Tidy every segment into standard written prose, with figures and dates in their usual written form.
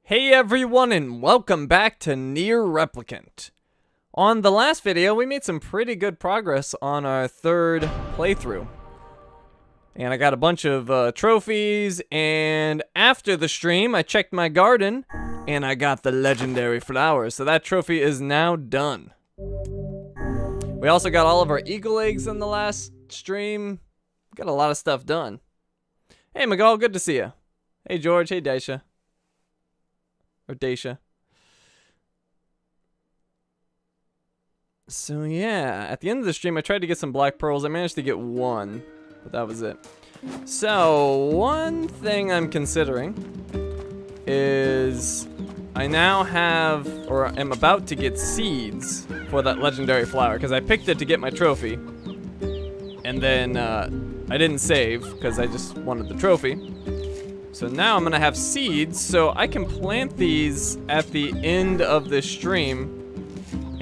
Hey everyone, and welcome back to Nier Replicant. On the last video, we made some pretty good progress on our third playthrough. And I got a bunch of trophies, and after the stream, I checked my garden, and I got the legendary flowers. So that trophy is now done. We also got all of our eagle eggs in the last stream. Got a lot of stuff done. Hey Miguel, good to see you. Hey George, hey Daisha. Or Daisha. So yeah, at the end of the stream I tried to get some black pearls. I managed to get one, but that was it. So one thing I'm considering is I now have, or am about to get seeds for that legendary flower, because I picked it to get my trophy, and then I didn't save because I just wanted the trophy. So now I'm gonna have seeds, so I can plant these at the end of this stream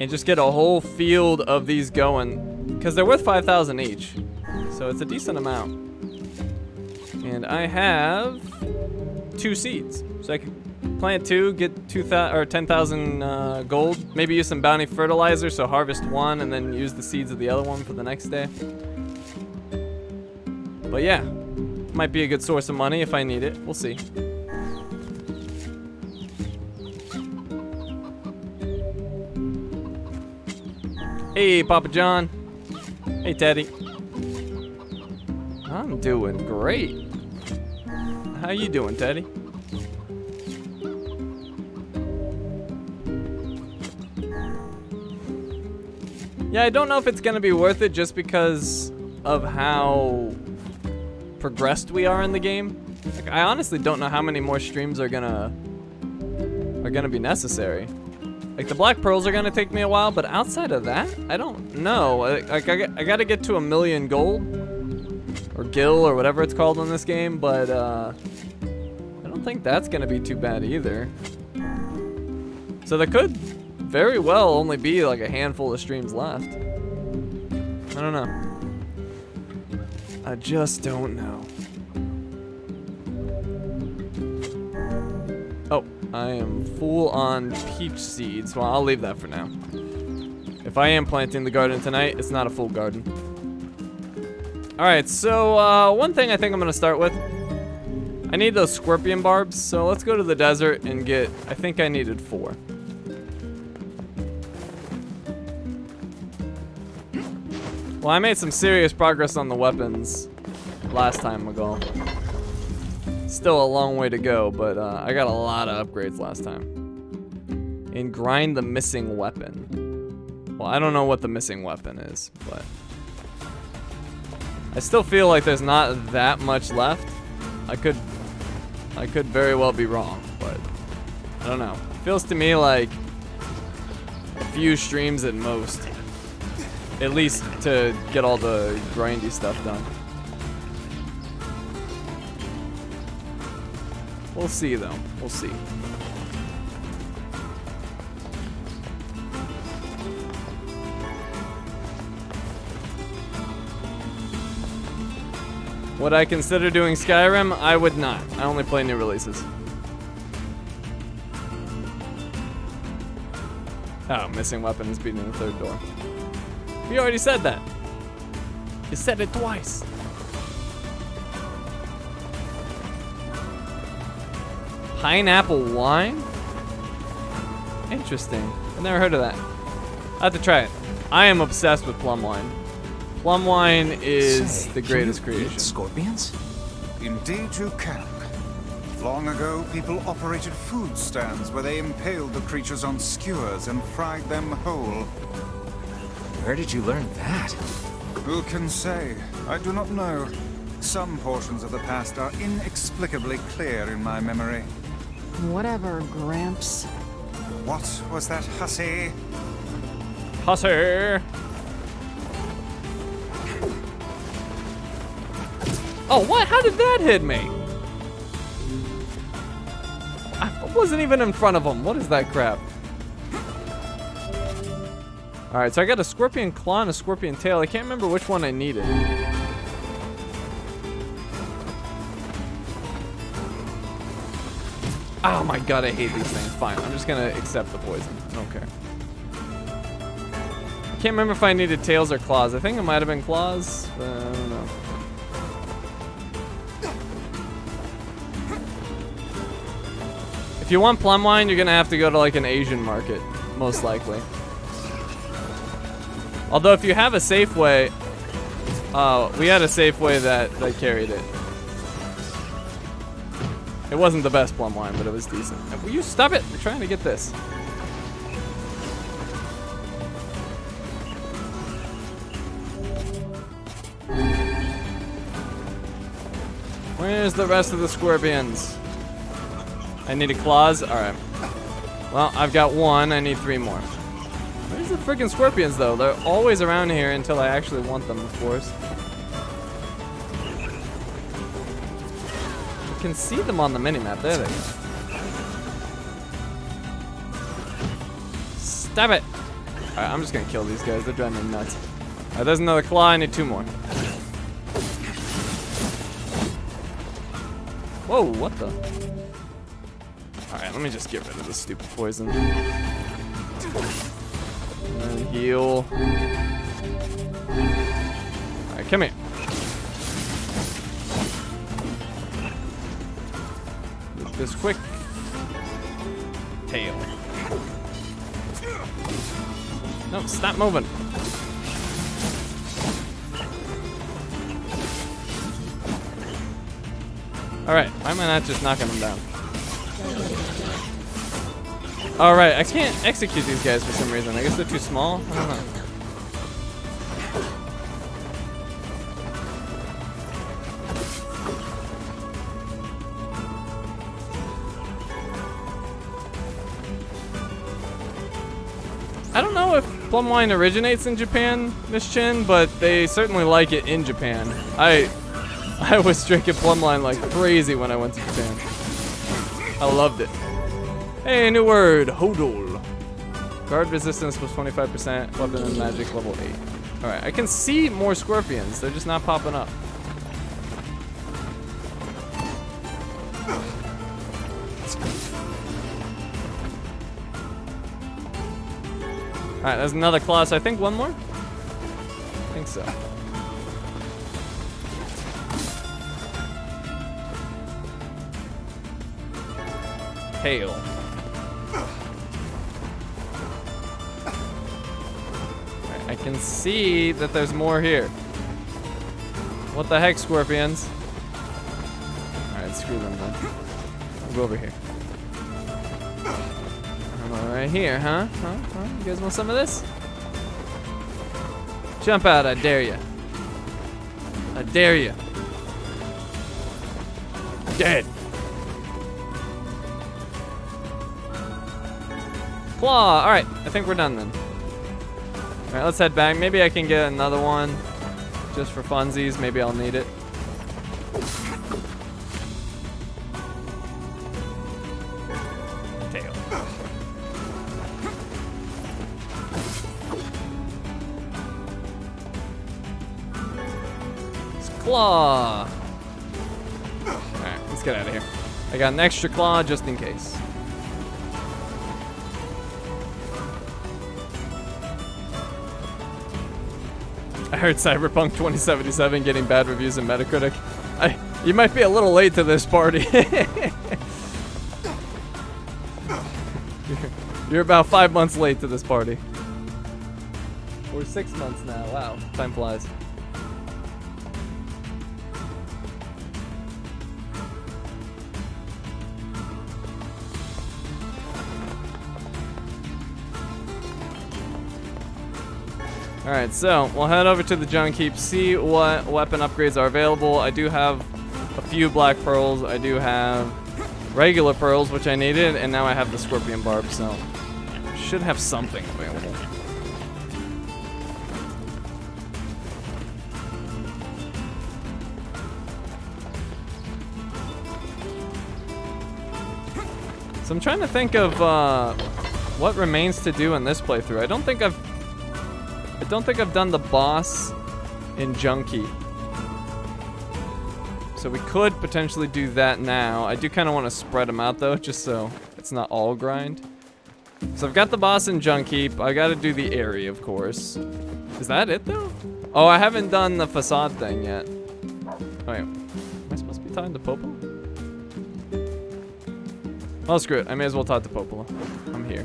and just get a whole field of these going, because they're worth 5,000 each, so it's a decent amount. And I have 2 seeds, so I can plant 2, get 10,000 gold. Maybe use some bounty fertilizer, so harvest 1 and then use the seeds of the other one for the next day. But yeah. Might be a good source of money if I need it. We'll see. Hey, Papa John. Hey, Teddy. I'm doing great. How you doing, Teddy? Yeah, I don't know if it's gonna be worth it just because of how progressed we are in the game. Like, I honestly don't know how many more streams are gonna be necessary. Like, the black pearls are gonna take me a while, but outside of that, I don't know. Like, I gotta get to 1,000,000 gold or gil or whatever it's called in this game, but I don't think that's gonna be too bad either. So there could very well only be like a handful of streams left. I don't know. I just don't know. Oh, I am full on peach seeds. Well, I'll leave that for now. If I am planting the garden tonight, it's not a full garden. Alright, so one thing I think I'm going to start with. I need those scorpion barbs, so let's go to the desert and get, I think I needed 4. Well, I made some serious progress on the weapons last time, Miguel. Still a long way to go, but I got a lot of upgrades last time. And grind the missing weapon. Well, I don't know what the missing weapon is, but I still feel like there's not that much left. I could very well be wrong, but I don't know. It feels to me like a few streams at most. At least to get all the grindy stuff done. We'll see though, we'll see. Would I consider doing Skyrim? I would not. I only play new releases. Oh, missing weapon is beating the 3rd door. You already said that. You said it twice. Pineapple wine? Interesting. I've never heard of that. I have to try it. I am obsessed with plum wine. Plum wine is the greatest creation. Scorpions? Indeed you can. Long ago, people operated food stands where they impaled the creatures on skewers and fried them whole. Where did you learn that? Who can say? I do not know. Some portions of the past are inexplicably clear in my memory. Whatever, Gramps. What was that, hussy? Hussy! Oh, what? How did that hit me? I wasn't even in front of him. What is that crap? Alright, so I got a scorpion claw and a scorpion tail. I can't remember which one I needed. Oh my god, I hate these things. Fine, I'm just gonna accept the poison. I don't care. I can't remember if I needed tails or claws. I think it might have been claws, but I don't know. If you want plum wine, you're gonna have to go to like an Asian market, most likely. Although if you have a Safeway, we had a Safeway that carried it. It wasn't the best plum wine, but it was decent. Will you stop it? We're trying to get this. Where's the rest of the scorpions? I need a claws? Alright. Well, I've got one. I need 3 more. Where's the freaking scorpions, though? They're always around here until I actually want them, of course. I can see them on the minimap. There they go. Stop it! Alright, I'm just gonna kill these guys. They're driving me nuts. Alright, there's another claw. I need 2 more. Whoa, what the? Alright, let me just get rid of this stupid poison. And heal. Alright, come here. With this quick tail. No, stop moving. Alright, why am I not just knocking them down? Alright, I can't execute these guys for some reason. I guess they're too small? I don't know. I don't know if plum wine originates in Japan, Miss Chin, but they certainly like it in Japan. I was drinking plum wine like crazy when I went to Japan. I loved it. Hey, new word, hodol. Guard resistance plus 25%, weapon and magic level 8. Alright, I can see more scorpions. They're just not popping up. Alright, there's another claw, so I think one more? I think so. Hail. Right, I can see that there's more here. What the heck, scorpions? Alright, screw them then. I'll go over here. I'm right here, huh? Huh? You guys want some of this? Jump out, I dare you. I dare you. Dead. Claw! Alright, I think we're done then. Alright, let's head back. Maybe I can get another one just for funsies. Maybe I'll need it. Tail. It's claw! Alright, let's get out of here. I got an extra claw just in case. I heard Cyberpunk 2077 getting bad reviews in Metacritic. You might be a little late to this party. You're about 5 months late to this party. Or 6 months now. Wow, time flies. Alright, so we'll head over to the junk heap, see what weapon upgrades are available. I do have a few black pearls. I do have regular pearls, which I needed, and now I have the scorpion barb, so should have something available. So I'm trying to think of what remains to do in this playthrough. I don't think I've done the boss in Junkie. So we could potentially do that now. I do kind of want to spread them out though, just so it's not all grind. So I've got the boss in Junk Heap. I got to do the area, of course. Is that it though? Oh, I haven't done the facade thing yet. Oh, wait. Am I supposed to be talking to Popola? Oh, screw it. I may as well talk to Popola. I'm here.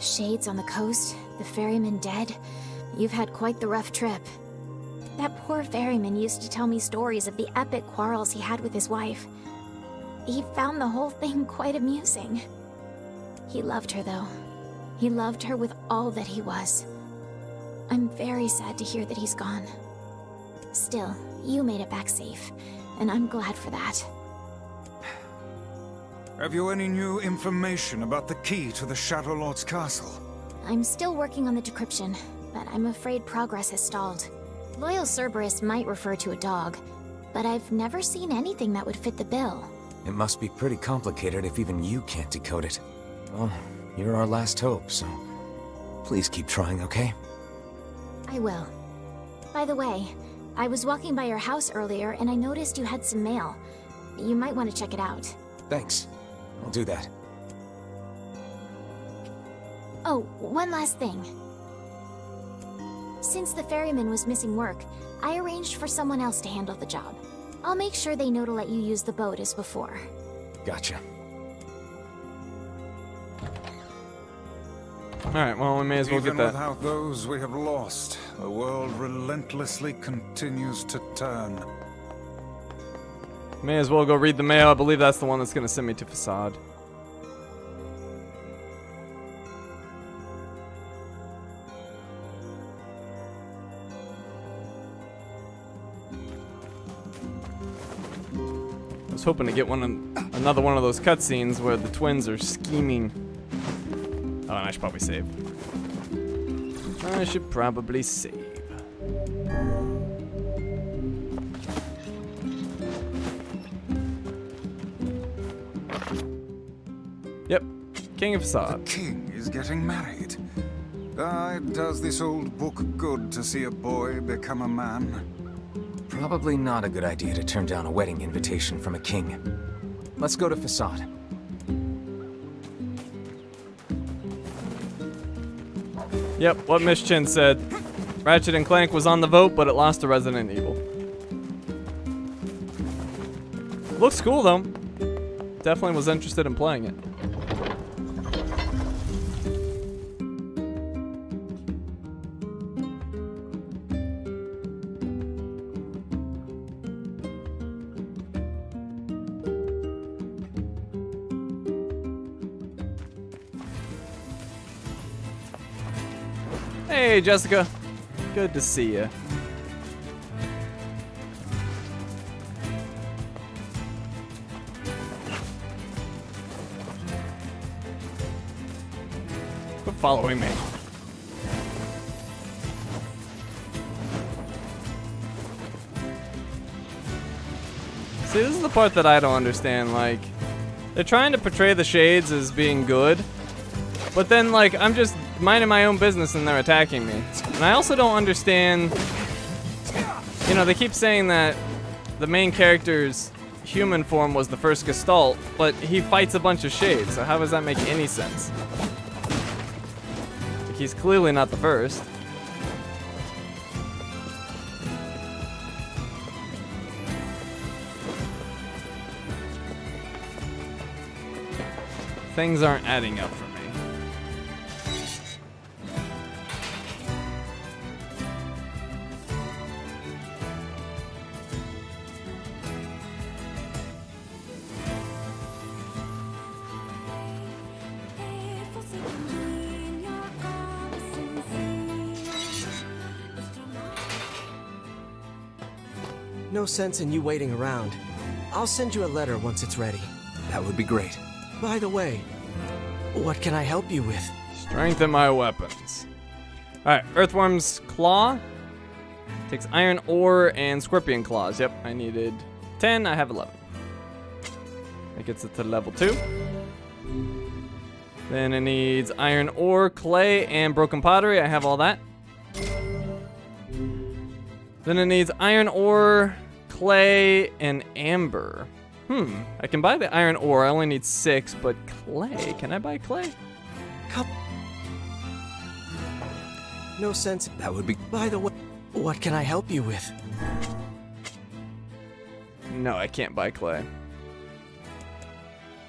Shades on the coast, the ferryman dead. You've had quite the rough trip. That poor ferryman used to tell me stories of the epic quarrels he had with his wife. He found the whole thing quite amusing. He loved her, though. He loved her with all that he was. I'm very sad to hear that he's gone. Still, you made it back safe, and I'm glad for that. Have you any new information about the key to the Shadow Lord's castle? I'm still working on the decryption, but I'm afraid progress has stalled. Loyal Cerberus might refer to a dog, but I've never seen anything that would fit the bill. It must be pretty complicated if even you can't decode it. Well, you're our last hope, so please keep trying, okay? I will. By the way, I was walking by your house earlier and I noticed you had some mail. You might want to check it out. Thanks. I'll do that. Oh, one last thing. Since the ferryman was missing work, I arranged for someone else to handle the job. I'll make sure they know to let you use the boat as before. Gotcha. Alright, well, we may as well Even get that. without those we have lost, the world relentlessly continues to turn. May as well go read the mail. I believe that's the one that's going to send me to Facade. I was hoping to get another one of those cutscenes where the twins are scheming. Oh, and I should probably save. I should probably save. Yep, King of Facade. The king is getting married. Does this old book good to see a boy become a man? Probably not a good idea to turn down a wedding invitation from a king. Let's go to Facade. Yep, what Miss Chin said. Ratchet and Clank was on the vote, but it lost to Resident Evil. Looks cool though. Definitely was interested in playing it. Hey, Jessica. Good to see you. Quit following me. See, this is the part that I don't understand. Like, they're trying to portray the shades as being good, but then, like, I'm just minding my own business and they're attacking me. And I also don't understand, you know, they keep saying that the main character's human form was the first Gestalt, but he fights a bunch of shades, so how does that make any sense? Like, he's clearly not the first. Things aren't adding up for me. No sense in you waiting around. I'll send you a letter once it's ready. That would be great. By the way, what can I help you with? Strengthen my weapons. Alright, Earthworm's Claw. Takes iron ore and scorpion claws. Yep, I needed 10, I have 11. That gets it to level 2. Then it needs iron ore, clay, and broken pottery. I have all that. Then it needs iron ore, clay, and amber. I can buy the iron ore. I only need 6, but clay. Can I buy clay? Come. No sense. That would be... By the way, what can I help you with? No, I can't buy clay.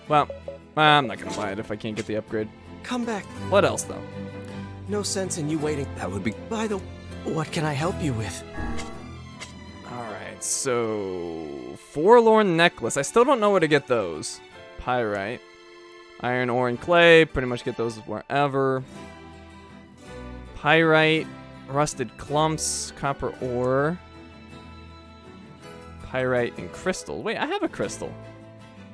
Well, I'm not gonna buy it if I can't get the upgrade. Come back. What else, though? No sense in you waiting. That would be... By the what can I help you with? Alright, so... Forlorn Necklace. I still don't know where to get those. Pyrite. Iron ore and clay. Pretty much get those wherever. Pyrite. Rusted clumps. Copper ore. Pyrite and crystal. Wait, I have a crystal.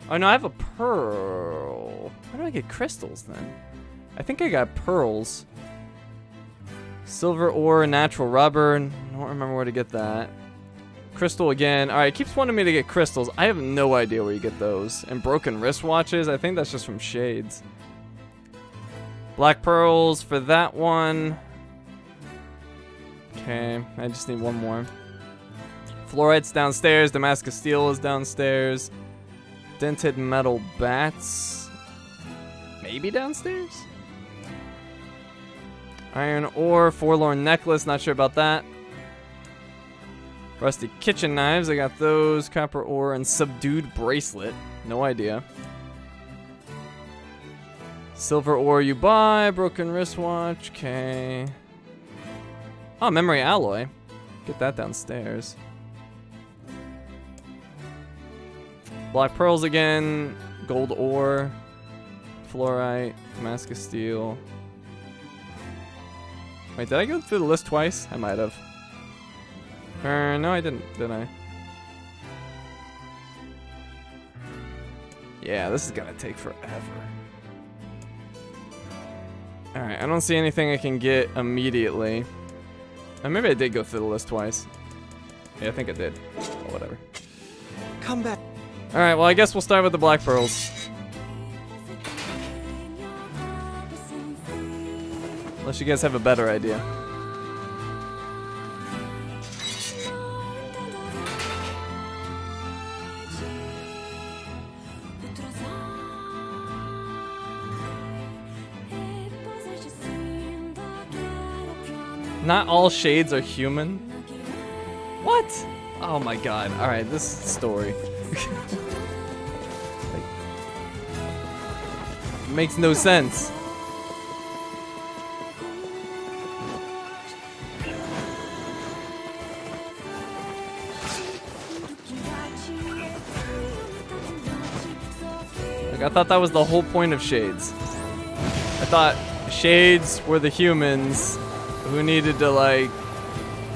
Oh no, I have a pearl. Where do I get crystals then? I think I got pearls. Silver ore, natural rubber. I don't remember where to get that. Crystal again. Alright, it keeps wanting me to get crystals. I have no idea where you get those. And broken wristwatches. I think that's just from Shades. Black pearls for that one. Okay, I just need one more. Fluorite's downstairs. Damascus steel is downstairs. Dented metal bats. Maybe downstairs? Iron ore, forlorn necklace, not sure about that. Rusty kitchen knives, I got those. Copper ore and subdued bracelet. No idea. Silver ore you buy, broken wristwatch, okay. Oh, memory alloy. Get that downstairs. Black pearls again, gold ore, fluorite, Damascus steel. Wait, did I go through the list twice? I might have. No, I didn't, did I? Yeah, this is gonna take forever. Alright, I don't see anything I can get immediately. Maybe I did go through the list twice. Yeah, I think I did. Oh, whatever. Come back. Alright, well I guess we'll start with the black pearls. Unless you guys have a better idea. Not all shades are human. What? Oh my god. Alright, this story. Makes no sense. Like, I thought that was the whole point of Shades. I thought Shades were the humans who needed to, like,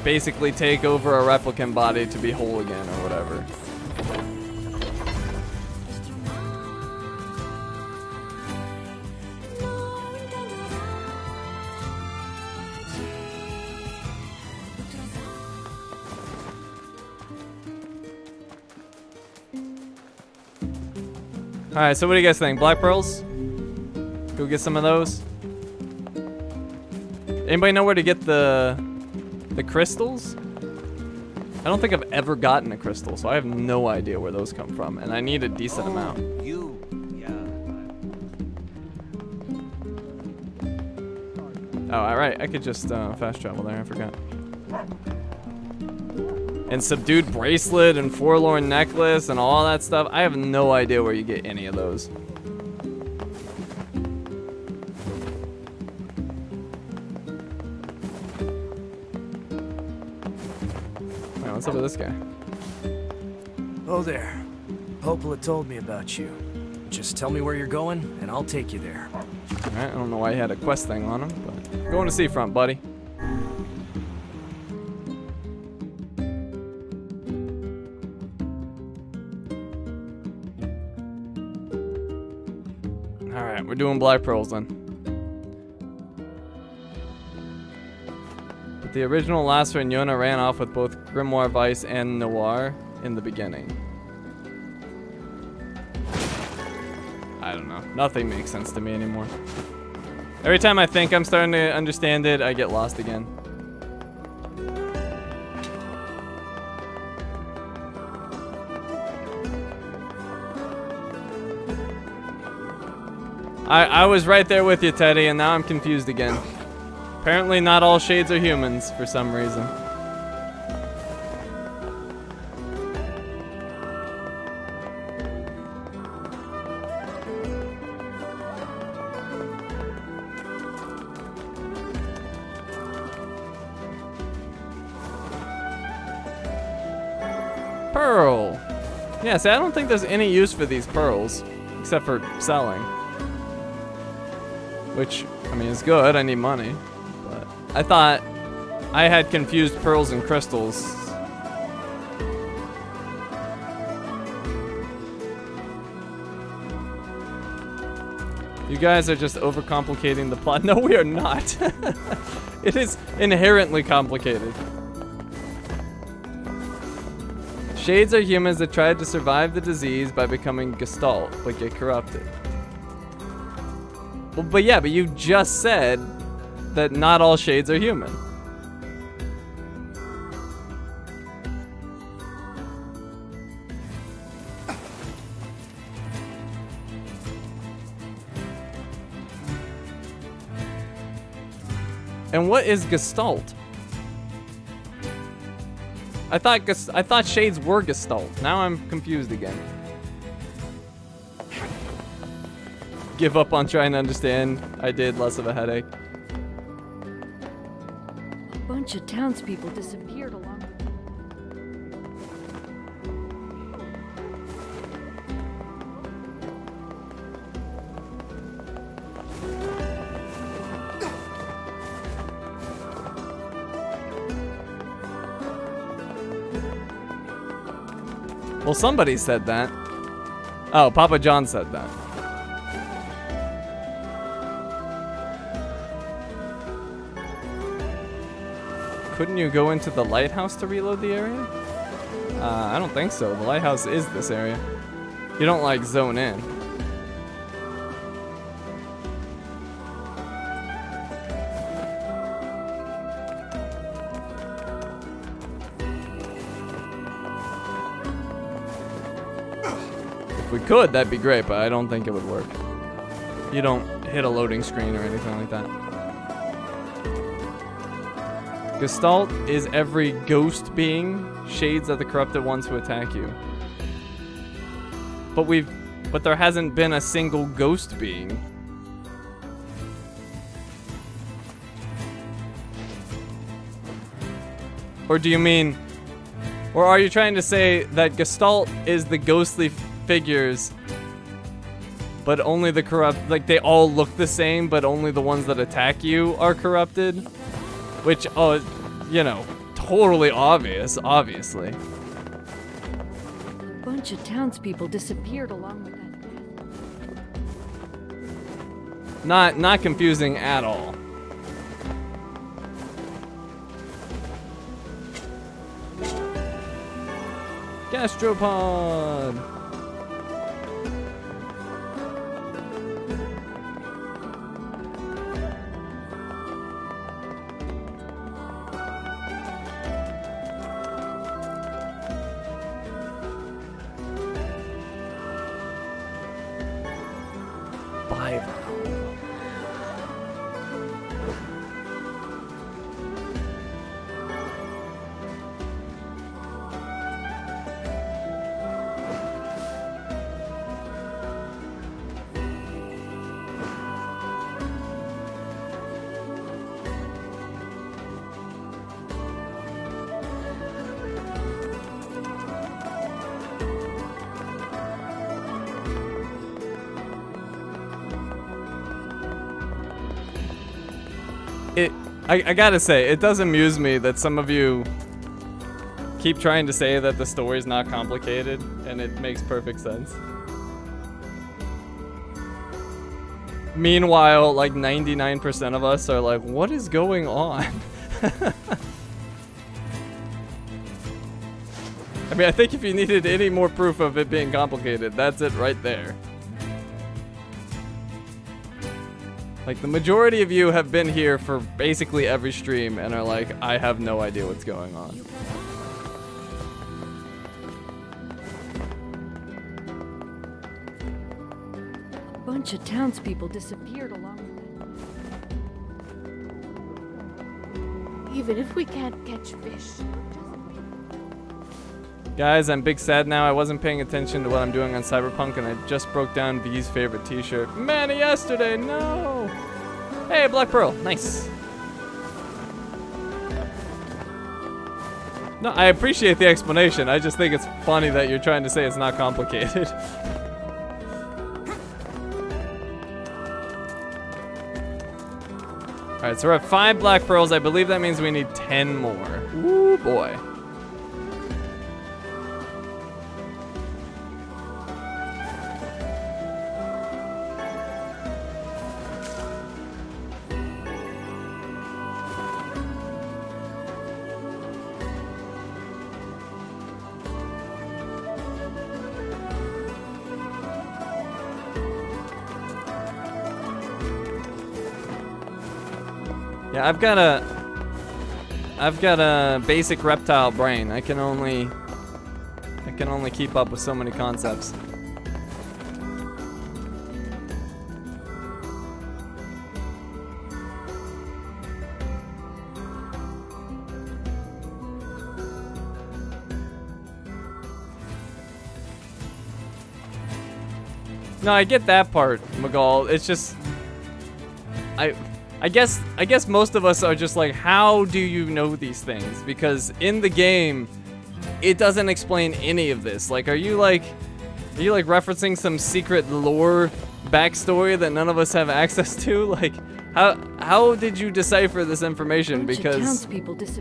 basically take over a replicant body to be whole again or whatever. Alright, so what do you guys think? Black pearls? Go get some of those. Anybody know where to get the crystals? I don't think I've ever gotten a crystal, so I have no idea where those come from, and I need a decent amount. Oh, alright, I could just fast travel there, I forgot. And subdued bracelet and forlorn necklace and all that stuff. I have no idea where you get any of those. Wait, what's up with this guy? Oh there. Popola told me about you. Just tell me where you're going, and I'll take you there. Alright, I don't know why he had a quest thing on him, but going to Seafront, buddy. doing Black Pearls then. But the original last when Yona ran off with both Grimoire Vice and Noir in the beginning. I don't know. Nothing makes sense to me anymore. Every time I think I'm starting to understand it, I get lost again. I was right there with you, Teddy, and now I'm confused again. Apparently not all shades are humans for some reason. Pearl. Yeah, see, I don't think there's any use for these pearls, except for selling. Which, I mean, is good, I need money. But I thought I had confused pearls and crystals. You guys are just overcomplicating the plot. No, we are not. It is inherently complicated. Shades are humans that tried to survive the disease by becoming Gestalt, but get corrupted. Well, but yeah, but you just said that not all shades are human. And what is Gestalt? I thought shades were Gestalt. Now I'm confused again. Give up on trying to understand. I did, less of a headache. A bunch of townspeople disappeared along. Well, somebody said that. Oh, Papa John said that. Couldn't you go into the lighthouse to reload the area? I don't think so. The lighthouse is this area. You don't, like, zone in. If we could, that'd be great, but I don't think it would work. You don't hit a loading screen or anything like that. Gestalt is every ghost being. Shades are the corrupted ones who attack you. But there hasn't been a single ghost being. Or do you mean, or are you trying to say that Gestalt is the ghostly figures, but only the corrupt, like they all look the same, but only the ones that attack you are corrupted? Which, oh, you know, totally obvious, obviously. A bunch of townspeople disappeared along with that. Not confusing at all. Gastropod. I gotta say, it does amuse me that some of you keep trying to say that the story's not complicated, and it makes perfect sense. Meanwhile, like 99% of us are like, what is going on? I mean, I think if you needed any more proof of it being complicated, that's it right there. Like, the majority of you have been here for basically every stream and are like, I have no idea what's going on. A bunch of townspeople disappeared along with it. Even if we can't catch fish. Guys, I'm big sad now. I wasn't paying attention to what I'm doing on Cyberpunk and I just broke down V's favorite t-shirt. Man, yesterday, no! Hey, Black Pearl, nice. No, I appreciate the explanation. I just think it's funny that you're trying to say it's not complicated. Alright, so we're at 5 Black Pearls. I believe that means we need 10 more. Ooh, boy. Yeah, I've got a basic reptile brain. I can only keep up with so many concepts. No, I get that part, Magal. It's just I guess most of us are just like, how do you know these things? Because in the game, it doesn't explain any of this. Like, are you referencing some secret lore backstory that none of us have access to? Like, how did you decipher this information? Because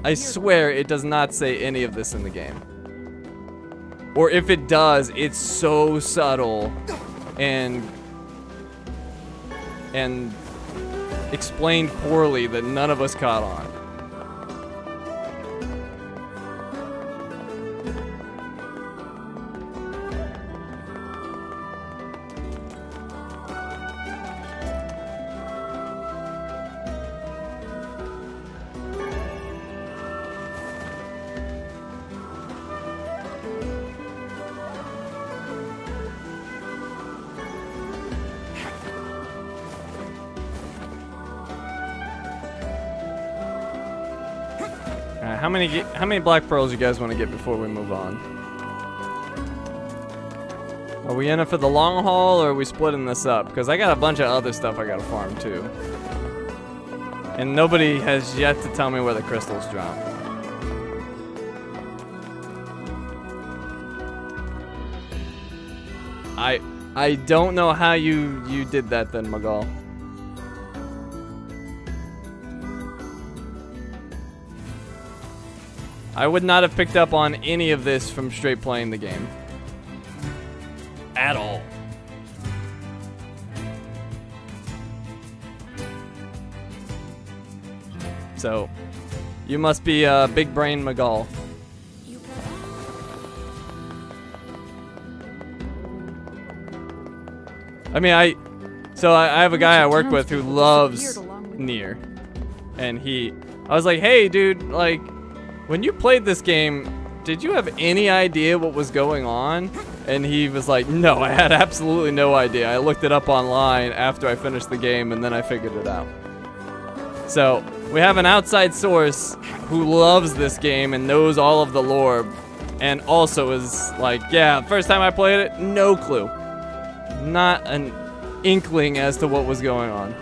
I swear it does not say any of this in the game. Or if it does, it's so subtle and explained poorly that none of us caught on. How many Black Pearls you guys want to get before we move on? Are we in it for the long haul, or are we splitting this up? Because I got a bunch of other stuff I gotta farm too. And nobody has yet to tell me where the crystals drop. I don't know how you did that then, Magal. I would not have picked up on any of this from straight playing the game. At all. So, you must be Big Brain Magal. I mean, I have a guy I work with who loves Nier. And I was like, hey dude, like, when you played this game, did you have any idea what was going on? And he was like, no, I had absolutely no idea. I looked it up online after I finished the game and then I figured it out. So, we have an outside source who loves this game and knows all of the lore and also is like, yeah, first time I played it, no clue. Not an inkling as to what was going on.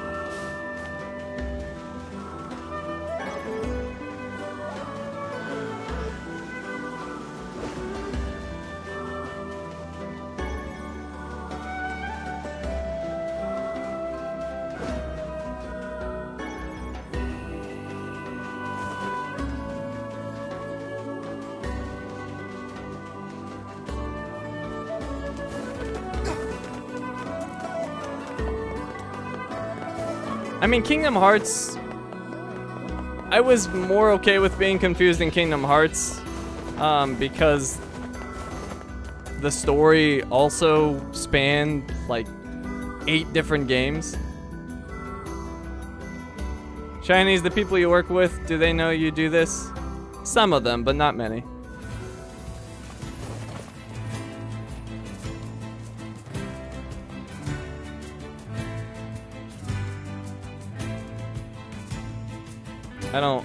I mean, Kingdom Hearts, I was more okay with being confused in Kingdom Hearts because the story also spanned like 8 different games. Shinies, the people you work with, do they know you do this? Some of them, but not many.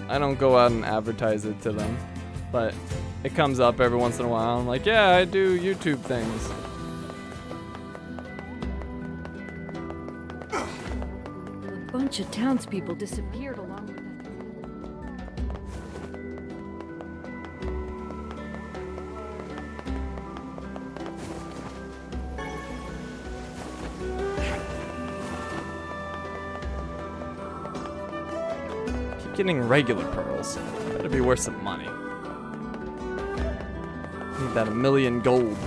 I don't go out and advertise it to them, but it comes up every once in a while. I'm like, yeah, I do YouTube things. A bunch of townspeople disappeared along with that. Keep getting regular pearls. Better be worth some money. Need that 1,000,000 gold.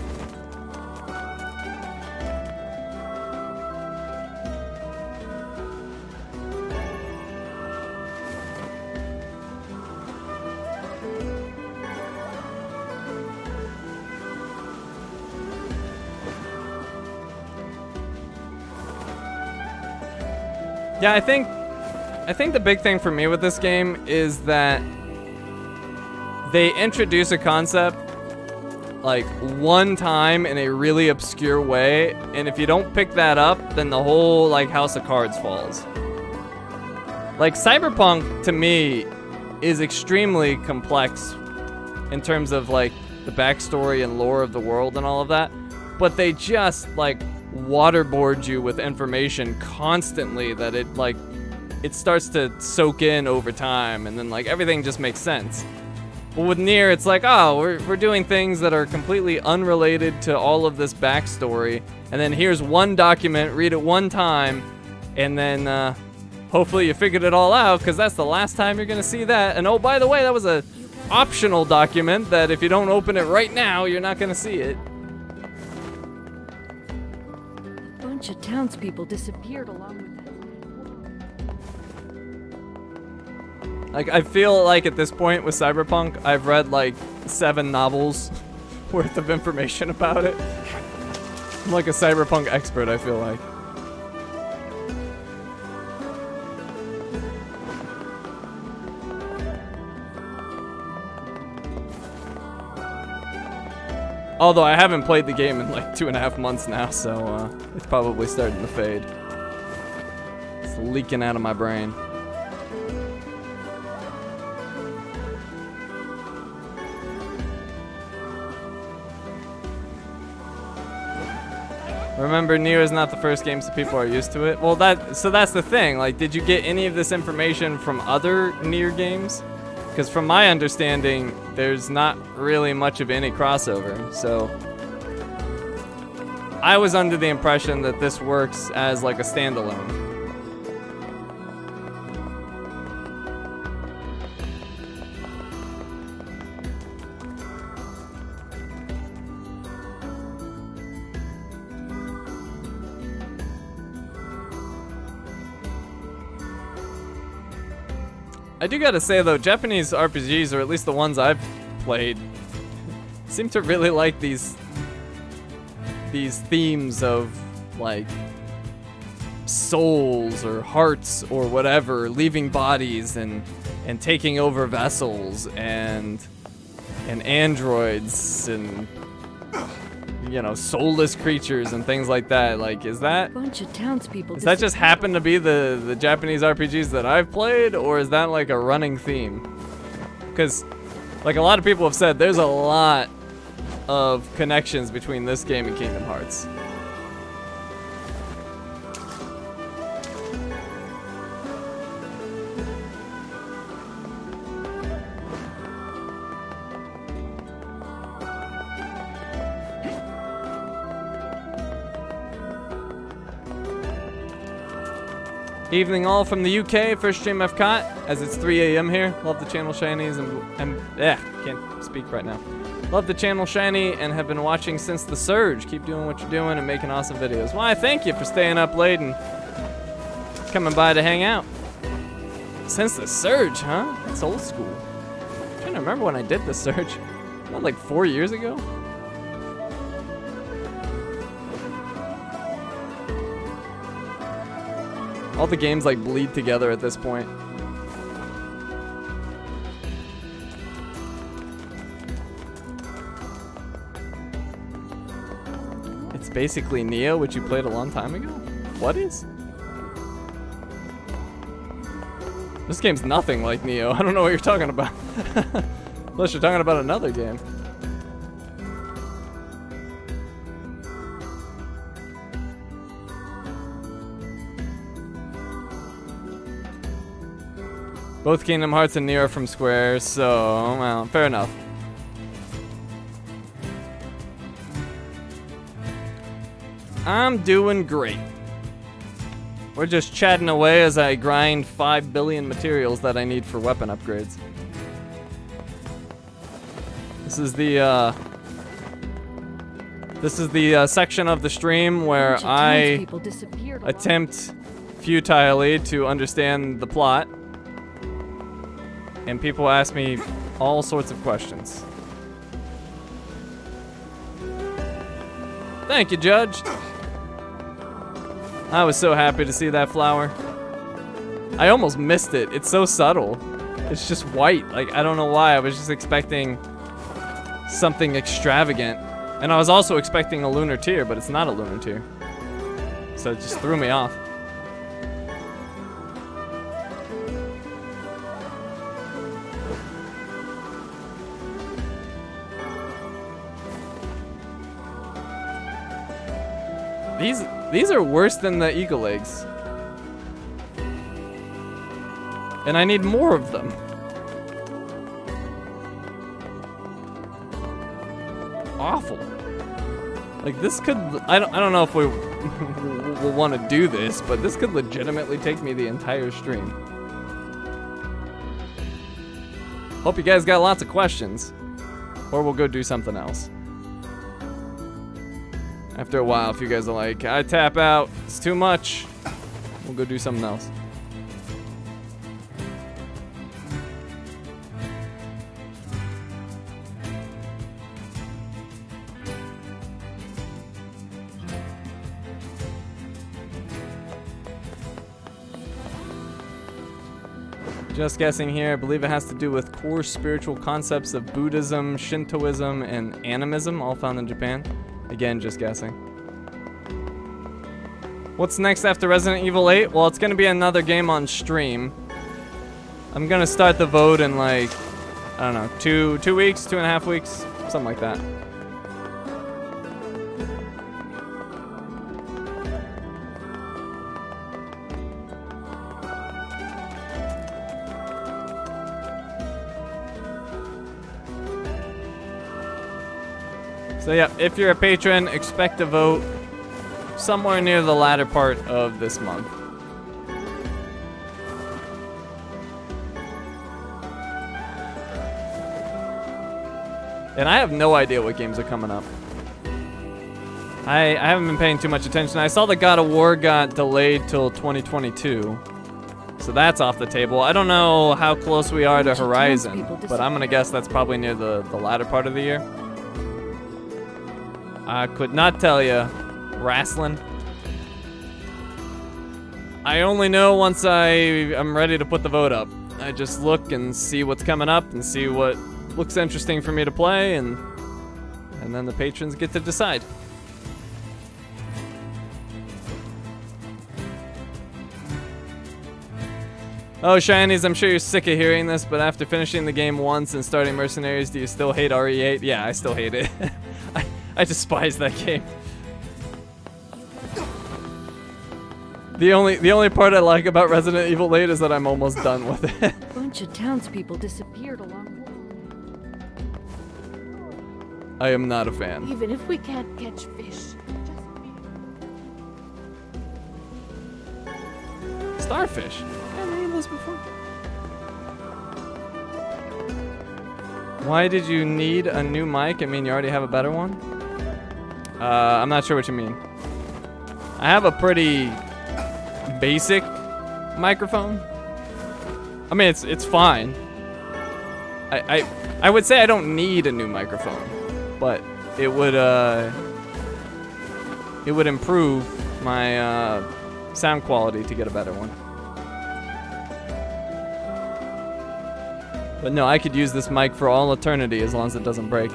Yeah, I think the big thing for me with this game is that they introduce a concept like one time in a really obscure way, and if you don't pick that up, then the whole like house of cards falls. Like Cyberpunk to me is extremely complex in terms of like the backstory and lore of the world and all of that, but they just like waterboard you with information constantly that it starts to soak in over time, and then like everything just makes sense. But with Nier, it's like, oh, we're doing things that are completely unrelated to all of this backstory, and then here's one document, read it one time, and then hopefully you figured it all out, because that's the last time you're gonna see that. And oh, by the way, that was a optional document that if you don't open it right now, you're not gonna see it. A bunch of townspeople disappeared along with that. Like, I feel like at this point with Cyberpunk, I've read like 7 novels worth of information about it. I'm like a Cyberpunk expert, I feel like. Although I haven't played the game in like 2.5 months now, so it's probably starting to fade. It's leaking out of my brain. Remember, Nier is not the first game, so people are used to it. Well, that's the thing. Like, did you get any of this information from other Nier games? Because from my understanding, there's not really much of any crossover. So I was under the impression that this works as like a standalone. I do gotta say though, Japanese RPGs, or at least the ones I've played, seem to really like these themes of like souls or hearts or whatever, leaving bodies and taking over vessels and androids and, you know, soulless creatures and things like that. Like, is that Bunch of townspeople. does that just happen to be the Japanese RPGs that I've played, or is that like a running theme? Because, like a lot of people have said, there's a lot of connections between this game and Kingdom Hearts. Evening all from the UK, first stream I've caught, as it's 3 a.m. here. Love the channel shinies and can't speak right now. Love the channel shiny and have been watching since the surge. Keep doing what you're doing and making awesome videos. Why, thank you for staying up late and coming by to hang out. Since the Surge, huh? That's old school. I'm trying to remember when I did the Surge. Not like 4 years ago? All the games like bleed together at this point. It's basically Neo, which you played a long time ago? What is? This game's nothing like Neo. I don't know what you're talking about. Unless you're talking about another game. Both Kingdom Hearts and Nier are from Square, so, well, fair enough. I'm doing great. We're just chatting away as I grind 5 billion materials that I need for weapon upgrades. This is the section of the stream where I attempt futilely to understand the plot. And people ask me all sorts of questions. Thank you, Judge. I was so happy to see that flower. I almost missed it. It's so subtle. It's just white. Like, I don't know why. I was just expecting something extravagant. And I was also expecting a lunar tear, but it's not a lunar tear. So it just threw me off. These are worse than the eagle eggs. And I need more of them. Awful. Like this could, I don't know if we will want to do this, but this could legitimately take me the entire stream. Hope you guys got lots of questions. Or we'll go do something else. After a while, if you guys are like, I tap out, it's too much, we'll go do something else. Just guessing here, I believe it has to do with core spiritual concepts of Buddhism, Shintoism, and animism, all found in Japan. Again, just guessing. What's next after Resident Evil 8? Well, it's gonna be another game on stream. I'm gonna start the vote in like, I don't know, 2 weeks, 2.5 weeks, something like that. So yeah, if you're a patron, expect a vote somewhere near the latter part of this month. And I have no idea what games are coming up. I haven't been paying too much attention. I saw that God of War got delayed till 2022. So that's off the table. I don't know how close we are to Horizon, but I'm gonna guess that's probably near the latter part of the year. I could not tell you. Wrestling. I only know once I'm ready to put the vote up. I just look and see what's coming up and see what looks interesting for me to play, and then the patrons get to decide. Oh, Shinies, I'm sure you're sick of hearing this, but after finishing the game once and starting Mercenaries, do you still hate RE8? Yeah, I still hate it. I despise that game. The only part I like about Resident Evil 8 is that I'm almost done with it. A bunch of townspeople disappeared along the way. I am not a fan. Even if we can't catch fish. Starfish. I've never used those before. Why did you need a new mic? I mean, you already have a better one? I'm not sure what you mean. I have a pretty basic microphone. I mean, it's fine. I would say I don't need a new microphone, but it would improve my sound quality to get a better one. But no, I could use this mic for all eternity as long as it doesn't break.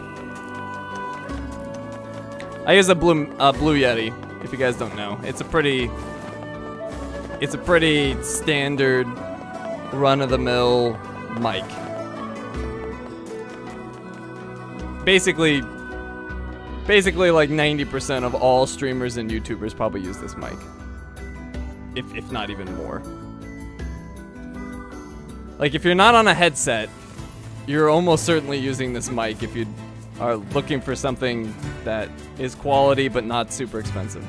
I use a Blue Yeti, if you guys don't know. It's a pretty standard run-of-the-mill mic. Basically like 90% of all streamers and YouTubers probably use this mic. If not even more. Like, if you're not on a headset, you're almost certainly using this mic if you are looking for something that is quality but not super expensive.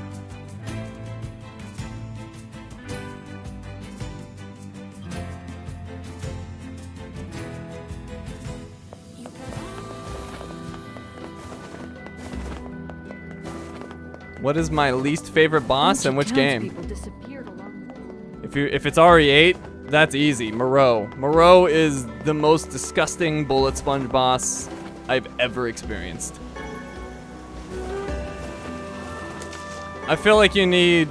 What is my least favorite boss and which game? If it's RE8, that's easy. Moreau. Moreau is the most disgusting bullet sponge boss I've ever experienced. I feel like you need,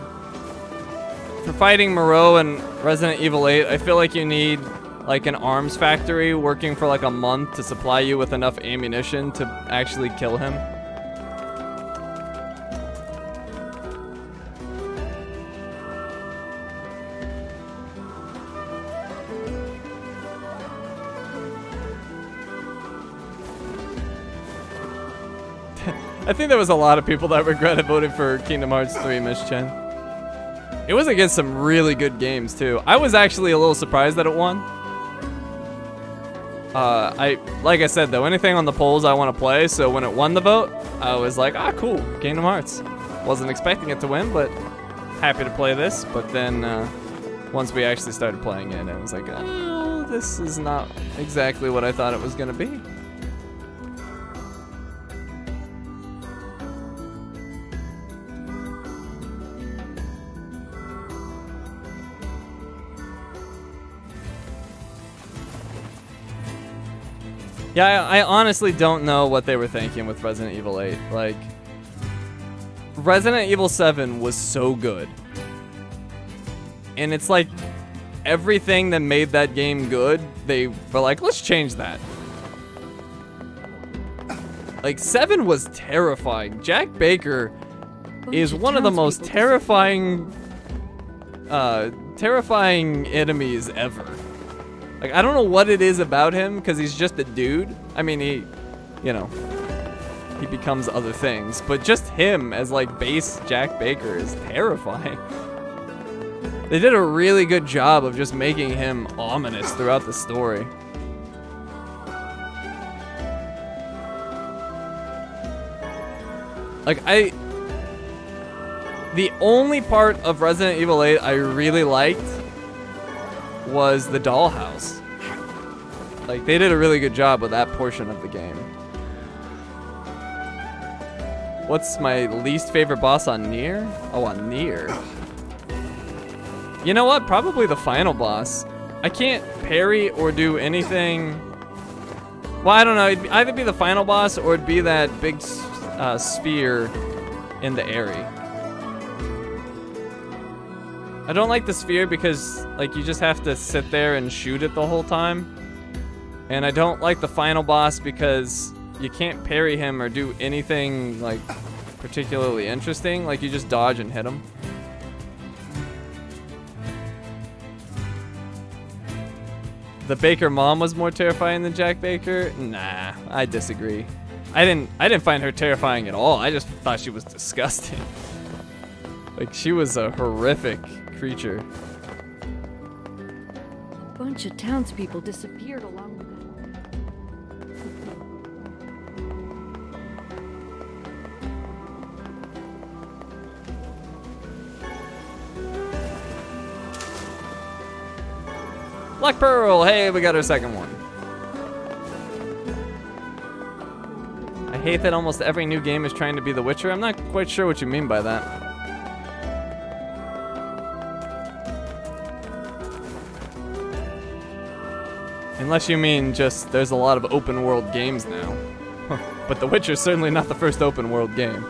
for fighting Moreau and Resident Evil 8, I feel like you need like an arms factory working for like a month to supply you with enough ammunition to actually kill him. I think there was a lot of people that regretted voting for Kingdom Hearts 3, Miss Chen. It was against some really good games too. I was actually a little surprised that it won. Like I said though, anything on the polls I want to play, so when it won the vote, I was like, ah, cool, Kingdom Hearts. Wasn't expecting it to win, but happy to play this. But then once we actually started playing it, I was like, oh, this is not exactly what I thought it was gonna be. Yeah, I honestly don't know what they were thinking with Resident Evil 8. Like, Resident Evil 7 was so good. And it's like, everything that made that game good, they were like, let's change that. Like, 7 was terrifying. Jack Baker is one of the most terrifying enemies ever. Like, I don't know what it is about him, because he's just a dude. I mean, he becomes other things. But just him as, like, base Jack Baker is terrifying. They did a really good job of just making him ominous throughout the story. Like, the only part of Resident Evil 8 I really liked was the dollhouse. Like, they did a really good job with that portion of the game. What's my least favorite boss on Nier? Oh, on Nier. You know what? Probably the final boss. I can't parry or do anything. Well, I don't know. It'd either be the final boss or it'd be that big sphere in the area. I don't like the sphere because, like, you just have to sit there and shoot it the whole time. And I don't like the final boss because you can't parry him or do anything, like, particularly interesting. Like, you just dodge and hit him. The Baker mom was more terrifying than Jack Baker? Nah, I disagree. I didn't find her terrifying at all. I just thought she was disgusting. Like, she was a horrific creature. A bunch of townspeople disappeared along with Black Pearl! Hey, we got our second one. I hate that almost every new game is trying to be The Witcher. I'm not quite sure what you mean by that. Unless you mean just there's a lot of open world games now. But The Witcher's certainly not the first open world game.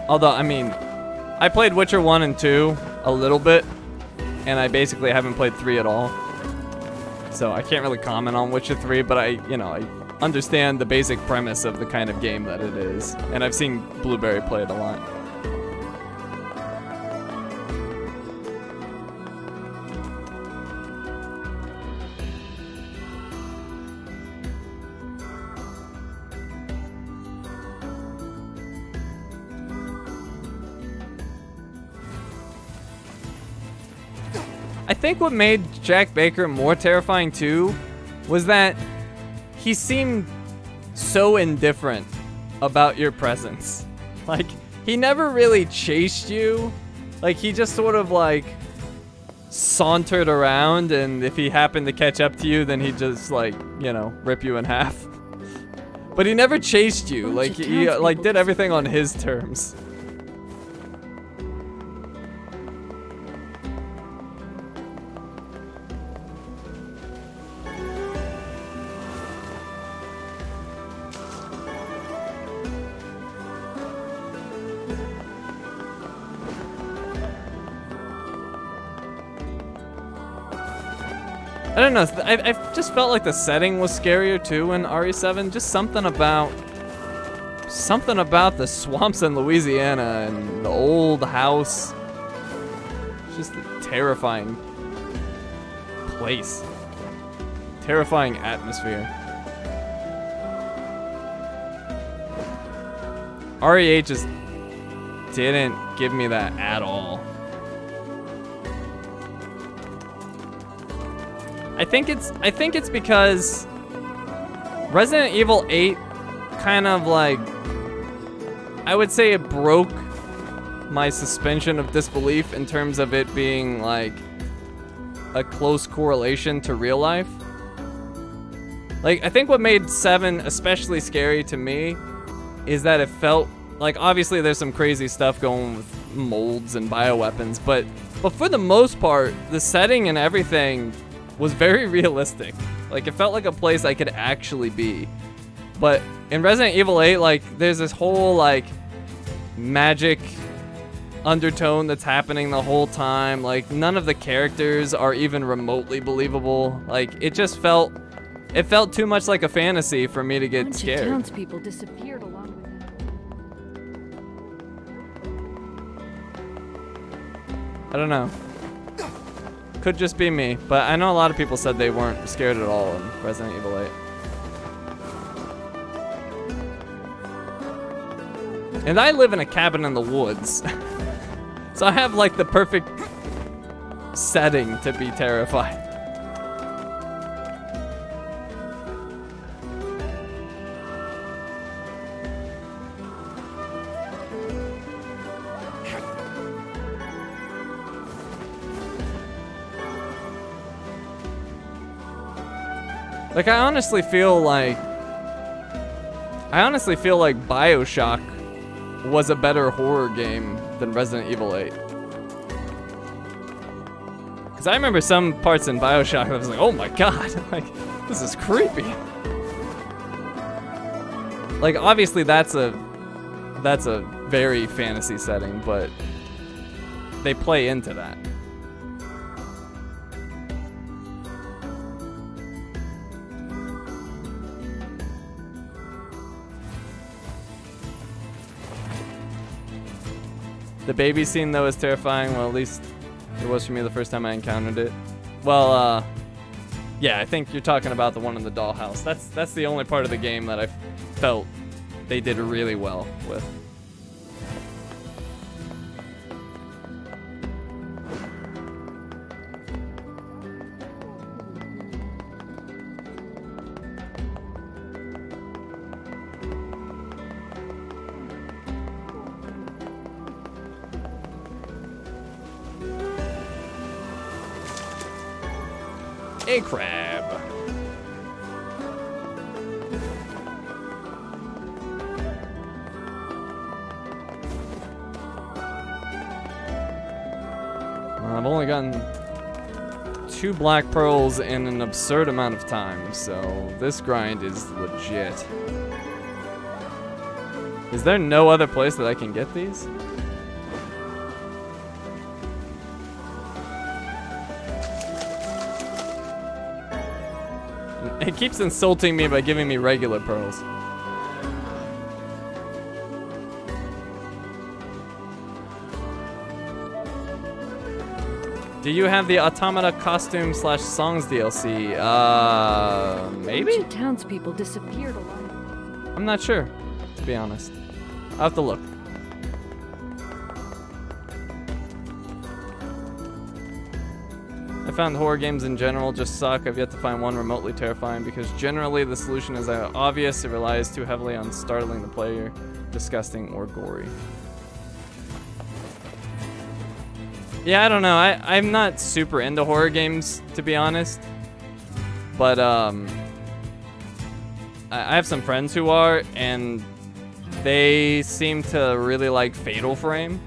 Although, I mean, I played Witcher 1 and 2 a little bit, and I basically haven't played 3 at all. So I can't really comment on Witcher 3, but I understand the basic premise of the kind of game that it is. And I've seen Blueberry play it a lot. I think what made Jack Baker more terrifying too was that he seemed so indifferent about your presence. Like, he never really chased you. Like, he just sort of like sauntered around, and if he happened to catch up to you, then he'd just like, rip you in half. But he never chased you. Like, he like did everything on his terms. I don't know, I just felt like the setting was scarier too in RE7. Just something about the swamps in Louisiana and the old house. Just a terrifying place. Terrifying atmosphere. RE8 just didn't give me that at all. I think it's because Resident Evil 8 kind of like, I would say it broke my suspension of disbelief in terms of it being like a close correlation to real life. Like, I think what made 7 especially scary to me is that it felt like, obviously there's some crazy stuff going with molds and bioweapons, but for the most part, the setting and everything was very realistic. Like, it felt like a place I could actually be. But in Resident Evil 8, like, there's this whole like magic undertone that's happening the whole time. Like, none of the characters are even remotely believable. Like, it felt too much like a fantasy for me to get scared. Bunch of townspeople disappeared along with them. I don't know. Could just be me, but I know a lot of people said they weren't scared at all in Resident Evil 8. And I live in a cabin in the woods. So I have like the perfect setting to be terrified. Like, I honestly feel like BioShock was a better horror game than Resident Evil 8. Because I remember some parts in BioShock that I was like, oh my god, like, this is creepy. Like, obviously that's a very fantasy setting, but they play into that. The baby scene, though, is terrifying. Well, at least it was for me the first time I encountered it. Well, yeah, I think you're talking about the one in the dollhouse. That's the only part of the game that I felt they did really well with. A crab. I've only gotten 2 black pearls in an absurd amount of time, so this grind is legit. Is there no other place that I can get these? It keeps insulting me by giving me regular pearls. Do you have the Automata costume / songs DLC? Maybe? A bunch of townspeople disappeared along. I'm not sure, to be honest. I'll have to look. I found horror games in general just suck. I've yet to find one remotely terrifying because generally the solution is obvious. It relies too heavily on startling the player, disgusting, or gory. Yeah, I don't know. I'm not super into horror games, to be honest. But I have some friends who are, and they seem to really like Fatal Frame.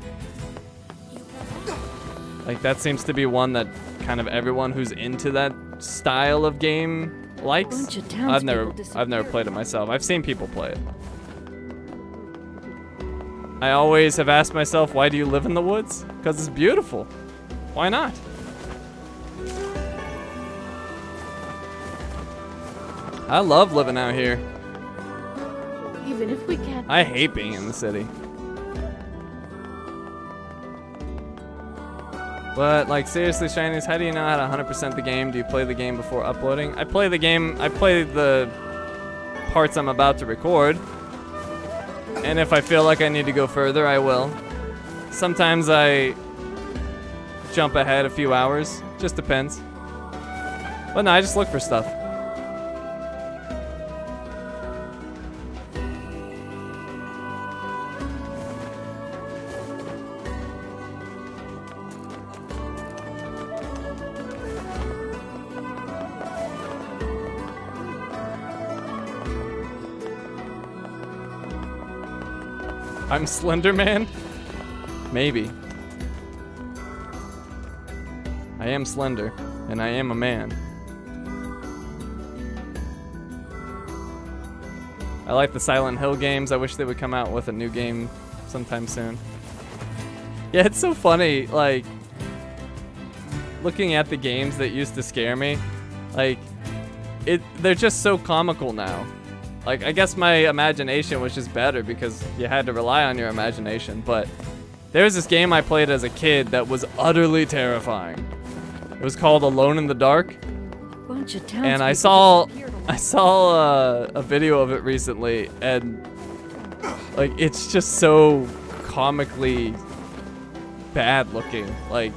Like, that seems to be one that kind of everyone who's into that style of game likes. Bunch of I've never townspeople played it myself. I've seen people play it. I always have asked myself, why do you live in the woods? Because it's beautiful. Why not? I love living out here. Even if we can't. I hate being in the city. But, like, seriously, Shinies, how do you know how to 100% the game? Do you play the game before uploading? I play the game, I play the parts I'm about to record. And if I feel like I need to go further, I will. Sometimes I jump ahead a few hours. Just depends. But no, I just look for stuff. I'm Slender Man? Maybe. I am slender, and I am a man. I like the Silent Hill games. I wish they would come out with a new game sometime soon. Yeah, it's so funny, like, looking at the games that used to scare me, like, they're just so comical now. Like, I guess my imagination was just better because you had to rely on your imagination, but there was this game I played as a kid that was utterly terrifying. It was called Alone in the Dark, Bunch of and I townspeople saw a video of it recently, and like, it's just so comically bad looking. Like,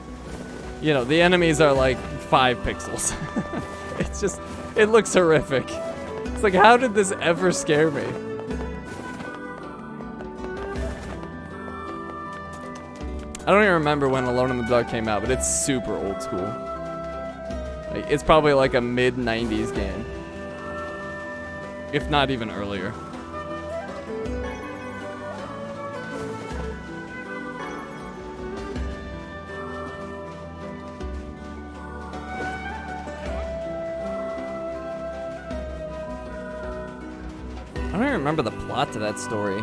you know, the enemies are like 5 pixels. It's just, it looks horrific. It's like, how did this ever scare me? I don't even remember when Alone in the Dark came out, but it's super old school. Like, it's probably like a mid-90s game. If not even earlier. I don't even remember the plot to that story.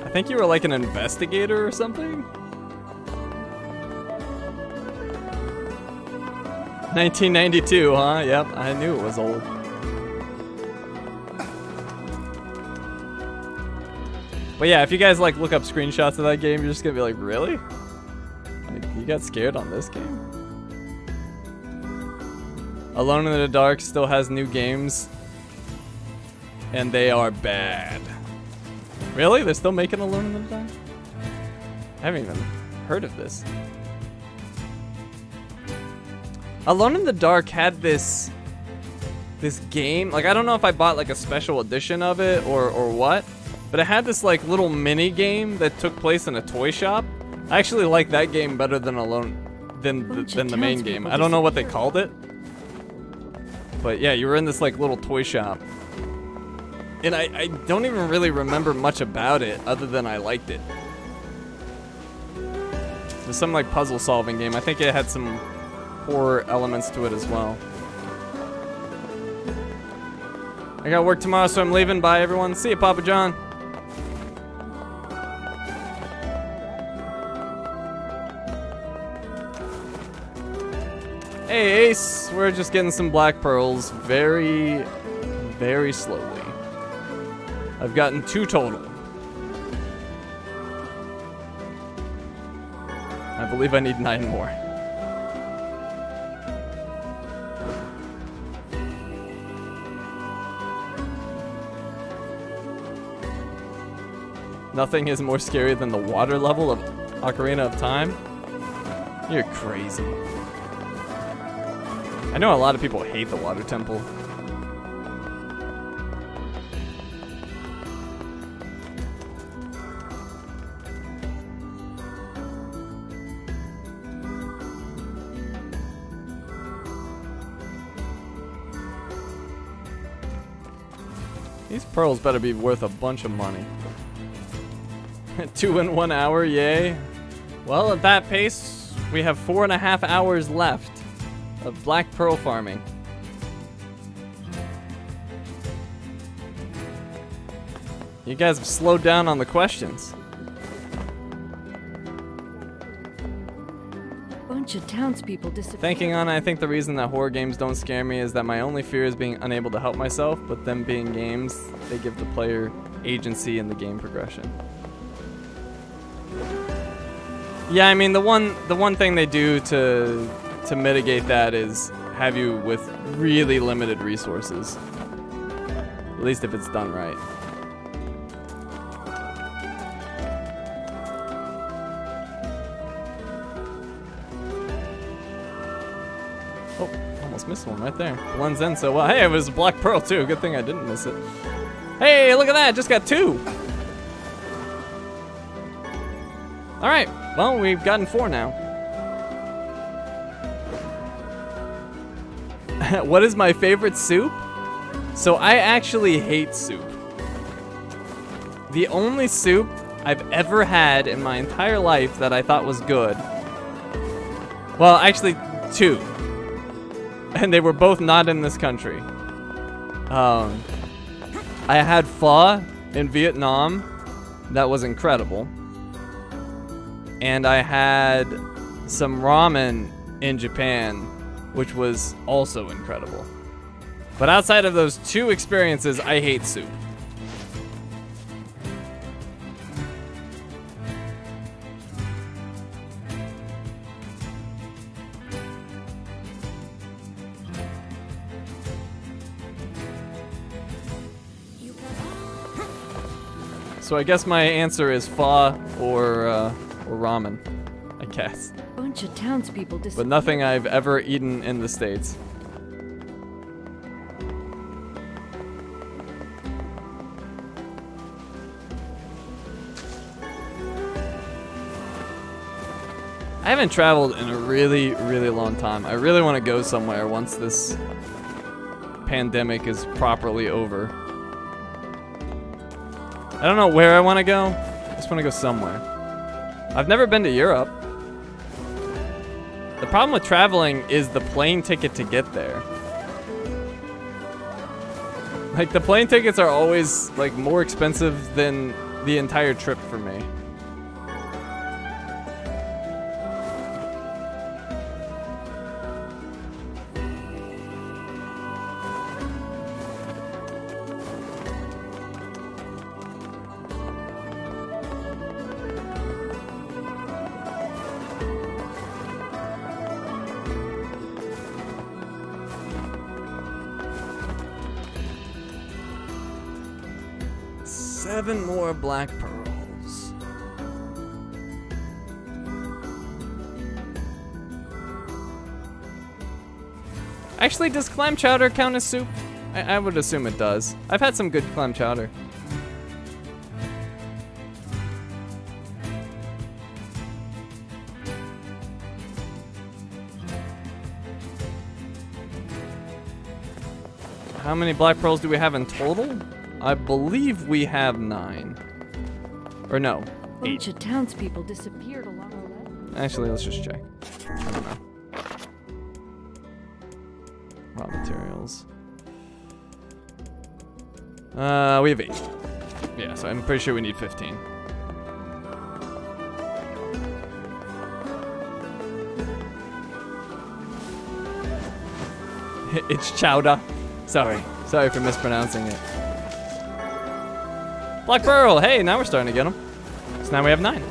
I think you were like an investigator or something? 1992, huh? Yep, I knew it was old. But yeah, if you guys like look up screenshots of that game, you're just gonna be like, really? Like, you got scared on this game? Alone in the Dark still has new games, and they are bad. Really? They're still making Alone in the Dark? I haven't even heard of this. Alone in the Dark had this game. Like, I don't know if I bought like a special edition of it or what, but it had this like little mini game that took place in a toy shop. I actually like that game better than the main game. I don't know what they called it, but yeah, you were in this like little toy shop. And I don't even really remember much about it other than I liked it. was some like puzzle solving game. I think it had some horror elements to it as well. I got work tomorrow, so I'm leaving. Bye, everyone. See you, Papa John. Hey, Ace. We're just getting some black pearls very, very slowly. I've gotten 2 total. I believe I need 9 more. Nothing is more scary than the water level of Ocarina of Time. You're crazy. I know a lot of people hate the water temple. These pearls better be worth a bunch of money. 2 in 1 hour, yay. Well, at that pace, we have 4.5 hours left of black pearl farming. You guys have slowed down on the questions. Bunch of townspeople disappeared. Thinking on it, I think the reason that horror games don't scare me is that my only fear is being unable to help myself, but them being games, they give the player agency in the game progression. Yeah, I mean the one thing they do to mitigate that is have you with really limited resources. At least if it's done right. Oh, almost missed one right there. Blends in so well. Hey, it was a black pearl too. Good thing I didn't miss it. Hey, look at that! Just got 2. All right. Well, we've gotten 4 now. What is my favorite soup? So I actually hate soup. The only soup I've ever had in my entire life that I thought was good. Well, actually 2. And they were both not in this country. I had pho in Vietnam. That was incredible. And I had some ramen in Japan, which was also incredible. But outside of those 2 experiences, I hate soup. So I guess my answer is pho or ramen, I guess. Bunch of townspeople disappeared. But nothing I've ever eaten in the States. I haven't traveled in a really, really long time. I really want to go somewhere once this pandemic is properly over. I don't know where I want to go. I just want to go somewhere. I've never been to Europe. The problem with traveling is the plane ticket to get there. Like, the plane tickets are always, like, more expensive than the entire trip for me. Seven more black pearls. Actually, does clam chowder count as soup? I would assume it does. I've had some good clam chowder. How many black pearls do we have in total? I believe we have 9. Or no, 8. Bunch of townspeople disappeared along the way. Actually, let's just check. I don't know. Raw materials. We have 8. Yeah, so I'm pretty sure we need 15. It's chowder. Sorry for mispronouncing it. Black Pearl, hey, now we're starting to get them. So now we have 9.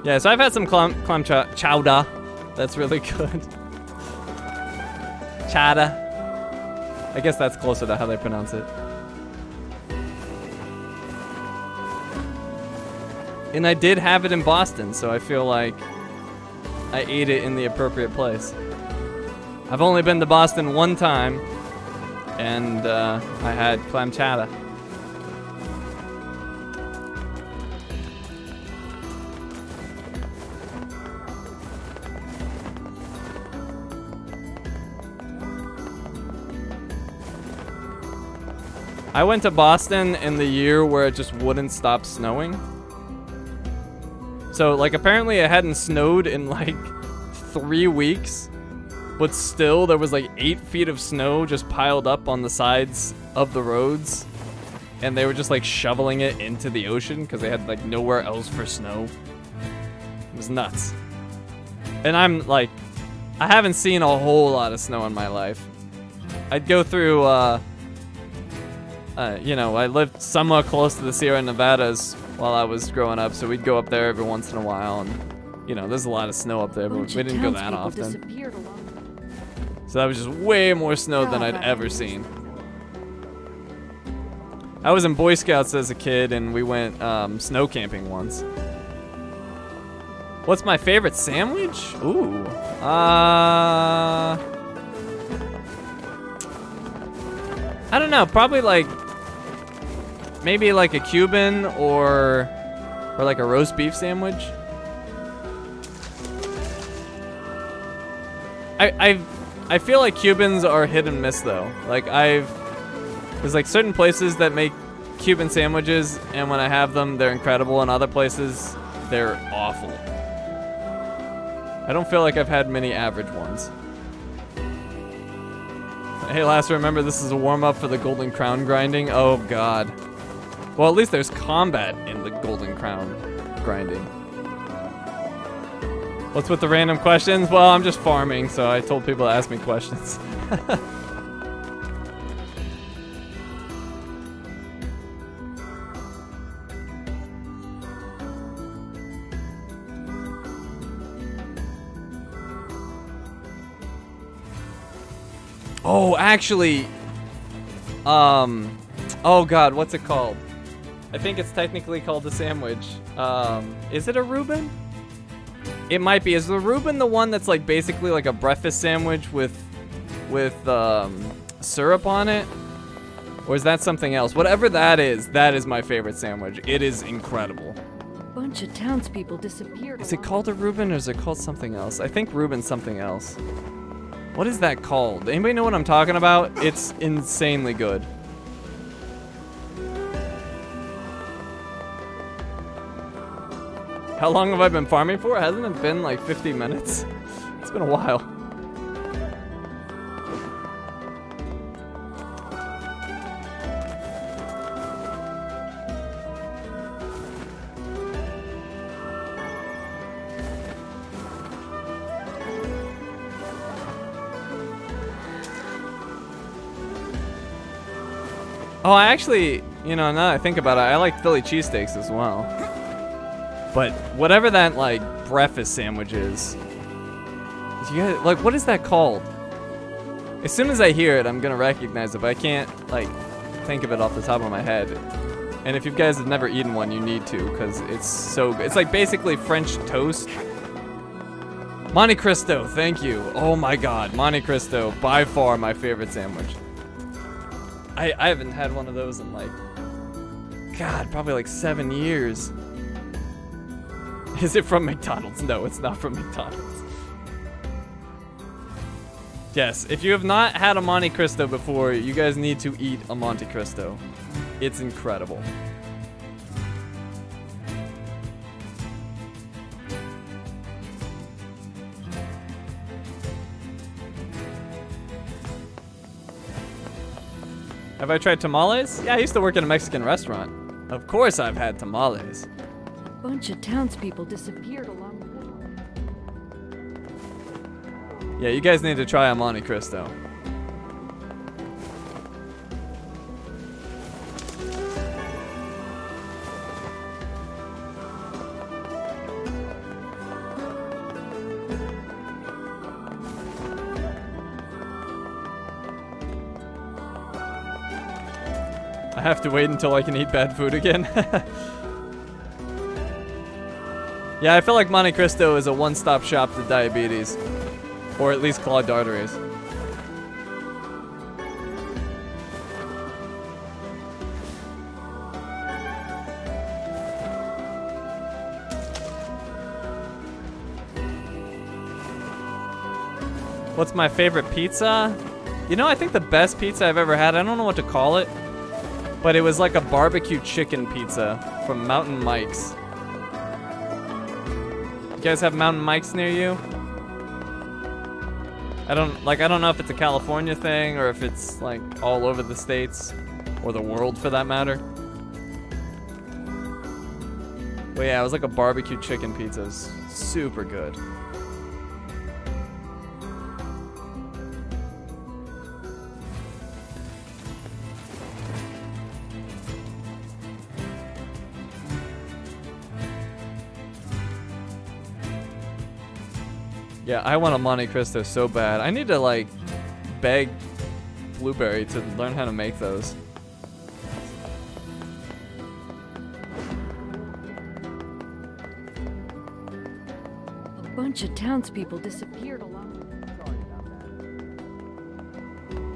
Yeah, so I've had some clam chowder. That's really good. Chowder. I guess that's closer to how they pronounce it. And I did have it in Boston, so I feel like I ate it in the appropriate place. I've only been to Boston one time, and I had clam chowder. I went to Boston in the year where it just wouldn't stop snowing. So, like, apparently it hadn't snowed in, like, 3 weeks. But still, there was, like, 8 feet of snow just piled up on the sides of the roads. And they were just, like, shoveling it into the ocean because they had, like, nowhere else for snow. It was nuts. And I'm, like, I haven't seen a whole lot of snow in my life. I'd go through, you know, I lived somewhat close to the Sierra Nevadas while I was growing up, so we'd go up there every once in a while, and, you know, there's a lot of snow up there, but we didn't go that often. So that was just way more snow than I'd ever seen. I was in Boy Scouts as a kid, and we went snow camping once. What's my favorite sandwich? Ooh. I don't know, probably like maybe like a Cuban or like a roast beef sandwich. I feel like Cubans are hit and miss though. Like there's like certain places that make Cuban sandwiches, and when I have them, they're incredible, and other places they're awful. I don't feel like I've had many average ones. Hey, last remember this is a warm-up for the Golden Crown grinding. Oh, God. Well, at least there's combat in the Golden Crown grinding. What's with the random questions? Well, I'm just farming, so I told people to ask me questions. Oh, actually, oh God, what's it called? I think it's technically called a sandwich. Is it a Reuben? It might be. Is the Reuben the one that's like basically like a breakfast sandwich with syrup on it? Or is that something else? Whatever that is my favorite sandwich. It is incredible. A bunch of townspeople disappeared. Is it called a Reuben or is it called something else? I think Reuben's something else. What is that called? Anybody know what I'm talking about? It's insanely good. How long have I been farming for? Hasn't it been like 50 minutes? It's been a while. Oh, I actually, you know, now that I think about it, I like Philly cheesesteaks as well. But whatever that, like, breakfast sandwich is, you guys, like, what is that called? As soon as I hear it, I'm gonna recognize it, but I can't, like, think of it off the top of my head. And if you guys have never eaten one, you need to, because it's so good. It's like basically French toast. Monte Cristo, thank you. Oh my God, Monte Cristo, by far my favorite sandwich. I haven't had one of those in like, God, probably like 7 years. Is it from McDonald's? No, it's not from McDonald's. Yes, if you have not had a Monte Cristo before, you guys need to eat a Monte Cristo. It's incredible. Have I tried tamales? Yeah, I used to work in a Mexican restaurant. Of course I've had tamales. A bunch of townspeople disappeared along the way. Yeah, you guys need to try a Monte Cristo. I have to wait until I can eat bad food again. Yeah, I feel like Monte Cristo is a one-stop shop to diabetes. Or at least clogged arteries. What's my favorite pizza? You know, I think the best pizza I've ever had, I don't know what to call it, but it was like a barbecue chicken pizza from Mountain Mike's. You guys have Mountain Mike's near you? I don't know if it's a California thing or if it's like all over the states or the world for that matter. But yeah, it was like a barbecue chicken pizza. It was super good. Yeah, I want a Monte Cristo so bad. I need to like beg Blueberry to learn how to make those. A bunch of townspeople disappeared along the way.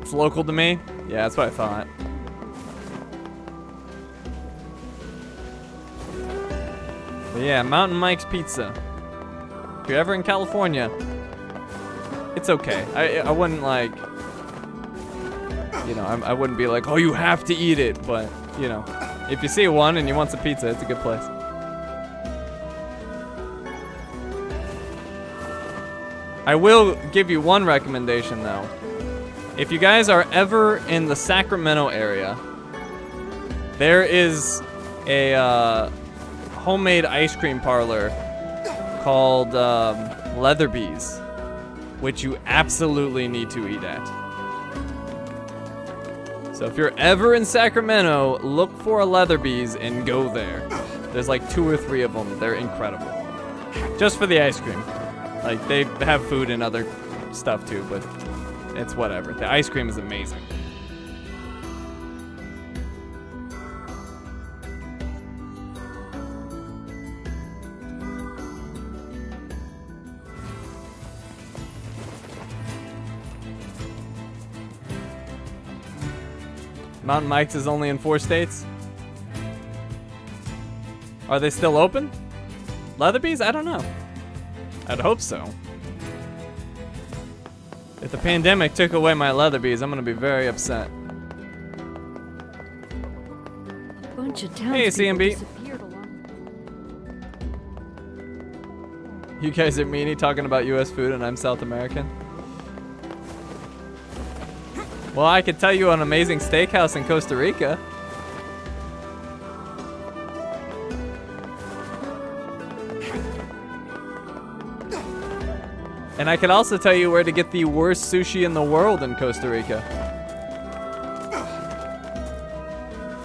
It's local to me? Yeah, that's what I thought. But yeah, Mountain Mike's Pizza. If you're ever in California, it's okay. I wouldn't like, you know, I wouldn't be like, oh, you have to eat it. But, you know, if you see one and you want some pizza, it's a good place. I will give you one recommendation though. If you guys are ever in the Sacramento area, there is a homemade ice cream parlor called Leatherby's, which you absolutely need to eat at. So if you're ever in Sacramento, look for a Leatherby's and go there. There's like 2 or 3 of them. They're incredible. Just for the ice cream. Like, they have food and other stuff too, but it's whatever. The ice cream is amazing. Mountain Mike's is only in 4 states? Are they still open? Leatherby's? I don't know. I'd hope so. If the pandemic took away my Leatherby's, I'm gonna be very upset. Bunch of Hey, townspeople CMB. disappeared along. You guys are meanie talking about US food and I'm South American? Well, I could tell you an amazing steakhouse in Costa Rica. And I could also tell you where to get the worst sushi in the world in Costa Rica.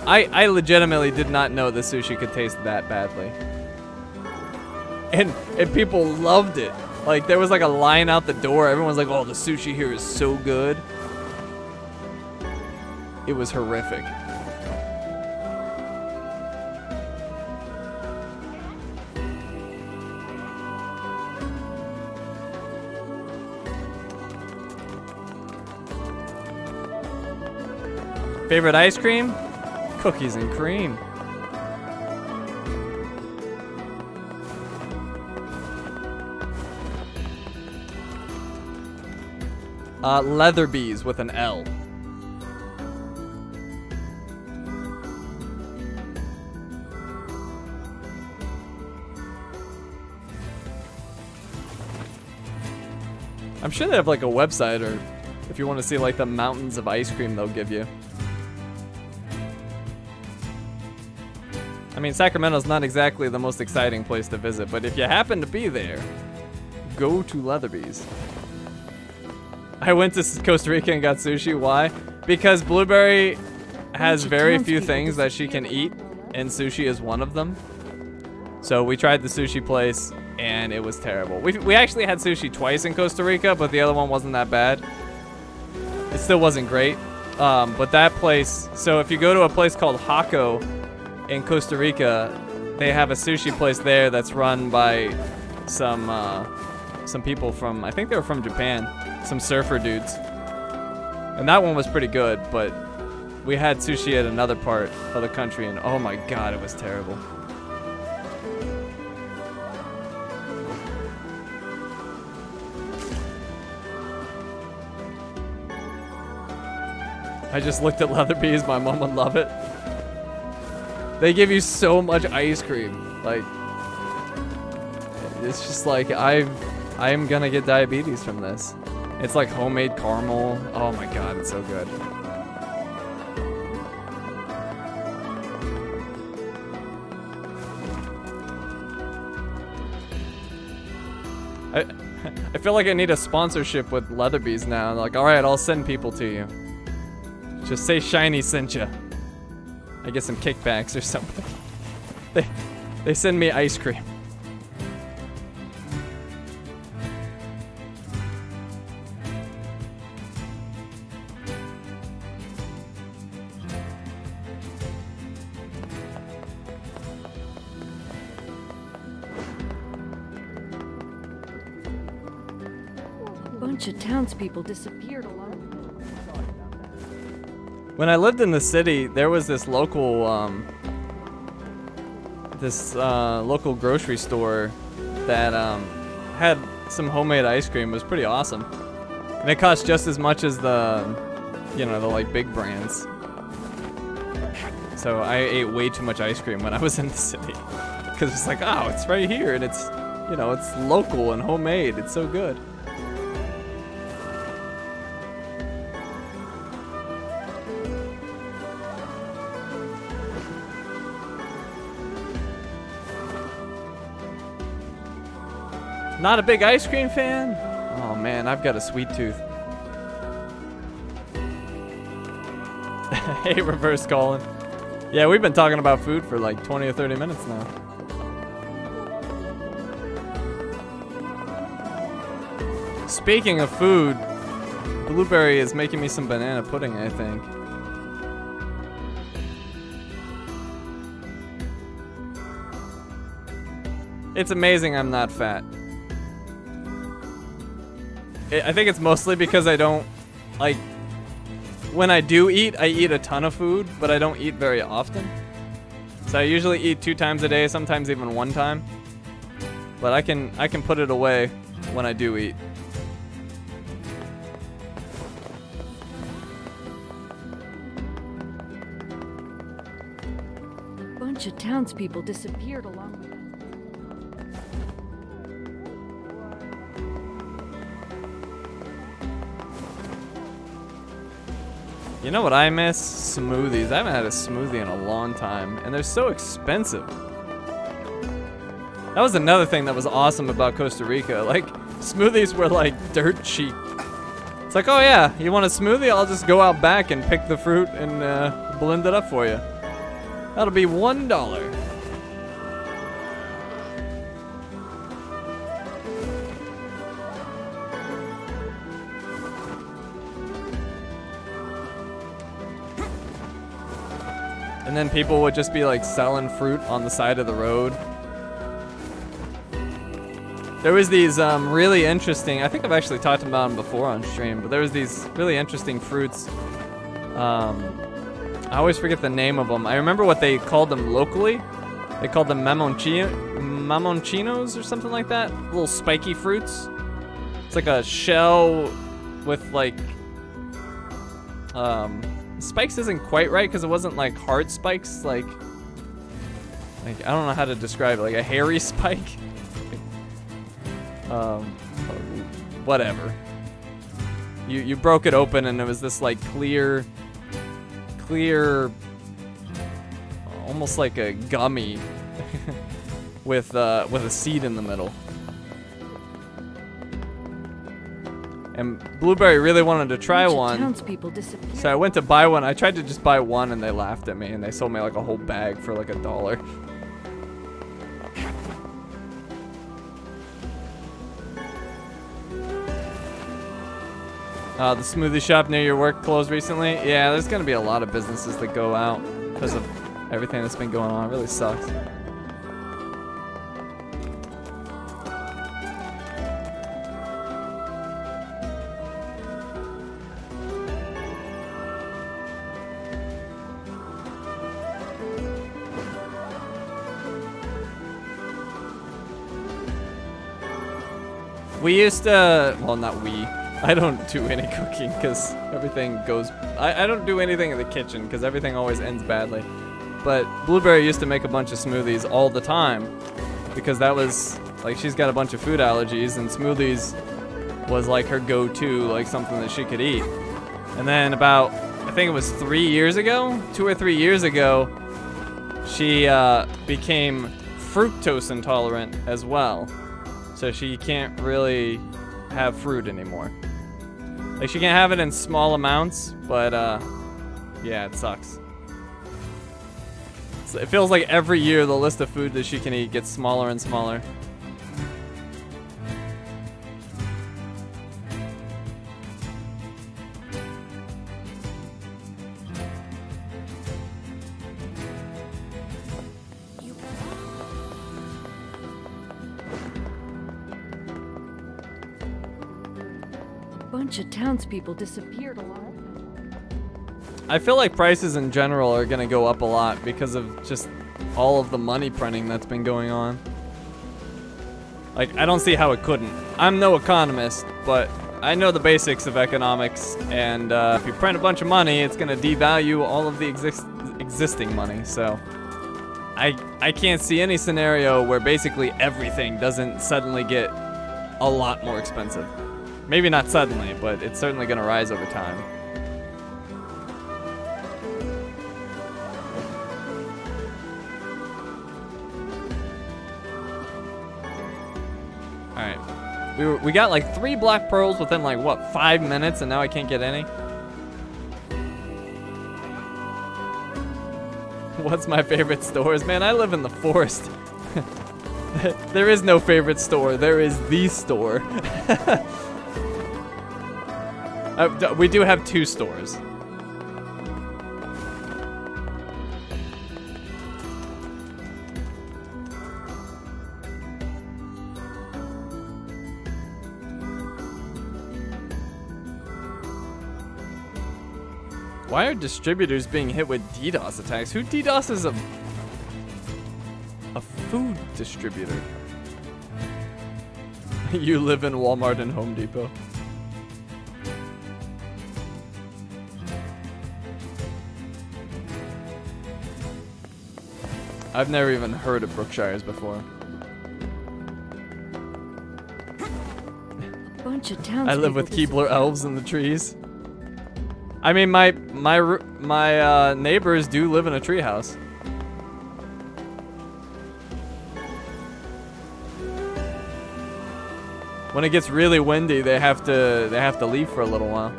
I legitimately did not know the sushi could taste that badly. And people loved it. Like, there was like a line out the door. Everyone's like, oh, the sushi here is so good. It was horrific. Favorite ice cream? Cookies and cream. Leatherbees with an L. I'm sure they have like a website, or if you want to see like the mountains of ice cream they'll give you. I mean, Sacramento's not exactly the most exciting place to visit, but if you happen to be there, go to Leatherbees. I went to Costa Rica and got sushi. Why? Because Blueberry has very few things that she can eat, and sushi is one of them. So we tried the sushi place, and it was terrible. We actually had sushi twice in Costa Rica, but the other one wasn't that bad. It still wasn't great. But that place, so if you go to a place called Hako in Costa Rica, they have a sushi place there that's run by some people from, I think they were from Japan, some surfer dudes. And that one was pretty good, but we had sushi at another part of the country, and oh my god, it was terrible. I just looked at Leatherbees, my mom would love it. They give you so much ice cream. Like, it's just like, I'm gonna get diabetes from this. It's like homemade caramel. Oh my god, it's so good. I feel like I need a sponsorship with Leatherbees now. Like, alright, I'll send people to you. Just say Shiny sent ya. I get some kickbacks or something. They send me ice cream. A bunch of townspeople disappeared along. When I lived in the city, there was this local, local grocery store that had some homemade ice cream. It was pretty awesome, and it cost just as much as the, the like big brands. So I ate way too much ice cream when I was in the city, because it's like, oh, it's right here, and it's, it's local and homemade. It's so good. Not a big ice cream fan? Oh man, I've got a sweet tooth. Hey, reverse Colin. Yeah, we've been talking about food for like 20 or 30 minutes now. Speaking of food, Blueberry is making me some banana pudding, I think. It's amazing I'm not fat. I think it's mostly because I don't, like, when I do eat, I eat a ton of food, but I don't eat very often. So I usually eat 2 times a day, sometimes even 1 time. But I can put it away when I do eat. A bunch of townspeople disappeared along the way. You know what I miss? Smoothies. I haven't had a smoothie in a long time, and they're so expensive. That was another thing that was awesome about Costa Rica. Like, smoothies were like dirt cheap. It's like, oh yeah, you want a smoothie? I'll just go out back and pick the fruit and blend it up for you. That'll be $1. And then people would just be like selling fruit on the side of the road. There was these really interesting, I think I've actually talked about them before on stream, but there was these really interesting fruits. I always forget the name of them. I remember what they called them locally. They called them mamonchinos or something like that. Little spiky fruits. It's like a shell with like spikes isn't quite right because it wasn't like hard spikes, like I don't know how to describe it, like a hairy spike. Whatever. You broke it open and it was this like clear, almost like a gummy with a seed in the middle. And Blueberry really wanted to try one, Townspeople disappeared. so I went to buy one. I tried to just buy one and they laughed at me and they sold me like a whole bag for like $1. The smoothie shop near your work closed recently? Yeah, there's gonna be a lot of businesses that go out because of everything that's been going on. It really sucks. We used to, well, not we. I don't do any cooking because everything goes, I don't do anything in the kitchen because everything always ends badly. But Blueberry used to make a bunch of smoothies all the time because that was, like, she's got a bunch of food allergies and smoothies was like her go-to, like something that she could eat. And then about, I think it was 3 years ago, 2 or 3 years ago, she became fructose intolerant as well. So she can't really have fruit anymore. Like, she can have it in small amounts, but yeah, it sucks. So it feels like every year the list of food that she can eat gets smaller and smaller. Bunch of townspeople disappeared a lot. I feel like prices in general are gonna go up a lot because of just all of the money printing that's been going on. Like, I don't see how it couldn't. I'm no economist, but I know the basics of economics, and if you print a bunch of money, it's gonna devalue all of the existing money, so I can't see any scenario where basically everything doesn't suddenly get a lot more expensive. Maybe not suddenly, but it's certainly gonna rise over time. Alright. We got like 3 black pearls within like, what, 5 minutes, and now I can't get any? What's my favorite stores? Man, I live in the forest. There is no favorite store. There is the store. We do have 2 stores. Why are distributors being hit with DDoS attacks? Who DDoSes a food distributor? You live in Walmart and Home Depot. I've never even heard of Brookshires before. Bunch of townspeople. I live with Keebler elves in the trees. I mean, my neighbors do live in a treehouse. When it gets really windy, they have to leave for a little while.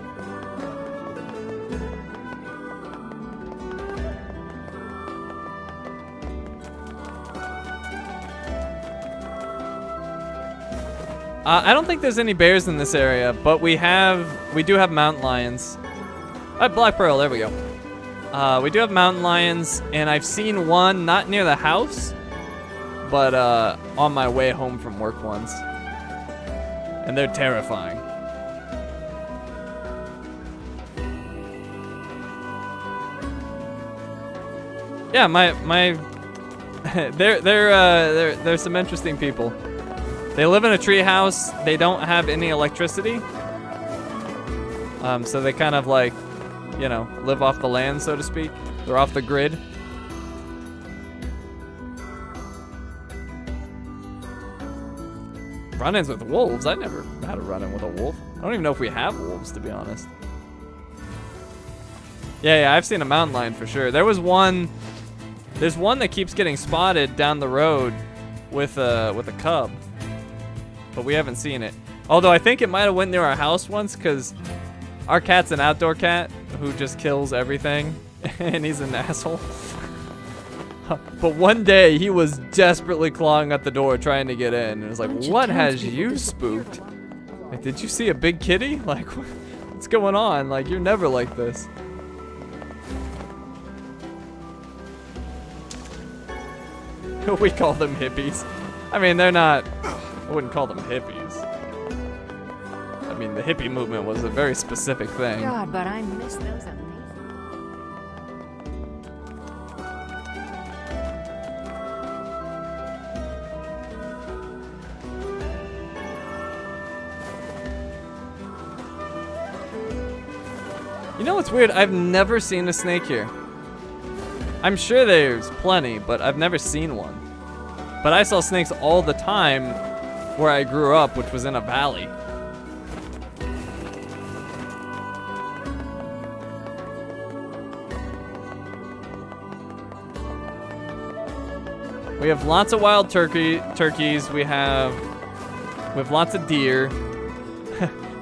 I don't think there's any bears in this area, but we do have mountain lions. Black Pearl, there we go. We do have mountain lions, and I've seen one not near the house, but on my way home from work once. And they're terrifying. Yeah, they're some interesting people. They live in a tree house. They don't have any electricity. So they kind of like, you know, live off the land, so to speak. They're off the grid. Run-ins with wolves? I never had a run-in with a wolf. I don't even know if we have wolves, to be honest. Yeah, I've seen a mountain lion for sure. There's one that keeps getting spotted down the road with a cub, but we haven't seen it. Although I think it might have went near our house once, because our cat's an outdoor cat who just kills everything, and he's an asshole. But one day he was desperately clawing at the door trying to get in, and it was like, what has you spooked? Like, did you see a big kitty? Like, what's going on? Like, you're never like this. We call them hippies. I mean, they're not, I wouldn't call them hippies. I mean, the hippie movement was a very specific thing. God, but I miss those amazing. You know what's weird? I've never seen a snake here. I'm sure there's plenty, but I've never seen one. But I saw snakes all the time where I grew up, which was in a valley. We have lots of wild turkeys. We have lots of deer.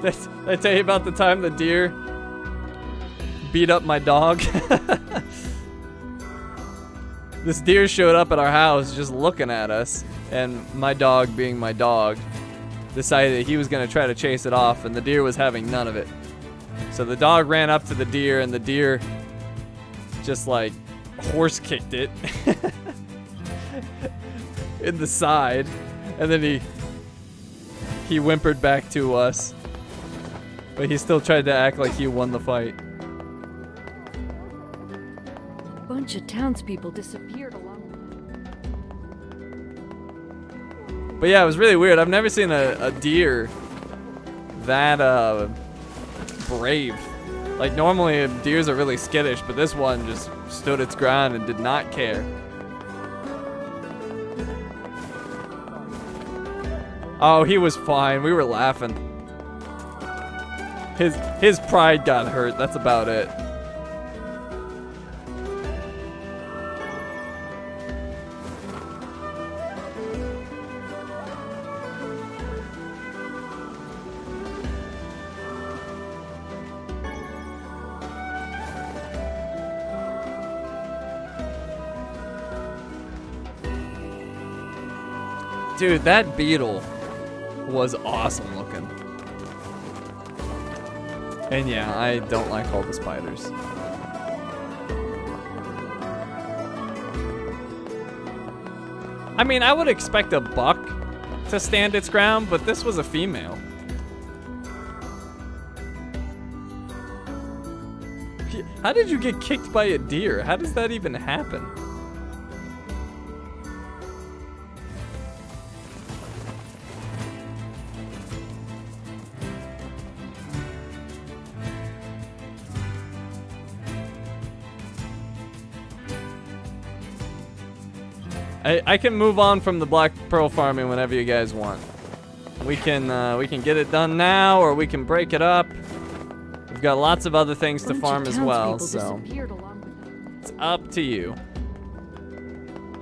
Did I tell you about the time the deer beat up my dog? This deer showed up at our house just looking at us, and my dog, being my dog, decided that he was going to try to chase it off, and the deer was having none of it. So the dog ran up to the deer, and the deer just like horse kicked it in the side, and then he whimpered back to us, but he still tried to act like he won the fight. Bunch of townspeople disappeared along with But yeah, it was really weird. I've never seen a deer that brave. Like, normally deers are really skittish, but this one just stood its ground and did not care. Oh, he was fine. We were laughing. His pride got hurt. That's about it. Dude, that beetle was awesome looking. And yeah, I don't like all the spiders. I mean, I would expect a buck to stand its ground, but this was a female. How did you get kicked by a deer? How does that even happen? I can move on from the black pearl farming whenever you guys want. We can get it done now, or we can break it up. We've got lots of other things to farm as well, so it's up to you.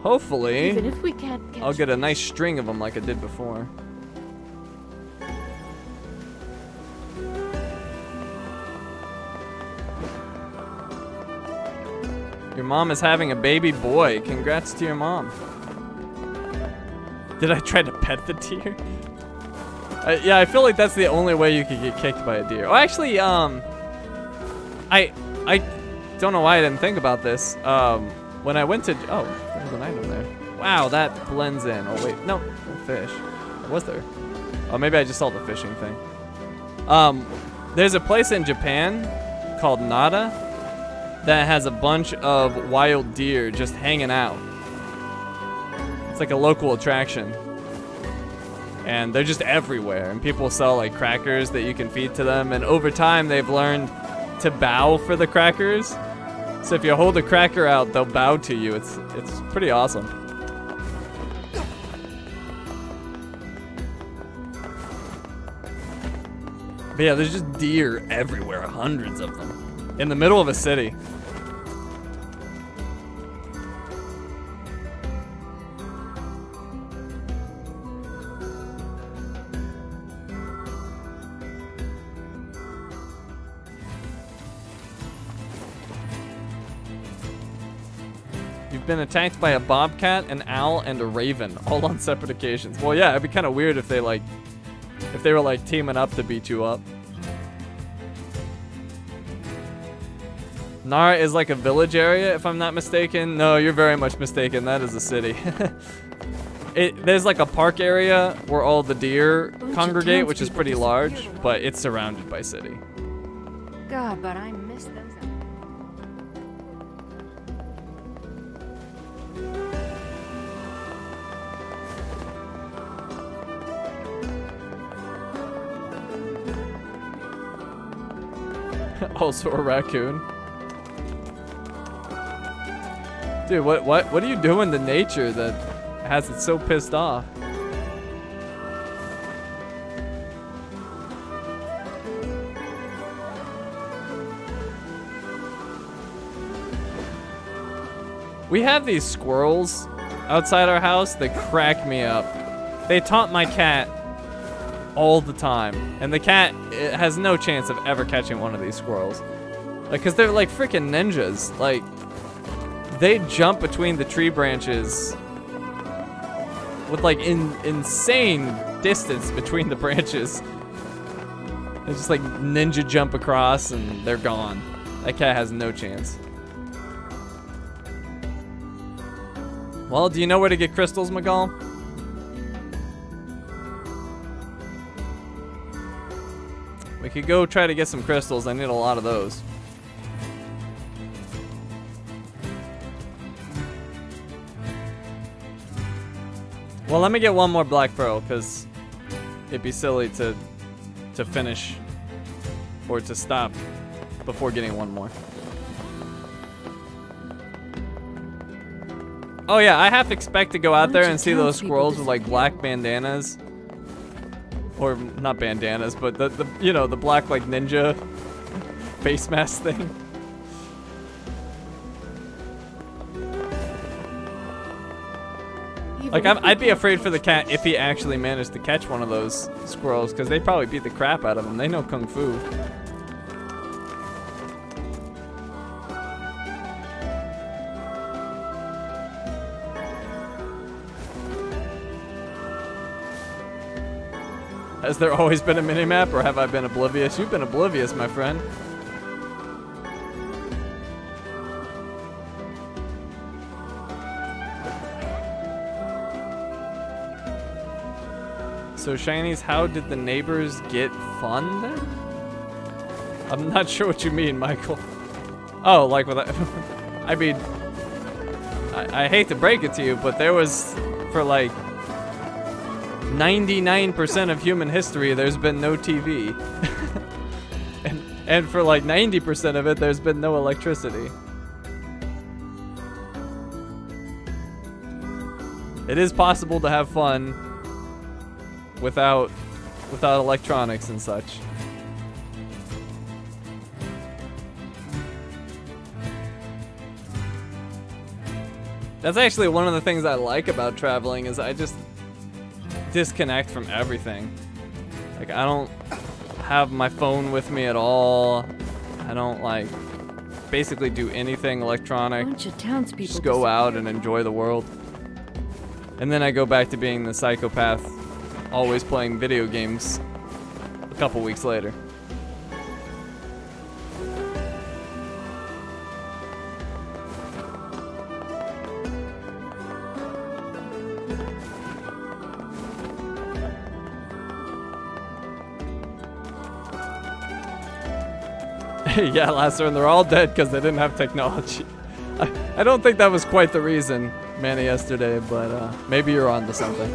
Hopefully, Even if we can't catch I'll get a nice string of them like I did before. Your mom is having a baby boy. Congrats to your mom. Did I try to pet the deer? Yeah, I feel like that's the only way you could get kicked by a deer. Oh, actually, I don't know why I didn't think about this. When I went to, oh, there's an item there. Wow, that blends in. Oh wait, no fish. Was there? Oh, maybe I just saw the fishing thing. There's a place in Japan called Nada that has a bunch of wild deer just hanging out. It's like a local attraction. and they're just everywhere. And people sell like crackers that you can feed to them. And over time, they've learned to bow for the crackers. So if you hold a cracker out, they'll bow to you. It's pretty awesome. But yeah, there's just deer everywhere, hundreds of them, in the middle of a city. You've been attacked by a bobcat, an owl, and a raven, all on separate occasions. Well, yeah, it'd be kind of weird if they were like teaming up to beat you up. Nara is like a village area, if I'm not mistaken. No, you're very much mistaken. That is a city. There's like a park area where all the deer congregate, which is pretty large, but it's surrounded by city. God, but I miss those. Also a raccoon. Dude, what are you doing to nature that has it so pissed off? We have these squirrels outside our house that crack me up. They taunt my cat all the time, and the cat has no chance of ever catching one of these squirrels. Like, cause they're like freaking ninjas. Like, they jump between the tree branches with like insane distance between the branches. They just like ninja jump across and they're gone. That cat has no chance. Well, do you know where to get crystals, Miguel? We could go try to get some crystals. I need a lot of those. Well, let me get one more black pearl, because it'd be silly to finish or to stop before getting one more. Oh yeah, I half expect to go out there and see those squirrels with like black bandanas. Or not bandanas, but the you know, the black like ninja face mask thing. Like I'd be afraid for the cat if he actually managed to catch one of those squirrels, because they'd probably beat the crap out of him. They know kung fu. Has there always been a minimap, or have I been oblivious? You've been oblivious, my friend. So, Shinies, how did the neighbors get fun then? I'm not sure what you mean, Michael. Oh, like with I mean, I hate to break it to you, but there was, for like 99% of human history, there's been no TV. and for like 90% of it, there's been no electricity. It is possible to have fun without electronics and such. That's actually one of the things I like about traveling, is I just disconnect from everything. Like, I don't have my phone with me at all. I don't like basically do anything electronic. Bunch of townspeople just go out and enjoy the world. And then I go back to being the psychopath, always playing video games a couple weeks later. Yeah, Lasser, and they're all dead because they didn't have technology. I don't think that was quite the reason, Manny, yesterday, but maybe you're on to something.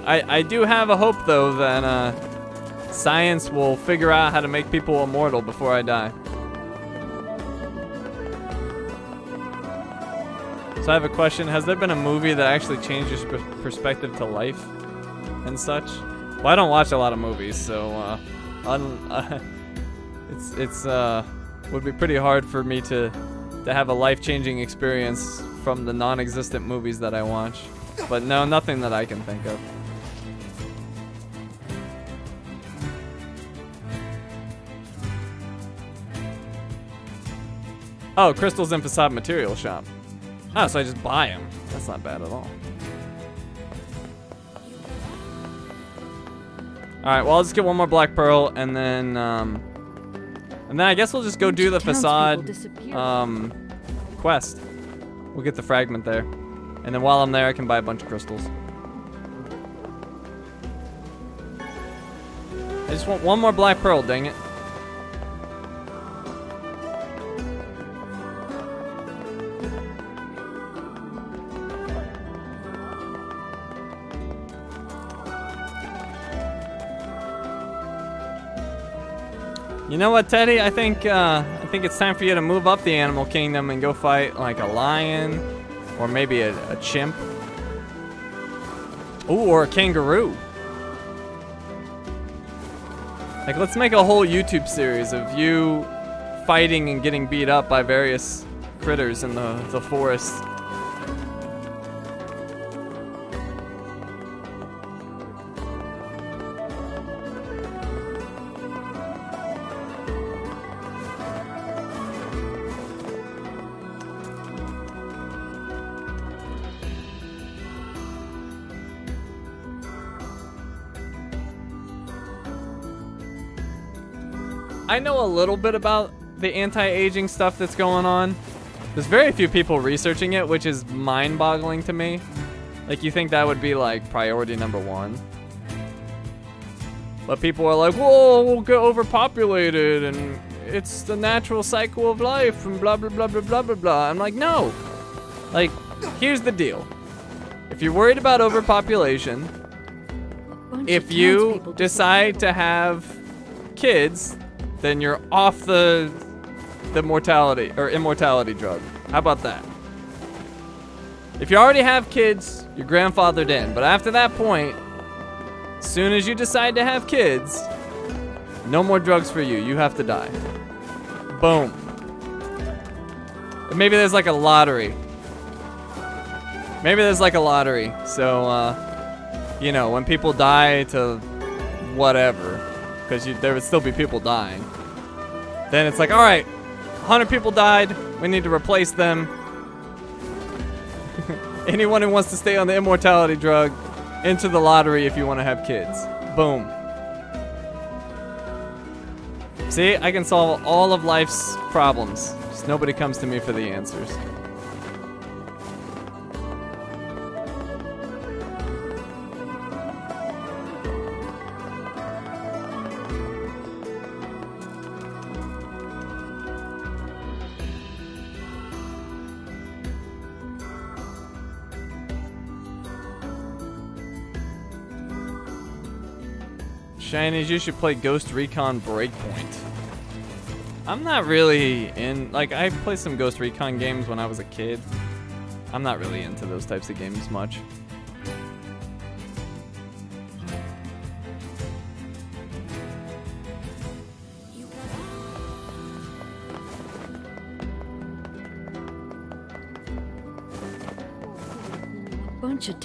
I do have a hope though that science will figure out how to make people immortal before I die. So I have a question. Has there been a movie that actually changed your perspective to life and such? Well, I don't watch a lot of movies, so it's would be pretty hard for me to have a life-changing experience from the non-existent movies that I watch. But no, nothing that I can think of. Oh, crystals in Facade material shop. Oh, so I just buy them. That's not bad at all. Alright, well, I'll just get one more black pearl, and then I guess we'll just go do the Facade quest. We'll get the fragment there. And then while I'm there, I can buy a bunch of crystals. I just want one more black pearl, dang it. You know what, Teddy? I think it's time for you to move up the animal kingdom and go fight like a lion, or maybe a chimp. Ooh, or a kangaroo. Like, let's make a whole YouTube series of you fighting and getting beat up by various critters in the forest. I know a little bit about the anti-aging stuff that's going on. There's very few people researching it, which is mind-boggling to me. Like, you think that would be like priority number one. But people are like, whoa, we'll get overpopulated and it's the natural cycle of life and blah, blah, blah, blah, blah, blah, blah. I'm like, no. Like, here's the deal. If you're worried about overpopulation, if you decide to have kids, then you're off the mortality or immortality drug. How about that? If you already have kids, you're grandfathered in. But after that point, as soon as you decide to have kids, no more drugs for you. You have to die. Boom. And maybe there's like a lottery. Maybe there's like a lottery. So, you know, when people die to whatever, because there would still be people dying. Then it's like, all right, 100 people died. We need to replace them. Anyone who wants to stay on the immortality drug, enter the lottery if you want to have kids. Boom. See, I can solve all of life's problems. Just nobody comes to me for the answers. Shinies, you should play Ghost Recon Breakpoint. I'm not really in, like, I played some Ghost Recon games when I was a kid. I'm not really into those types of games much.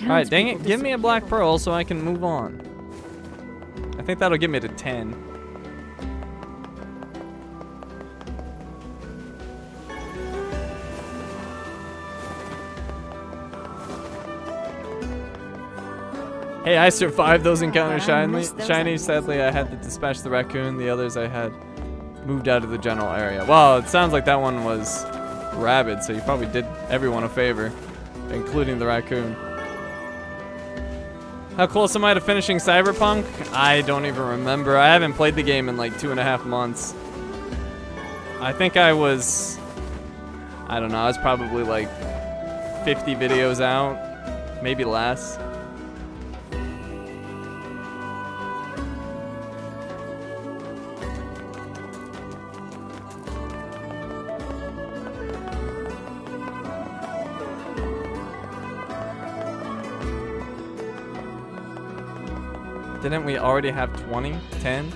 Alright, dang it, give me a black pearl so I can move on. I think that'll get me to 10. Hey, I survived those encounters, Shiny. Sadly, I had to dispatch the raccoon. The others I had moved out of the general area. Well, it sounds like that one was rabid, so you probably did everyone a favor, including the raccoon. How close am I to finishing Cyberpunk? I don't even remember. I haven't played the game in like 2.5 months. I think I was, I don't know, I was probably like 50 videos out, maybe less. Didn't we already have 20? 10?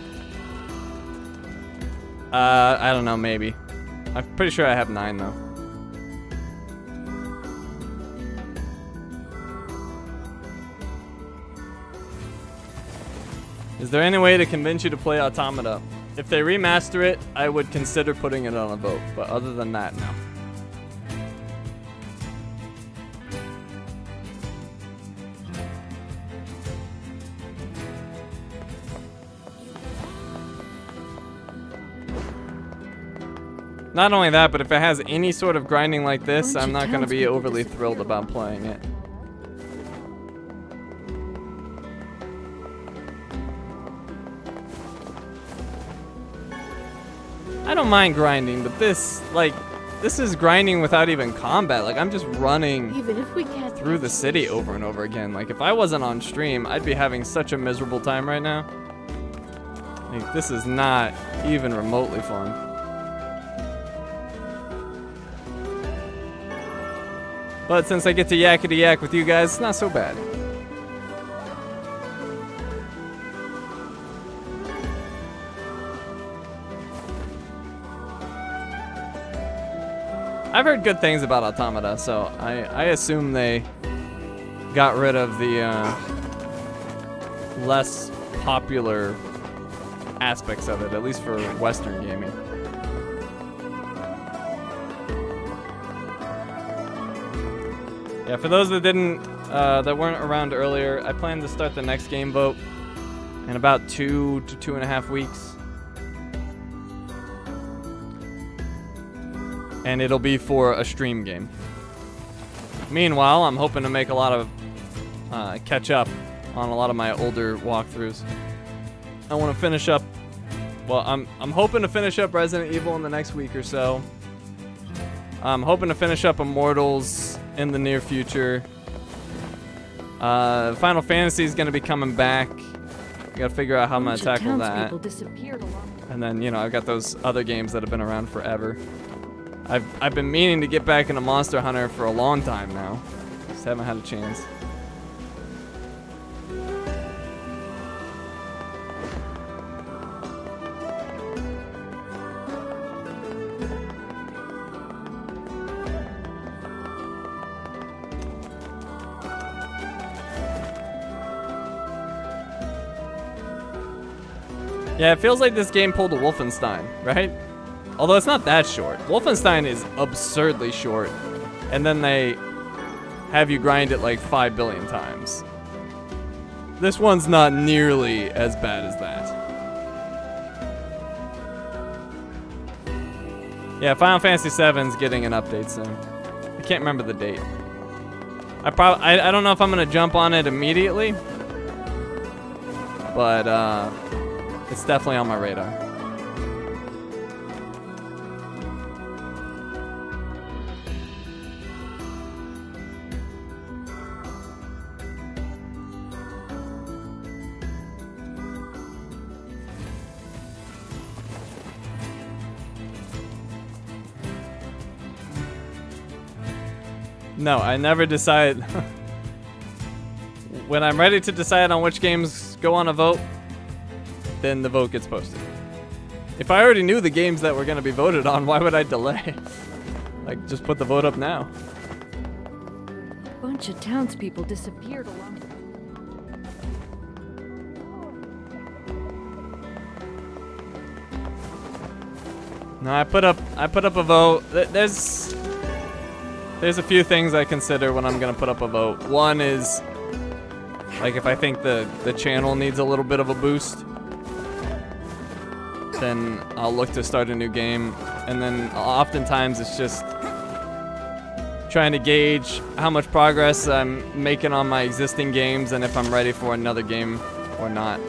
I don't know, maybe. I'm pretty sure I have 9 though. Is there any way to convince you to play Automata? If they remaster it, I would consider putting it on a vote, but other than that, no. Not only that, but if it has any sort of grinding like this, I'm not going to be overly thrilled about playing it. I don't mind grinding, but this, like, this is grinding without even combat. Like, I'm just running Even if we can't through the city over and over again. Like, if I wasn't on stream, I'd be having such a miserable time right now. Like, this is not even remotely fun. But since I get to yakety yak with you guys, it's not so bad. I've heard good things about Automata, so I assume they got rid of the less popular aspects of it, at least for Western gaming. Yeah, for those that that weren't around earlier, I plan to start the next game vote in about 2 to 2.5 weeks. And it'll be for a stream game. Meanwhile, I'm hoping to make a lot of catch up on a lot of my older walkthroughs. I want to finish up. Well, I'm hoping to finish up Resident Evil in the next week or so. I'm hoping to finish up Immortals in the near future. Final Fantasy is going to be coming back. I got to figure out how I'm going to tackle that. And then, you know, I've got those other games that have been around forever. I've been meaning to get back into Monster Hunter for a long time now. Just haven't had a chance. Yeah, it feels like this game pulled a Wolfenstein, right? Although it's not that short. Wolfenstein is absurdly short, and then they have you grind it like 5 billion times. This one's not nearly as bad as that. Yeah, Final Fantasy VII's getting an update soon. I can't remember the date. I don't know if I'm gonna jump on it immediately, but it's definitely on my radar. No, I never decide. When I'm ready to decide on which games go on a vote, then the vote gets posted. If I already knew the games that were going to be voted on, why would I delay? Like, just put the vote up now. A bunch of townspeople disappeared along. No, I put up a vote. There's a few things I consider when I'm gonna put up a vote. One is, like, if I think the channel needs a little bit of a boost, then I'll look to start a new game. And then oftentimes it's just trying to gauge how much progress I'm making on my existing games and if I'm ready for another game or not.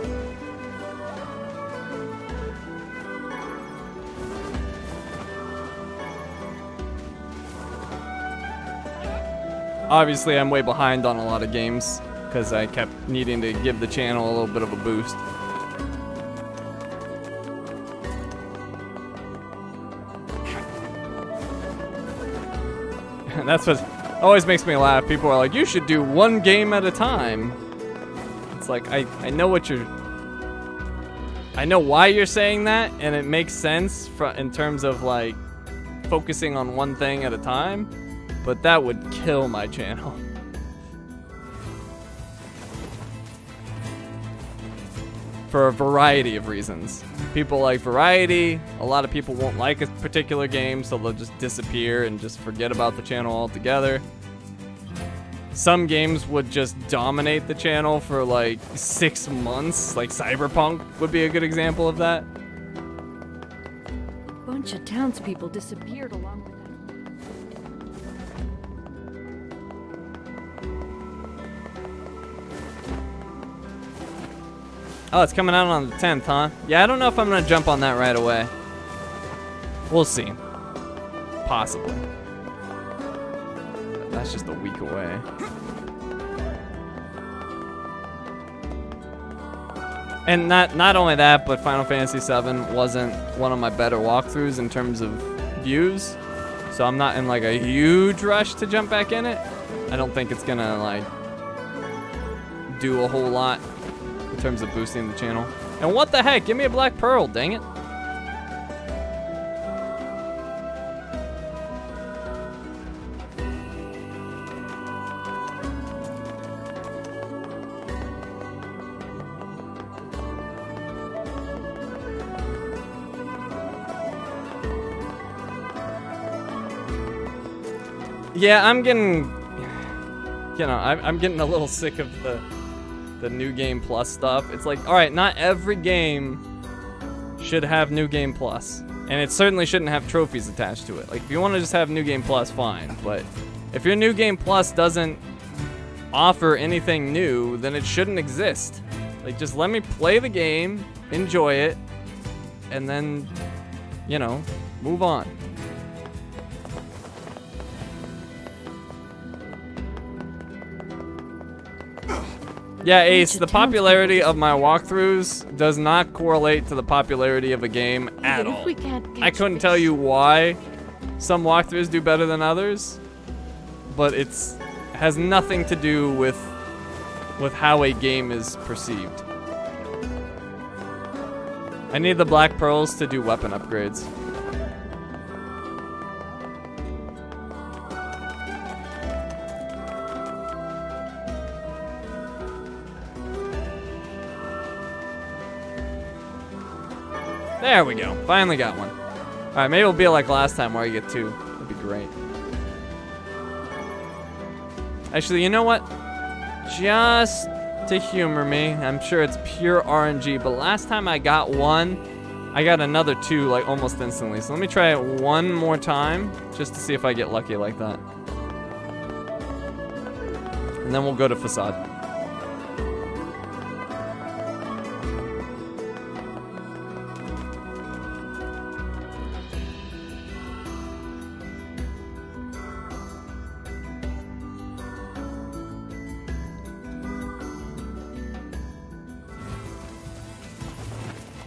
Obviously, I'm way behind on a lot of games because I kept needing to give the channel a little bit of a boost. And that's what always makes me laugh. People are like, you should do one game at a time. it's like I know what you're. I know why you're saying that, and it makes sense in terms of like focusing on one thing at a time, but that would kill my channel. For a variety of reasons. People like variety, a lot of people won't like a particular game, so they'll just disappear and just forget about the channel altogether. Some games would just dominate the channel for like 6 months, like Cyberpunk would be a good example of that. A bunch of townspeople disappeared along with them. Oh, it's coming out on the 10th, huh? Yeah, I don't know if I'm gonna jump on that right away. We'll see. Possibly. But that's just a week away. And not only that, but Final Fantasy VII wasn't one of my better walkthroughs in terms of views. So I'm not in like a huge rush to jump back in it. I don't think it's gonna like do a whole lot in terms of boosting the channel. And what the heck? Give me a black pearl, dang it. Yeah, I'm getting, you know, I'm getting a little sick of the New Game Plus stuff. It's like, all right, not every game should have New Game Plus, and it certainly shouldn't have trophies attached to it. Like, if you want to just have New Game Plus, fine, but if your New Game Plus doesn't offer anything new, then it shouldn't exist. Like, just let me play the game, enjoy it, and then, you know, move on. Yeah, Ace, the popularity of my walkthroughs does not correlate to the popularity of a game at all. I couldn't tell you why some walkthroughs do better than others, but it has nothing to do with how a game is perceived. I need the black pearls to do weapon upgrades. There we go. Finally got one. Alright, maybe it'll be like last time where I get 2. That'd be great. Actually, you know what? Just to humor me, I'm sure it's pure RNG, but last time I got 1, I got another 2 like almost instantly. So let me try it one more time just to see if I get lucky like that. And then we'll go to Facade.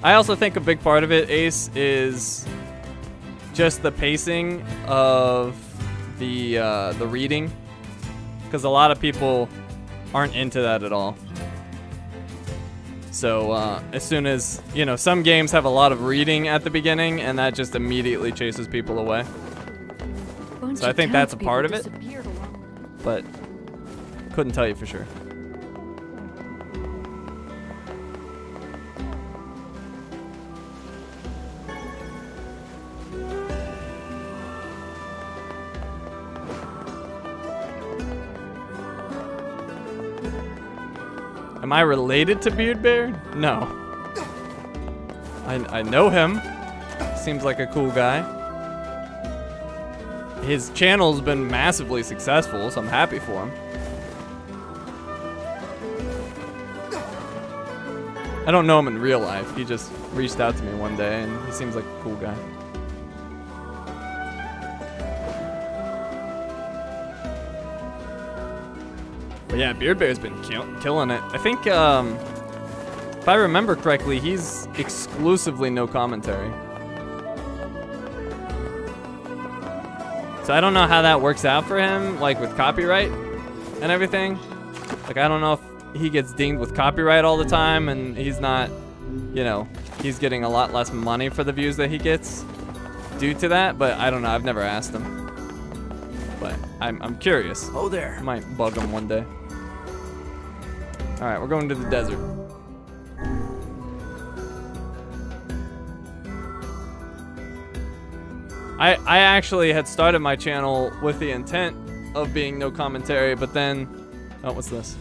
I also think a big part of it, Ace, is just the pacing of the reading, because a lot of people aren't into that at all. So as soon as, you know, some games have a lot of reading at the beginning, and that just immediately chases people away. So I think that's a part of it, but couldn't tell you for sure. Am I related to Beard Bear? No. I know him. Seems like a cool guy. His channel's been massively successful, so I'm happy for him. I don't know him in real life. He just reached out to me one day, and he seems like a cool guy. But yeah, Beard Bear's been killing it. I think, if I remember correctly, he's exclusively no commentary. So I don't know how that works out for him, like with copyright and everything. Like, I don't know if he gets dinged with copyright all the time, and he's not, you know, he's getting a lot less money for the views that he gets due to that. But I don't know. I've never asked him. But I'm curious. Oh there. I might bug him one day. All right, we're going to the desert. I actually had started my channel with the intent of being no commentary, but then, oh, what's this?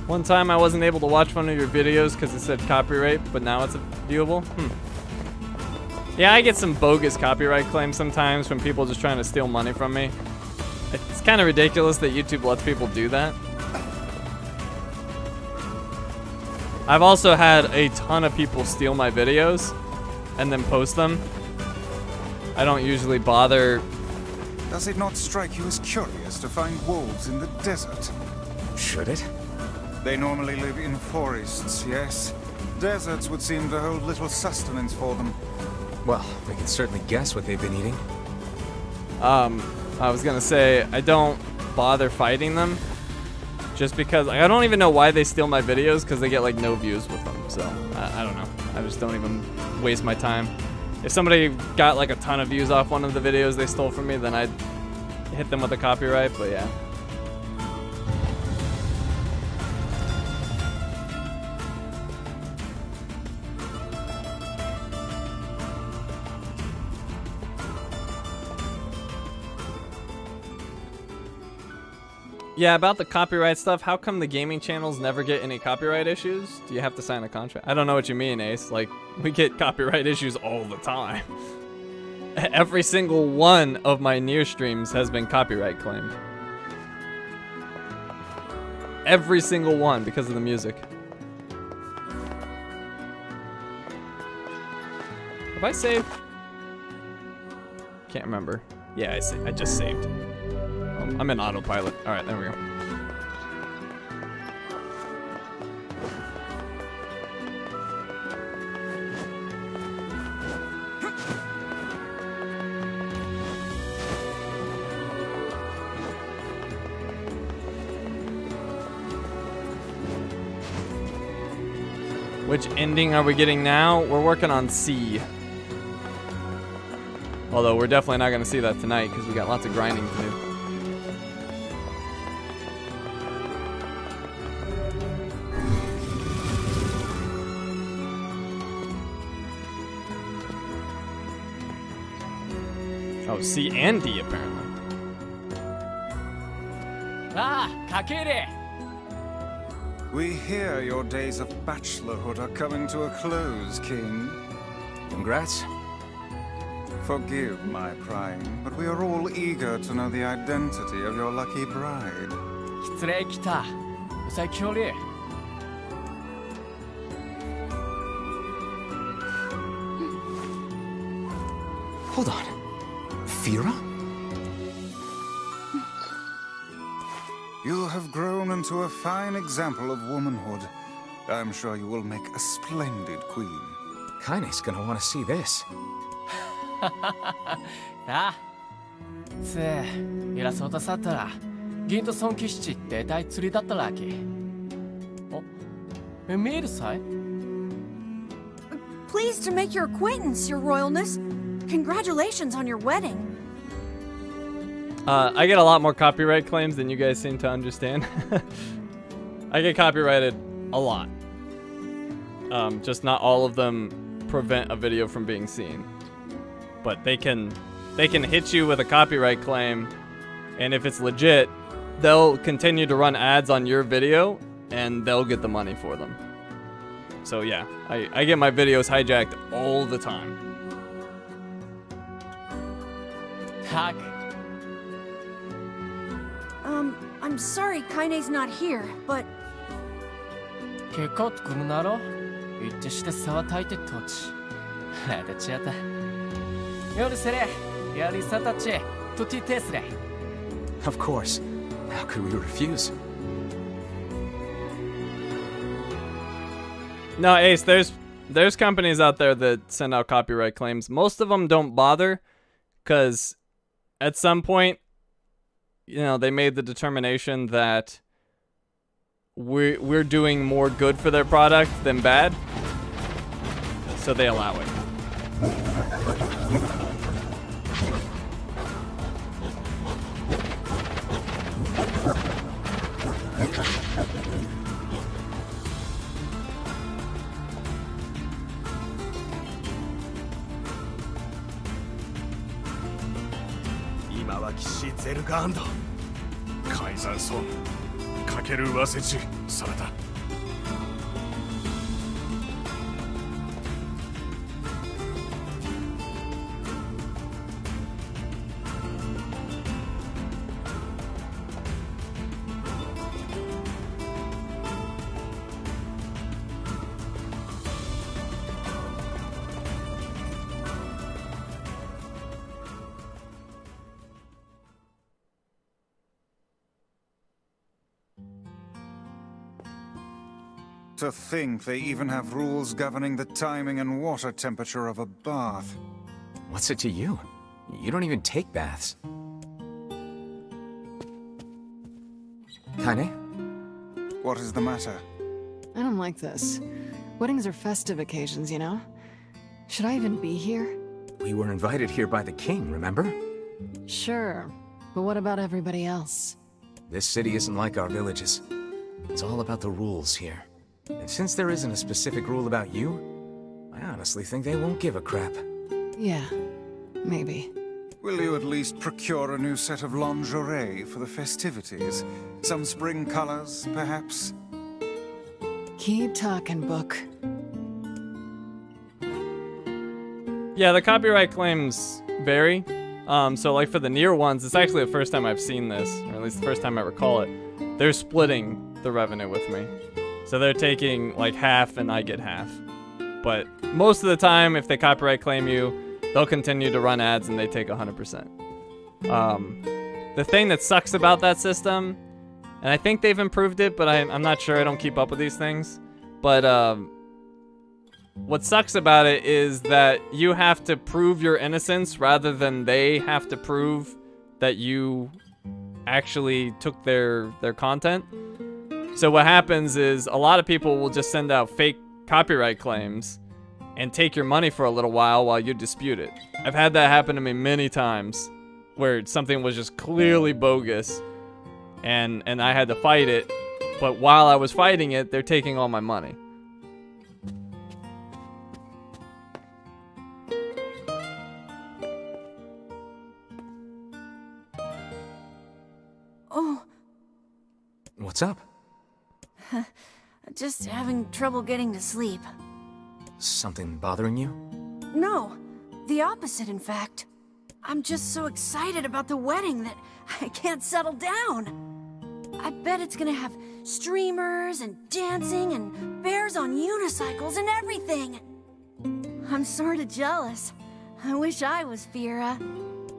One time I wasn't able to watch one of your videos because it said copyright, but now it's viewable. Yeah, I get some bogus copyright claims sometimes from people just trying to steal money from me. It's kind of ridiculous that YouTube lets people do that. I've also had a ton of people steal my videos and then post them. I don't usually bother. Does it not strike you as curious to find wolves in the desert? Should it? They normally live in forests, yes. Deserts would seem to hold little sustenance for them. Well, we can certainly guess what they've been eating. I was gonna say, I don't bother fighting them just because I don't even know why they steal my videos, because they get like no views with them. So I don't know. I just don't even waste my time. If somebody got like a ton of views off one of the videos they stole from me, then I'd hit them with a copyright, but yeah. Yeah, about the copyright stuff, how come the gaming channels never get any copyright issues? Do you have to sign a contract? I don't know what you mean, Ace. Like, we get copyright issues all the time. Every single one of my Nier streams has been copyright claimed. Every single one because of the music. Have I saved? Can't remember. Yeah, I just saved. I'm in autopilot. All right, there we go. Which ending are we getting now? We're working on C. Although we're definitely not going to see that tonight because we got lots of grinding to do. Oh, C and D apparently. We hear your days of bachelorhood are coming to a close, King. Congrats. Forgive my prying, but we are all eager to know the identity of your lucky bride. Hold on. Fira? You have grown into a fine example of womanhood. I'm sure you will make a splendid queen. Kaine's gonna want to see this. あついらそうとさったら銀と尊敬しって大釣りだったらけお見えるさい Pleased to make your acquaintance, Your Royalness. Congratulations on your wedding. I get a lot more copyright claims than you guys seem to understand. I get copyrighted a lot. Just not all of them prevent a video from being seen. But they can hit you with a copyright claim, and if it's legit, they'll continue to run ads on your video, and they'll get the money for them. So yeah, I get my videos hijacked all the time. Tag. I'm sorry Kaine's not here, but Kekot kumnaro? Ittishite sawataite tochi. Hada chata. Yoru sere. Yari satachi. Tuti tesre. Of course. How could we refuse? No, Ace, there's companies out there that send out copyright claims. Most of them don't bother because at some point, you know, they made the determination that we're doing more good for their product than bad, so they allow it. To think they even have rules governing the timing and water temperature of a bath. What's it to you? You don't even take baths. Kaine? What is the matter? I don't like this. Weddings are festive occasions, you know? Should I even be here? We were invited here by the king, remember? Sure, but what about everybody else? This city isn't like our villages. It's all about the rules here. And since there isn't a specific rule about you, I honestly think they won't give a crap. Yeah, maybe. Will you at least procure a new set of lingerie for the festivities? Some spring colors, perhaps? Keep talking, book. Yeah, the copyright claims vary. So like for the Nier ones, it's actually the first time I've seen this, or at least the first time I recall it. They're splitting the revenue with me. So they're taking like half and I get half. But most of the time, if they copyright claim you, they'll continue to run ads and they take 100%. The thing that sucks about that system, and I think they've improved it, but I'm not sure, I don't keep up with these things. But what sucks about it is that you have to prove your innocence rather than they have to prove that you actually took their content. So what happens is a lot of people will just send out fake copyright claims and take your money for a little while you dispute it. I've had that happen to me many times where something was just clearly bogus and I had to fight it, but while I was fighting it, they're taking all my money. oh, What's up? just having trouble getting to sleep. Something bothering you? No, the opposite, in fact. I'm just so excited about the wedding that I can't settle down. I bet it's gonna have streamers and dancing and bears on unicycles and everything. I'm sorta jealous. I wish I was Fira.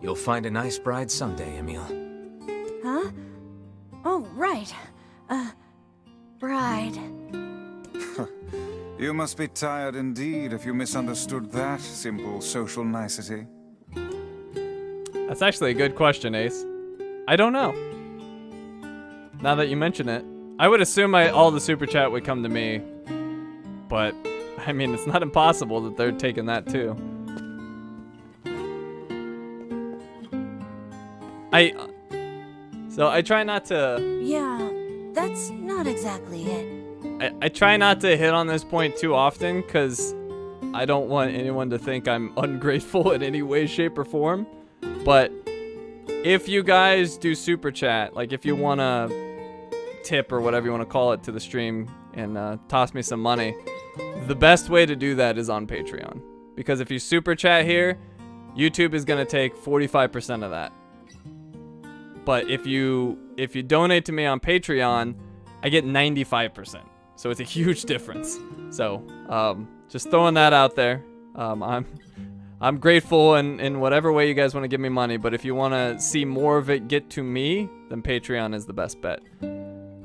You'll find a nice bride someday, Emil. Huh? Oh, right. Bride. You must be tired indeed if you misunderstood that simple social nicety. That's actually a good question, Ace. I don't know. Now that you mention it, I would assume all the super chat would come to me, but I mean, it's not impossible that they're taking that too. So I try not to... Yeah, that's not exactly it. I try not to hit on this point too often because I don't want anyone to think I'm ungrateful in any way, shape, or form. But if you guys do super chat, like if you want to tip or whatever you want to call it to the stream and toss me some money, the best way to do that is on Patreon. Because if you super chat here, YouTube is gonna take 45% of that. But if you donate to me on Patreon, I get 95%. So it's a huge difference. So just throwing that out there. I'm grateful in whatever way you guys want to give me money, but if you want to see more of it get to me, then Patreon is the best bet.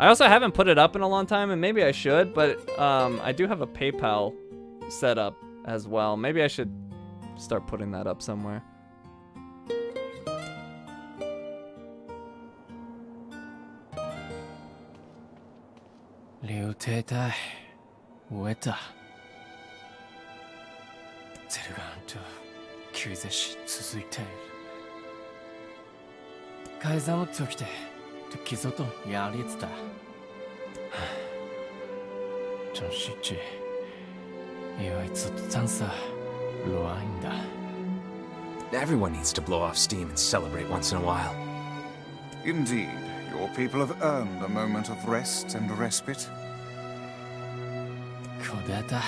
I also haven't put it up in a long time, and maybe I should, but I do have a PayPal set up as well. Maybe I should start putting that up somewhere. Liu Teitai, Weta. ゼルガンと救世し続いている。改ざんを解きて、と基礎とやりつた。真实际，因为这真是乱的。Everyone needs to blow off steam and celebrate once in a while. Indeed, your people have earned a moment of rest and respite. これだ。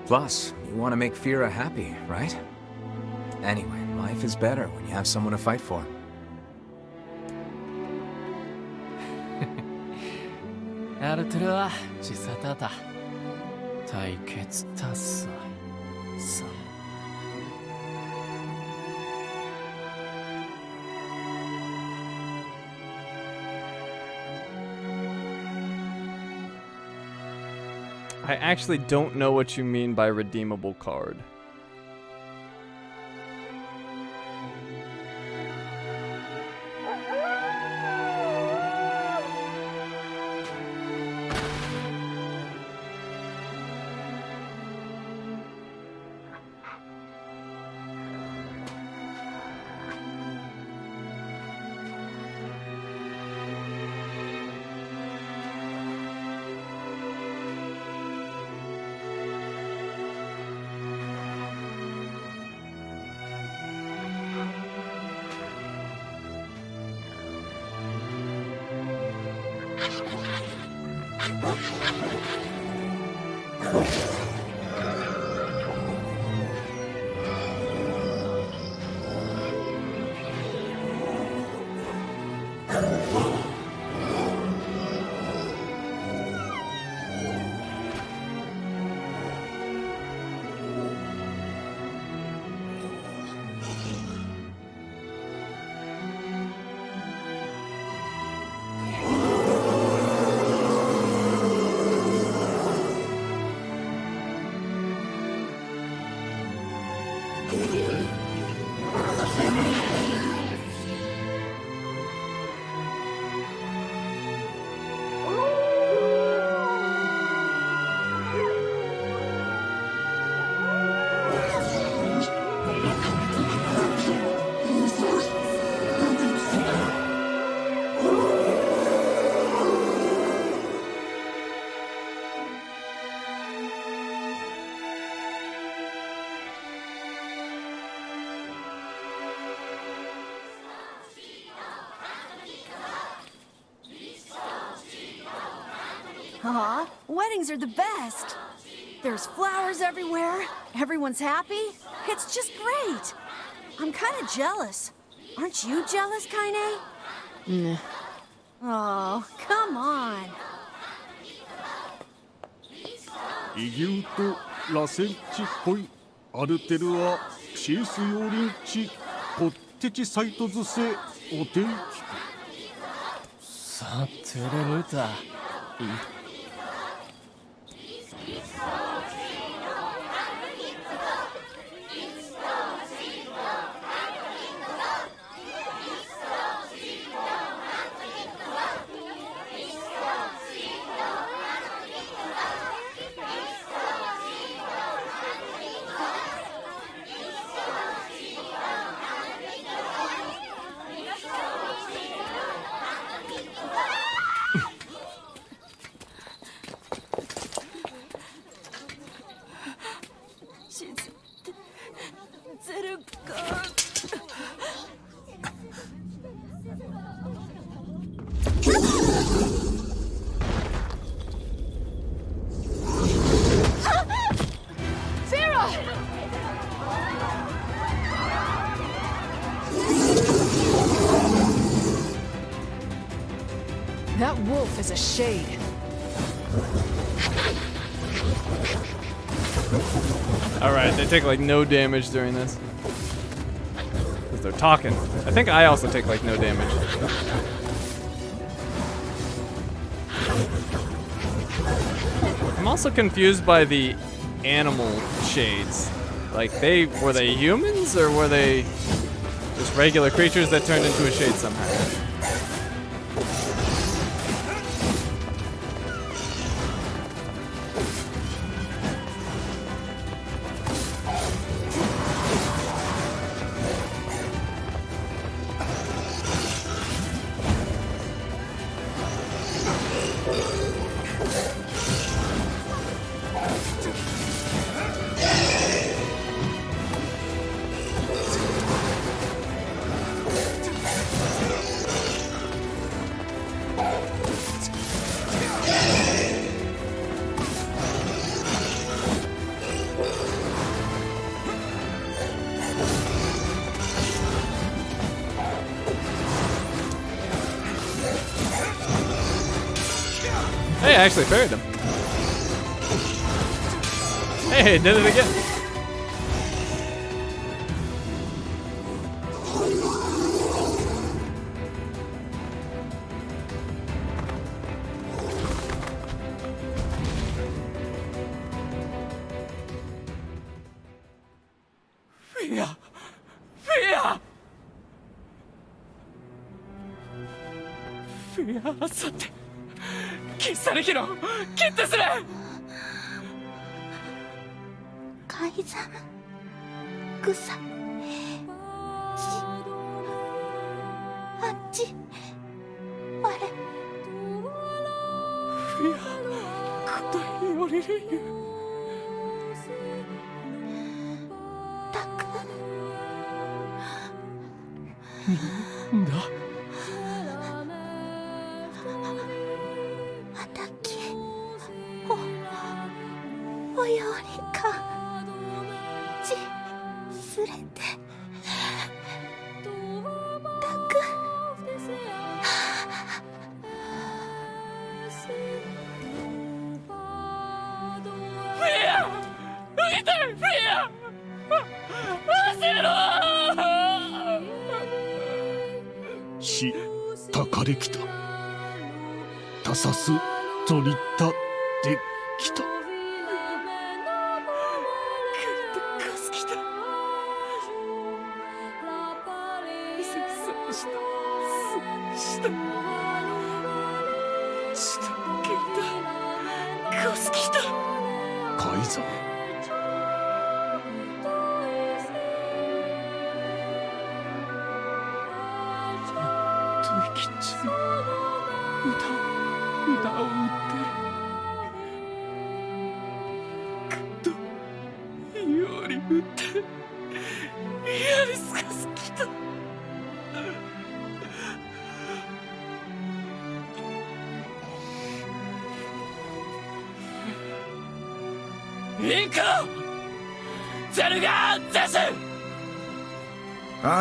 Plus, you want to make Fira happy, right? Anyway, life is better when you have someone to fight for. アルトゥルは自殺だ。対決達成。さ。 I actually don't know what you mean by redeemable card. Aw, weddings are the best. There's flowers everywhere. Everyone's happy. It's just great. I'm kind of jealous. Aren't you jealous, Kaine? Nah. Oh, come on. イギューとラセンチホイアルテルはシースヨリンチポッテチサイトズセお天気さあ、テレムタ。That wolf is a shade. Alright, they take like no damage during this. Because they're talking. I think I also take like no damage. I'm also confused by the animal shades. Like, were they humans or were they just regular creatures that turned into a shade somehow? Hey, I actually parried him. Hey, did it again.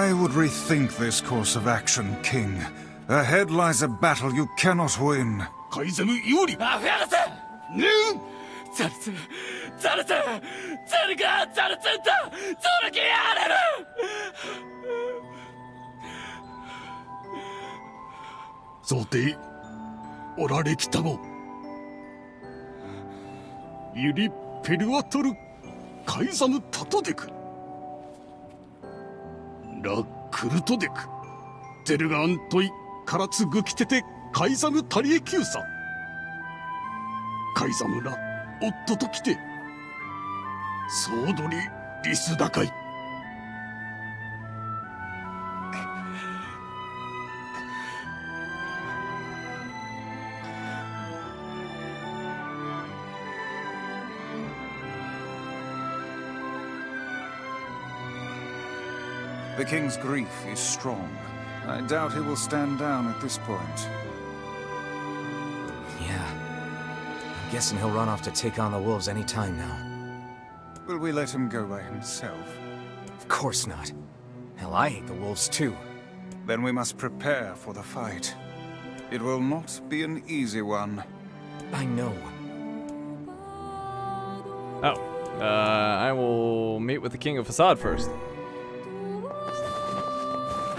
I would rethink this course of action, King. Ahead lies a battle you cannot win. The king's grief is strong. I doubt he will stand down at this point. Yeah. I'm guessing he'll run off to take on the wolves any time now. Will we let him go by himself? Of course not. Hell, I hate the wolves too. Then we must prepare for the fight. It will not be an easy one. I know. Oh, I will meet with the King of Facade first.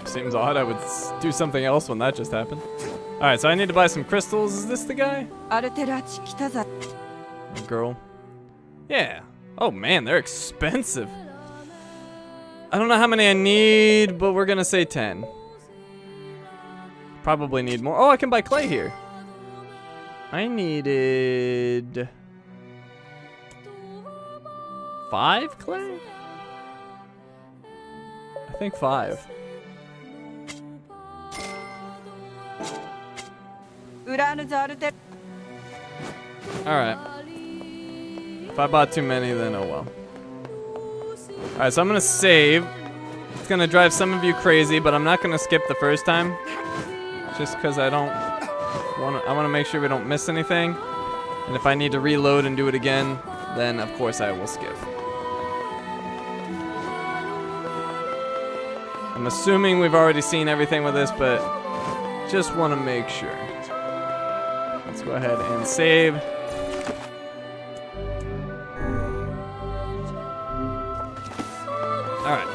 Seems odd I would do something else when that just happened. Alright, so I need to buy some crystals. Is this the guy? Or girl? Yeah. Oh man, they're expensive. I don't know how many I need, but we're gonna say 10. Probably need more. Oh, I can buy clay here. I needed 5 clay? I think 5. Alright. If I bought too many, then oh well. Alright, so I'm gonna save. It's gonna drive some of you crazy, but I'm not gonna skip the first time. Just because I wanna make sure we don't miss anything. And if I need to reload and do it again, then of course I will skip. I'm assuming we've already seen everything with this, but just want to make sure. Let's go ahead and save. Alright.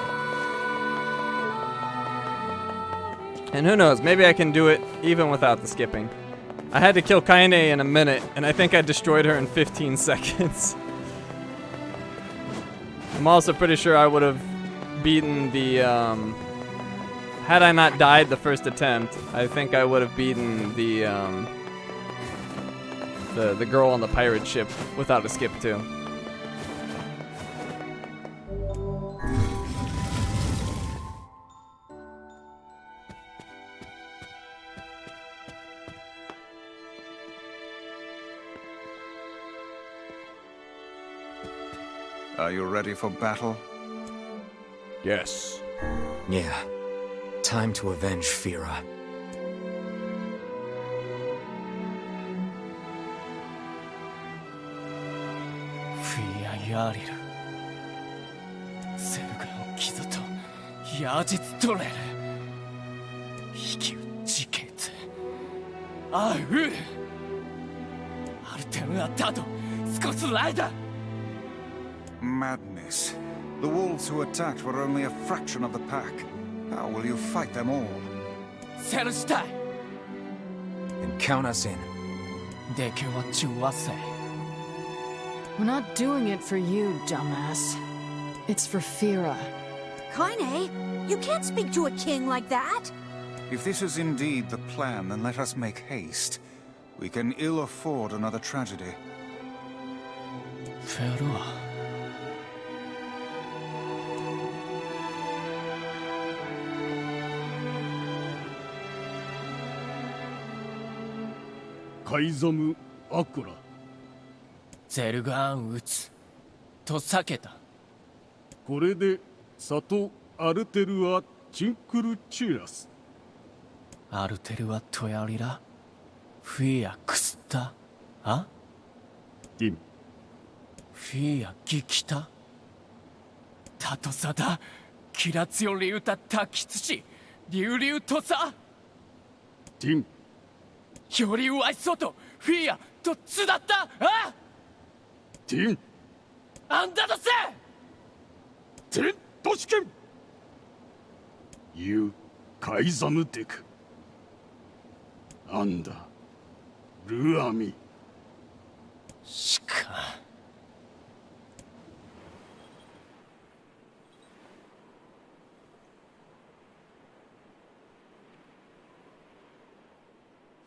And who knows, maybe I can do it even without the skipping. I had to kill Kaine in a minute, and I think I destroyed her in 15 seconds. I'm also pretty sure I would have beaten the, had I not died the first attempt, I think I would have beaten the girl on the pirate ship without a skip too. Are you ready for battle? Yes. Yeah. Time to avenge Fira. Fia Yaril. Selgan Kizoto. Yajitsu Torel. Hikiu Jiketsu. Au! Artemu Atado. Skosu Raida! Madness. The wolves who attacked were only a fraction of the pack. How will you fight them all? Serushtai! And count us in. Deke wa chuwasei. We're not doing it for you, dumbass. It's for Fira. Kaine, you can't speak to a king like that. If this is indeed the plan, then let us make haste. We can ill afford another tragedy. Ferua. Kaizamu Akura. ゼルガーン撃つと避けた。これで里アルテルはチンクルチーラス。アルテルはトヤリラフィアクスタあティン。フィアギキタタトサダキラツヨリウタタキツシリュウリュウトサティン。よりワイソトフィアとツだったあティン。あんだとせティントシケン。ユカイザムデク。アンダルアミ。しか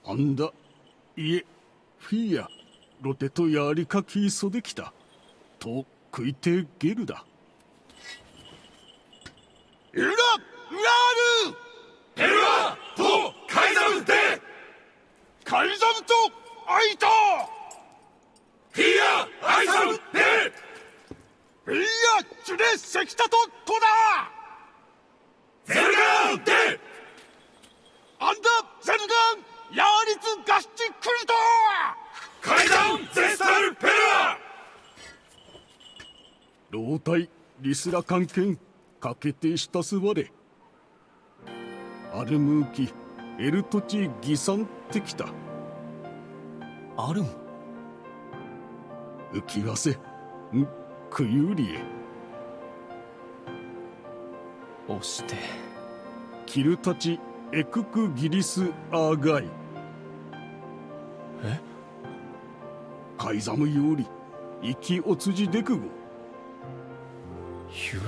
あんだいえフィアロテとやりかきそできたと食いてゲルだエルラ・ウラールエルラとカイザムでカイザムとアイタフィアアイザムでフィアチュレセキタとトダゼルガンでアンダゼルガンヤーリツガシチクルト階段ゼスタルペラ老体リスラ関係かけてしたすわれアルムーキエル土地偽産ってきた。あるん？浮きわせんクユリエ押してキルたちエククギリスアーガイ。え？カイザムより生きおつじでくご。ユ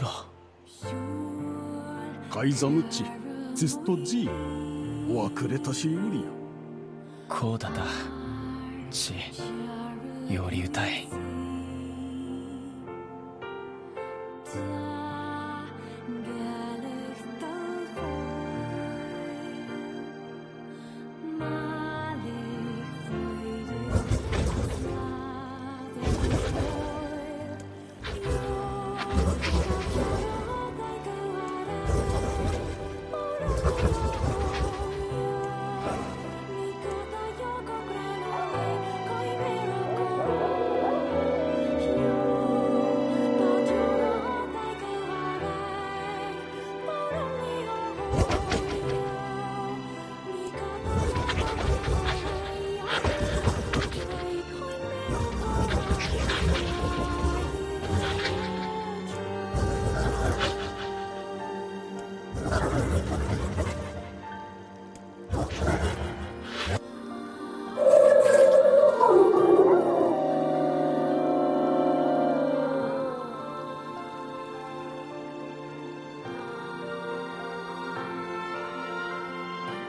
ラ。カイザムチツストジーおわくれたしよりよ。こうだたちより歌い。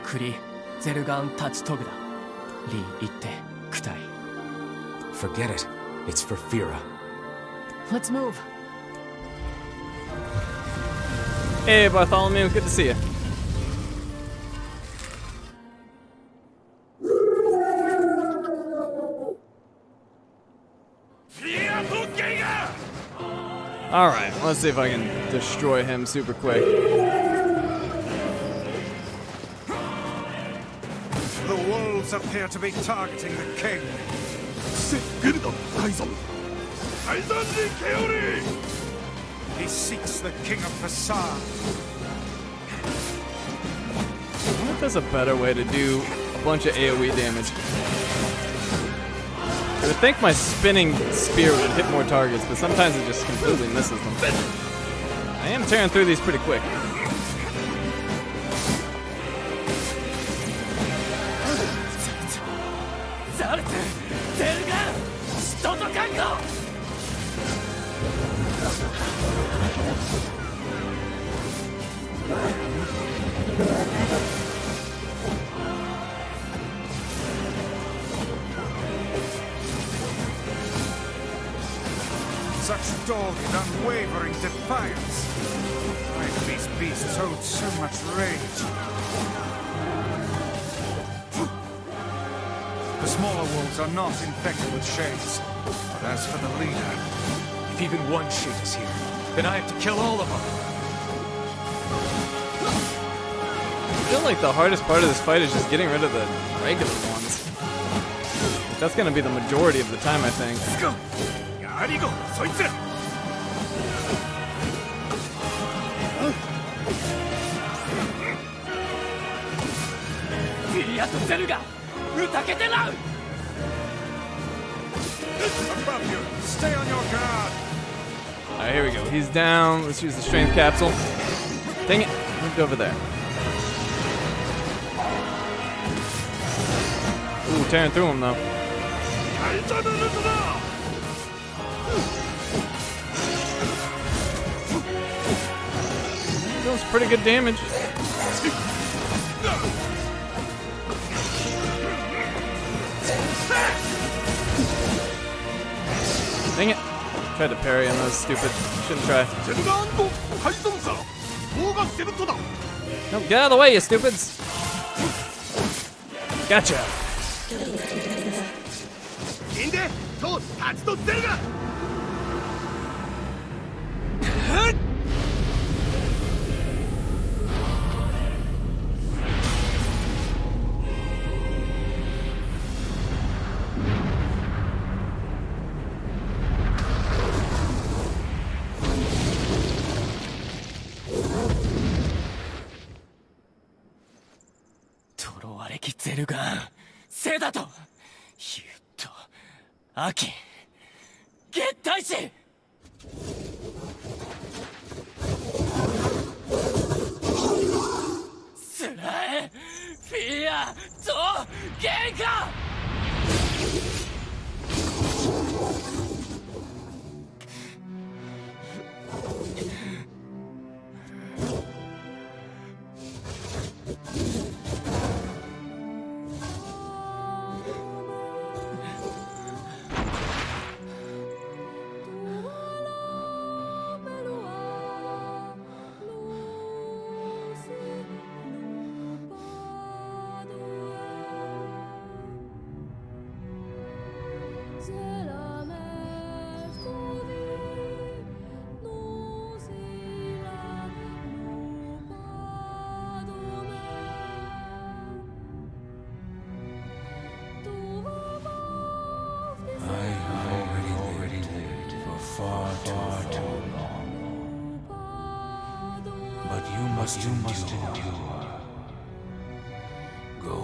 クリ・ゼルガン・タチトグだ。リー言ってクタイ。 Forget it. It's for Fira. Let's move. Hey, Bartholomew, good to see you. Alright, let's see if I can destroy him super quick. The wolves appear to be targeting the king. せゲルダカイザム。カイザンジケオリ。 He seeks the king of Facade. I wonder if there's a better way to do a bunch of AoE damage. I would think my spinning spear would hit more targets, but sometimes it just completely misses them. I am tearing through these pretty quick. Such dogged, unwavering defiance. Why do these beasts hold so much rage? The smaller wolves are not infected with shades. But as for the leader, If even one shade is here, then I have to kill all of them. I feel like the hardest part of this fight is just getting rid of the regular ones. That's gonna be the majority of the time, I think. Let's go. やりごそいつら。フィリアとゼルが歌けてらう。 above you, stay on your guard. Alright, here we go. He's down. Let's use the strength capsule. Dang it. Moved over there. Ooh, tearing through him though. Deals pretty good damage. Dang it. Tried to parry on those stupid. Shouldn't try. No, get out of the way, you stupids. Gotcha. いいんでとタチとゼルが。 ときゼルガンセだと言うと秋月大使スラエフィアとゲンカYou must endure. Go,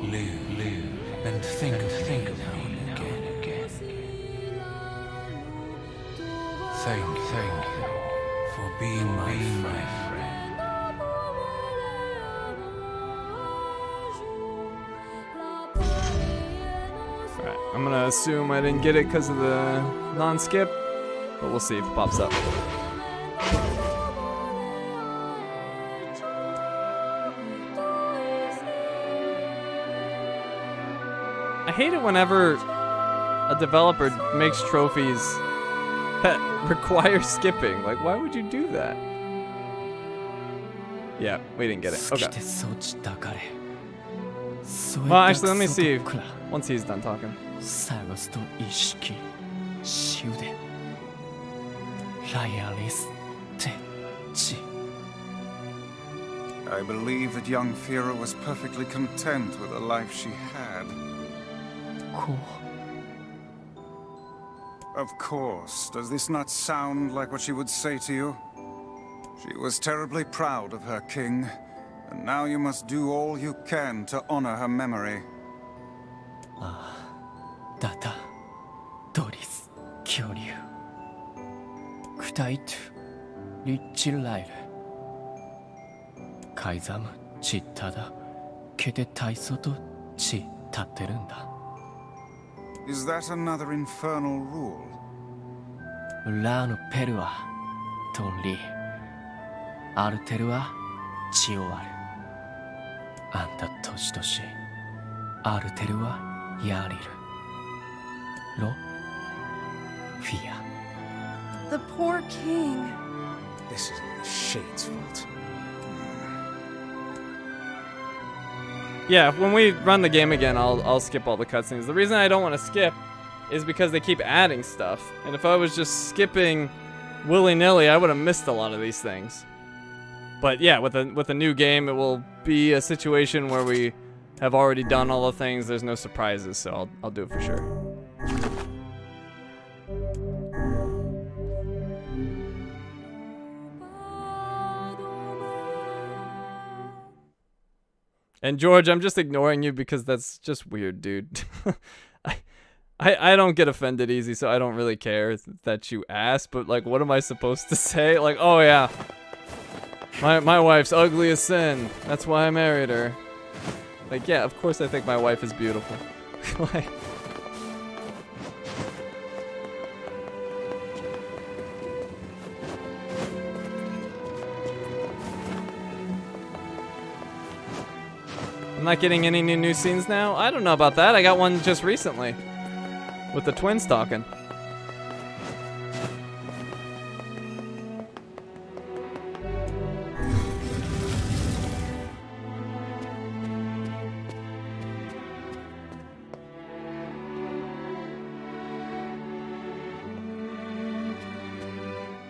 live, and think now and again. Thank you for being my friend. Alright, I'm gonna assume I didn't get it because of the non-skip, but we'll see if it pops up. I hate it whenever a developer makes trophies that require skipping. Like, why would you do that? Yeah, we didn't get it. Okay. Well, actually, let me see once he's done talking. I believe that young Fira was perfectly content with the life she had. Of course. Does this not sound like what she would say to you? She was terribly proud of her king, and now you must do all you can to honor her memory. Data, Doris, Kyoryu, Kutaitu, Lichilaire, Kaizamu, Chittada, Kete Taisoto, Chi Tatterunda. Is that another infernal rule? Ulano Perua, Tonli, Arterua, Chioar. Anta Toshitoshi, Arterua, Yariru. Lo, Fia. The poor king. This isn't the Shade's fault. Yeah, when we run the game again, I'll skip all the cutscenes. The reason I don't want to skip is because they keep adding stuff. And if I was just skipping willy-nilly, I would have missed a lot of these things. But yeah, with a new game, it will be a situation where we have already done all the things. There's no surprises, so I'll do it for sure. And George, I'm just ignoring you because that's just weird, dude. I don't get offended easy, so I don't really care that you asked, but like, what am I supposed to say? Like, oh yeah, my wife's ugly as sin. That's why I married her. Like, yeah, of course I think my wife is beautiful. Like, I'm not getting any new scenes now? I don't know about that. I got one just recently. With the twins talking.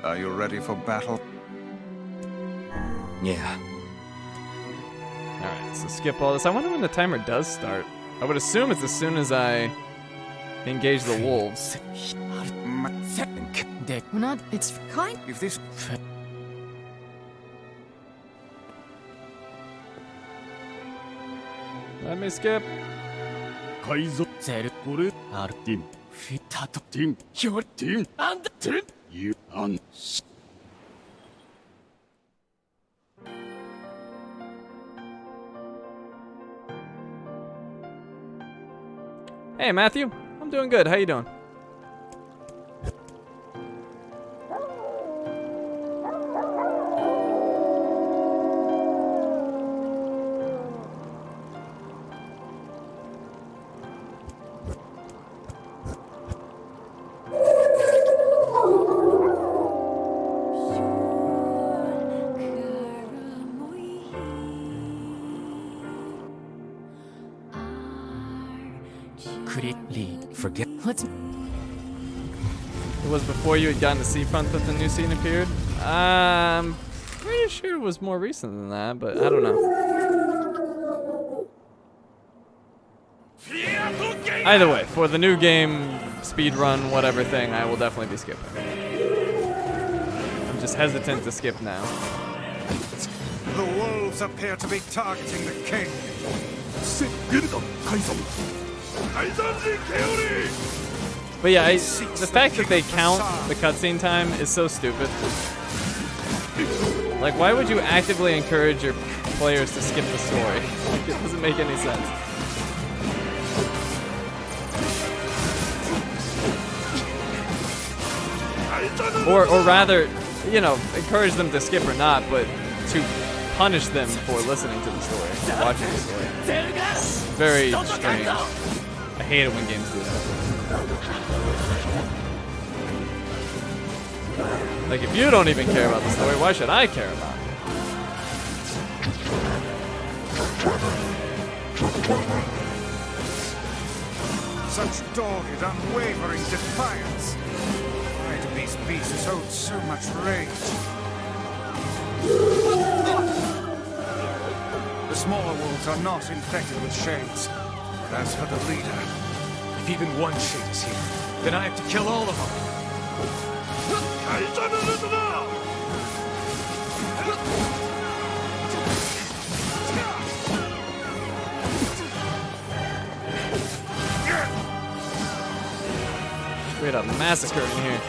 Are you ready for battle? Yeah. Alright, so skip all this. I wonder when the timer does start. I would assume it's as soon as I engage the wolves. We're not, it's Kind. If this... Let me skip. 海賊ゼルこれあるティンフィタトティンヒョルティンアンダティンユアン Hey, Matthew. I'm doing good. How you doing? Forget. Let's. It was before you had gotten to Seafront that the new scene appeared? I'm pretty sure it was more recent than that, but I don't know. Either way, for the new game, speedrun, whatever thing, I will definitely be skipping. I'm just hesitant to skip now. The wolves appear to be targeting the king. But yeah, the fact that they count the cutscene time is so stupid. Like, why would you actively encourage your players to skip the story? Like, it doesn't make any sense. Or rather, you know, encourage them to skip or not, but to punish them for listening to the story, watching the story. It's very strange. I hate it when games do that. Like, if you don't even care about the story, why should I care about it? Such dogged, unwavering defiance. Why do these beasts hold so much rage? The smaller wolves are not infected with shades. But as for the leader, If even one shade is here, then I have to kill all of them. Straight up massacre in here.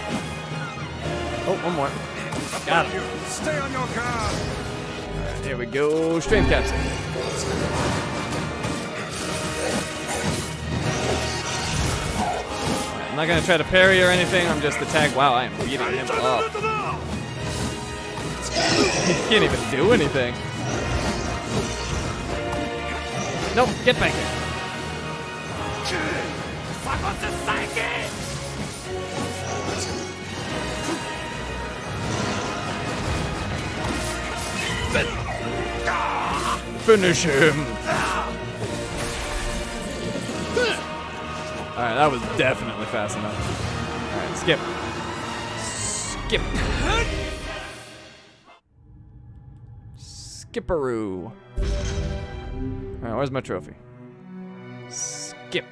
Oh, one more. Got it. stay on your guard. Alright, here we go. Stream capture. I'm not gonna try to parry or anything, I'm just attack. Wow, I am beating him up. He can't even do anything. Nope, get back here. Finish him. Alright, that was definitely fast enough. Alright, skip. Skip. Skipperoo. Alright, where's my trophy? Skip.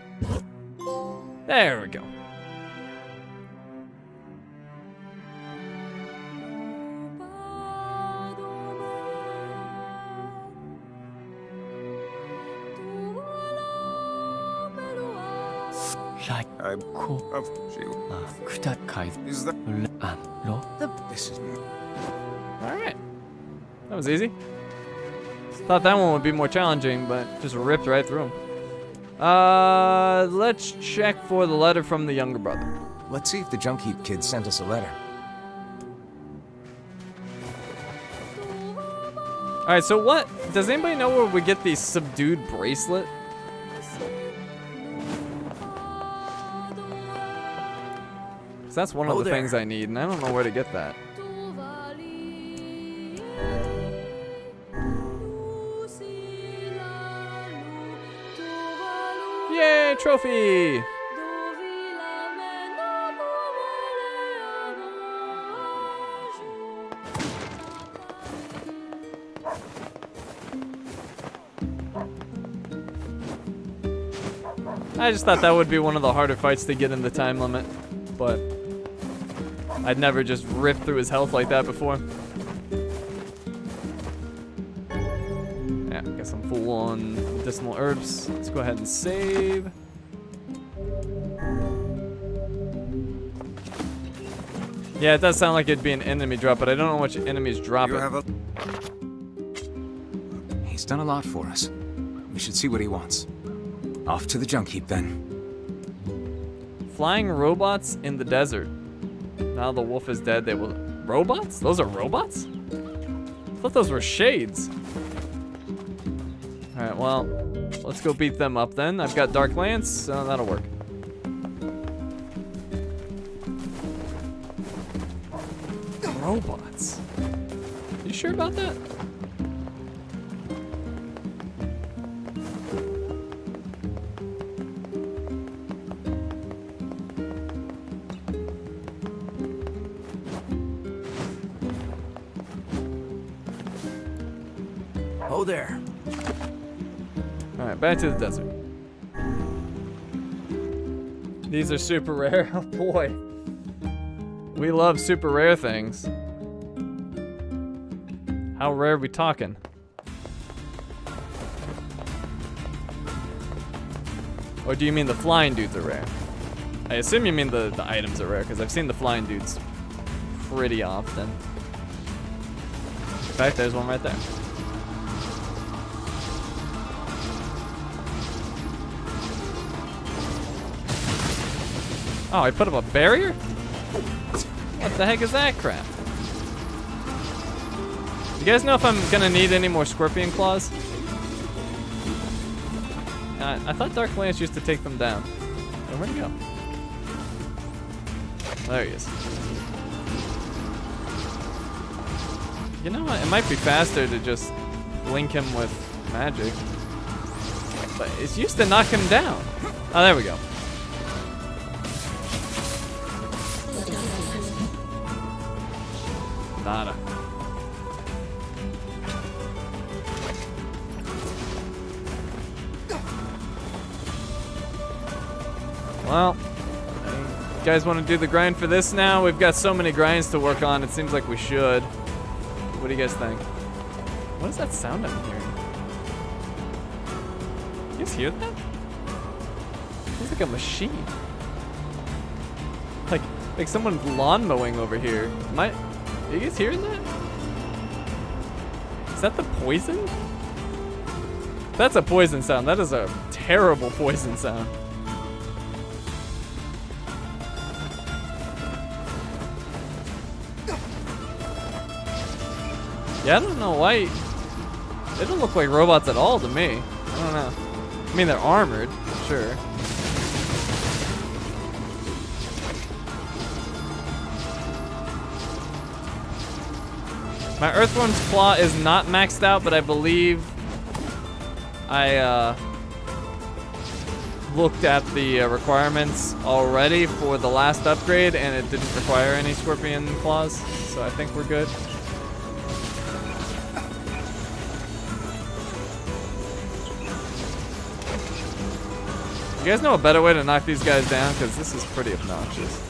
There we go. Is that This is... Alright. That was easy. Thought that one would be more challenging, but just ripped right through him. Let's check for the letter from the younger brother. Let's see if the junk heap kid sent us a letter. Alright, so what? Does anybody know where we get the subdued bracelet? Because that's one of the things I need, and I don't know where to get that. Yay, trophy! I just thought that would be one of the harder fights to get in the time limit, but I'd never just ripped through his health like that before. Yeah, got some full-on medicinal herbs. Let's go ahead and save. Yeah, it does sound like it'd be an enemy drop, but I don't know which enemies drop it. He's done a lot for us. We should see what he wants. Off to the junk heap, then. Flying robots in the desert. Now the wolf is dead, they will... Robots? Those are robots? I thought those were shades. Alright, well, let's go beat them up then. I've got Dark Lance, so that'll work. Robots. You sure about that? Oh there. Alright, back to the desert. These are super rare. Oh boy. We love super rare things. How rare are we talking? Or do you mean the flying dudes are rare? I assume you mean the items are rare, because I've seen the flying dudes pretty often. In fact, there's one right there. Oh, I put up a barrier? What the heck is that crap? You guys know if I'm gonna need any more scorpion claws? I thought Dark Lance used to take them down. Oh, where'd he go? There he is. You know what? It might be faster to just link him with magic. But it's used to knock him down. Oh, there we go. Nada. Well, you guys want to do the grind for this now? We've got so many grinds to work on, it seems like we should. What do you guys think? What is that sound I'm hearing? You guys hear that? It's like a machine. Like someone's lawn mowing over here. Are you guys hearing that? Is that the poison? That's a poison sound. That is a terrible poison sound. Yeah, I don't know why. They don't look like robots at all to me. I don't know. I mean, they're armored, sure. My Earthworm's Claw is not maxed out, but I believe I looked at the requirements already for the last upgrade, and it didn't require any Scorpion Claws, so I think we're good. You guys know a better way to knock these guys down? Because this is pretty obnoxious.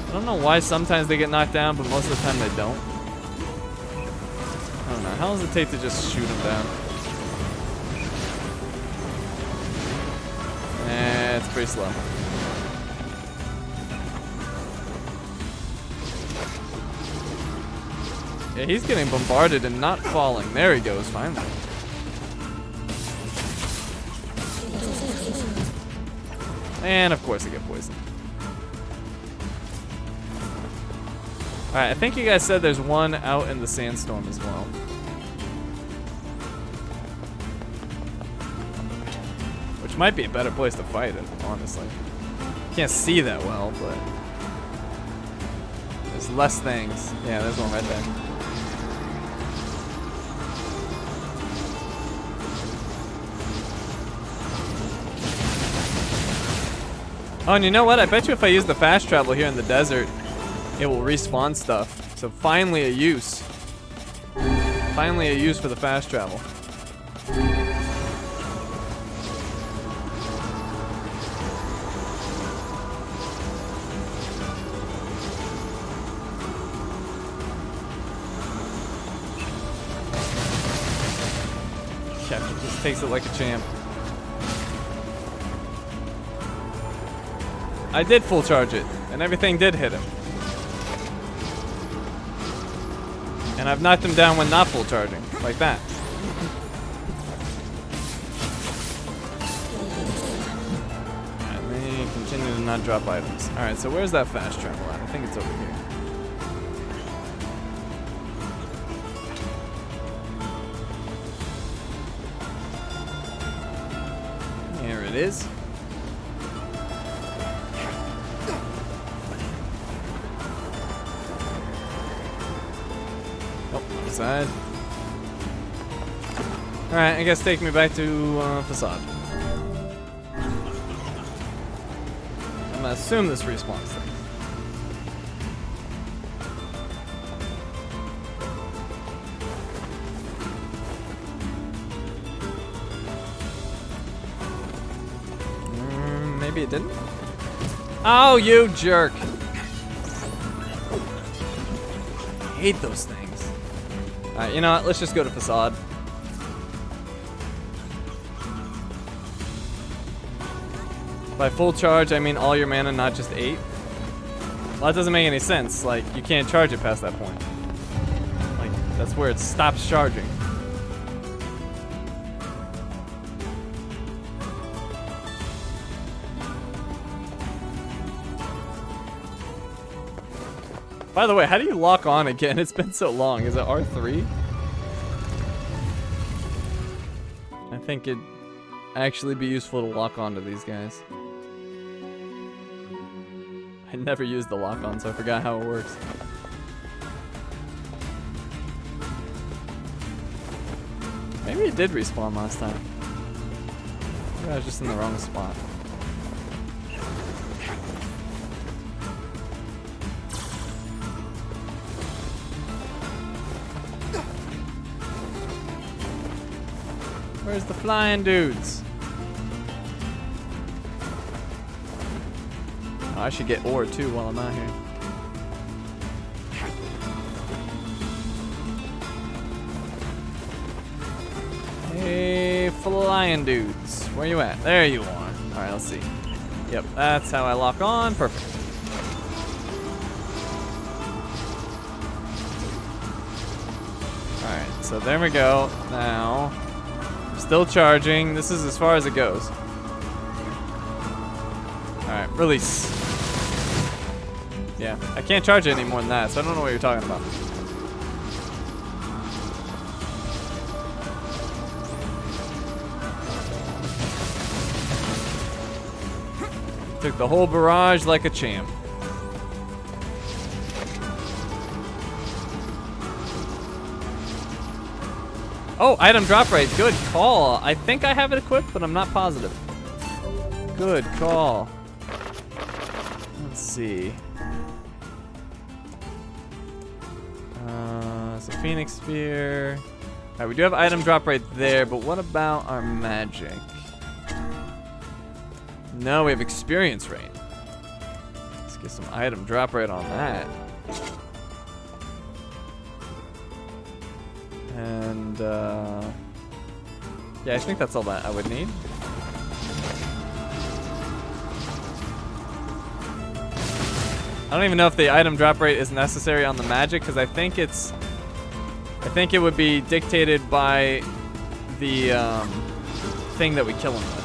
I don't know why sometimes they get knocked down, but most of the time they don't. I don't know. How long does it take to just shoot them down? It's pretty slow. Yeah, he's getting bombarded and not falling. There he goes, finally. And of course I get poisoned. Alright, I think you guys said there's one out in the sandstorm as well. Which might be a better place to fight it, honestly. Can't see that well, but there's less things. Yeah, there's one right there. Oh, and you know what? I bet you if I use the fast travel here in the desert, it will respawn stuff. So finally a use. Finally a use for the fast travel. Captain just takes it like a champ. I did full charge it, and everything did hit him. And I've knocked him down when not full charging, like that. Alright, let me continue to not drop items. Alright, so where's that fast travel at? I think it's over here. Here it is. Side. Alright, I guess take me back to Facade. I'm gonna assume this respawns things. Maybe it didn't? Oh, you jerk! I hate those things. Alright, you know what? Let's just go to Facade. By full charge, I mean all your mana, not just 8. Well, that doesn't make any sense. Like, you can't charge it past that point. Like, that's where it stops charging. By the way, how do you lock on again? It's been so long. Is it R3? I think it'd actually be useful to lock onto these guys. I never used the lock on, so I forgot how it works. Maybe it did respawn last time. Maybe I was just in the wrong spot. Where's the flying dudes? Oh, I should get ore too while I'm out here. Hey, flying dudes. Where you at? There you are. Alright, let's see. Yep, that's how I lock on. Perfect. Alright, so there we go. Now, still charging. This is as far as it goes. Alright, release. Yeah, I can't charge it any more than that, so I don't know what you're talking about. Took the whole barrage like a champ. Oh, item drop rate. Good call. I think I have it equipped, but I'm not positive. Good call. Let's see. It's a Phoenix Spear. Alright, we do have item drop rate there, but what about our magic? No, we have experience rate. Let's get some item drop rate on that. And, yeah, I think that's all that I would need. I don't even know if the item drop rate is necessary on the magic, because I think it would be dictated by the thing that we kill him with.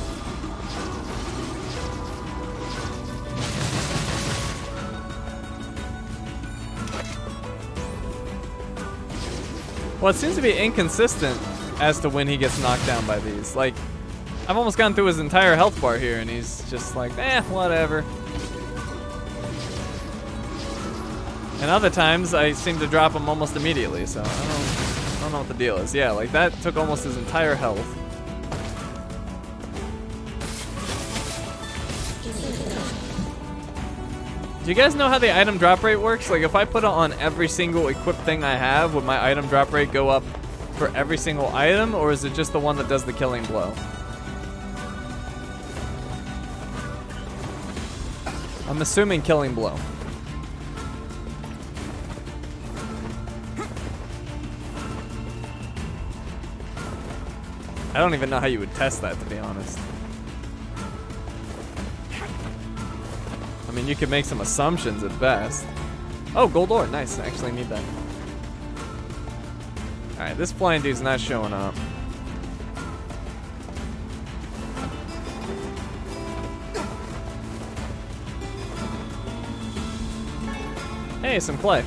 Well, it seems to be inconsistent as to when he gets knocked down by these. Like, I've almost gone through his entire health bar here, and he's just like, eh, whatever. And other times, I seem to drop him almost immediately, so I don't know what the deal is. Yeah, like that took almost his entire health. Do you guys know how the item drop rate works? Like, if I put it on every single equipped thing I have, would my item drop rate go up for every single item, or is it just the one that does the killing blow? I'm assuming killing blow. I don't even know how you would test that, to be honest. I mean, you could make some assumptions at best. Oh, gold ore. Nice. I actually need that. Alright, this flying dude's not showing up. Hey, some clay.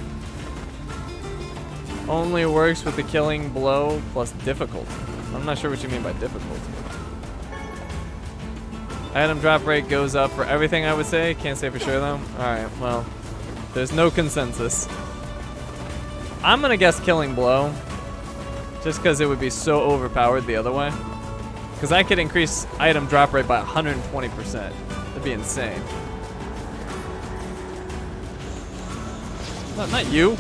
Only works with the killing blow plus difficulty. I'm not sure what you mean by difficulty. Item drop rate goes up for everything, I would say. Can't say for sure, though. Alright, well, there's no consensus. I'm gonna guess killing blow. Just because it would be so overpowered the other way. Because I could increase item drop rate by 120%. That'd be insane. Not you.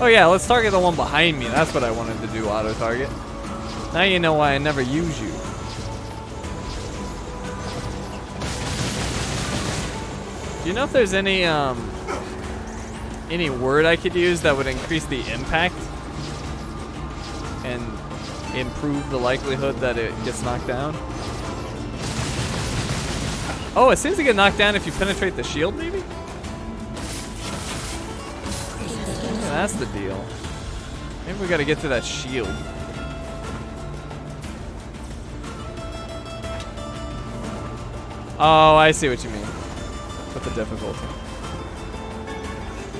Oh yeah, let's target the one behind me. That's what I wanted to do, auto target. Now you know why I never use you. Do you know if there's any word I could use that would increase the impact and improve the likelihood that it gets knocked down? Oh, it seems to get knocked down if you penetrate the shield, maybe? Yeah, that's the deal. Maybe we gotta get to that shield. Oh, I see what you mean. With the difficulty.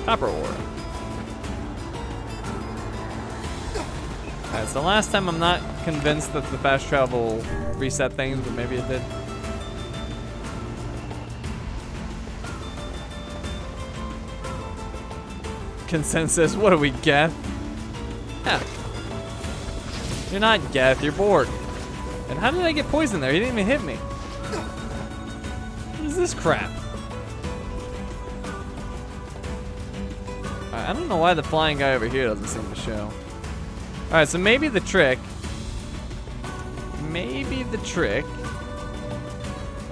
Copper ore. Alright, so last time I'm not convinced that the fast travel reset things, but maybe it did. Consensus, what do we get? Yeah. You're not Geth, you're bored. And how did I get poisoned there? He didn't even hit me. What is this crap? I don't know why the flying guy over here doesn't seem to show. Alright, so maybe the trick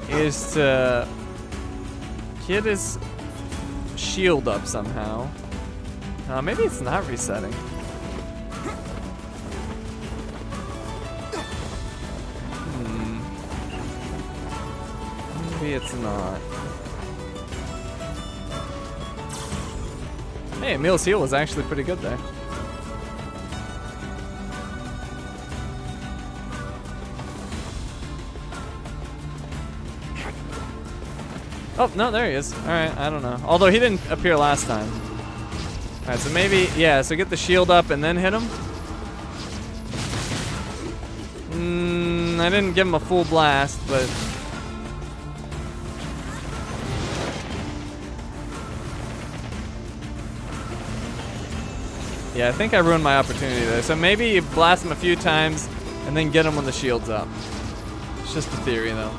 is to get his shield up somehow. Maybe it's not resetting. Maybe it's not. Hey, Emil's heal was actually pretty good there. Oh, no, there he is. Alright, I don't know. Although he didn't appear last time. Alright, so maybe, yeah, so get the shield up and then hit him. I didn't give him a full blast, but... yeah, I think I ruined my opportunity there. So maybe you blast him a few times and then get him when the shield's up. It's just a theory, though.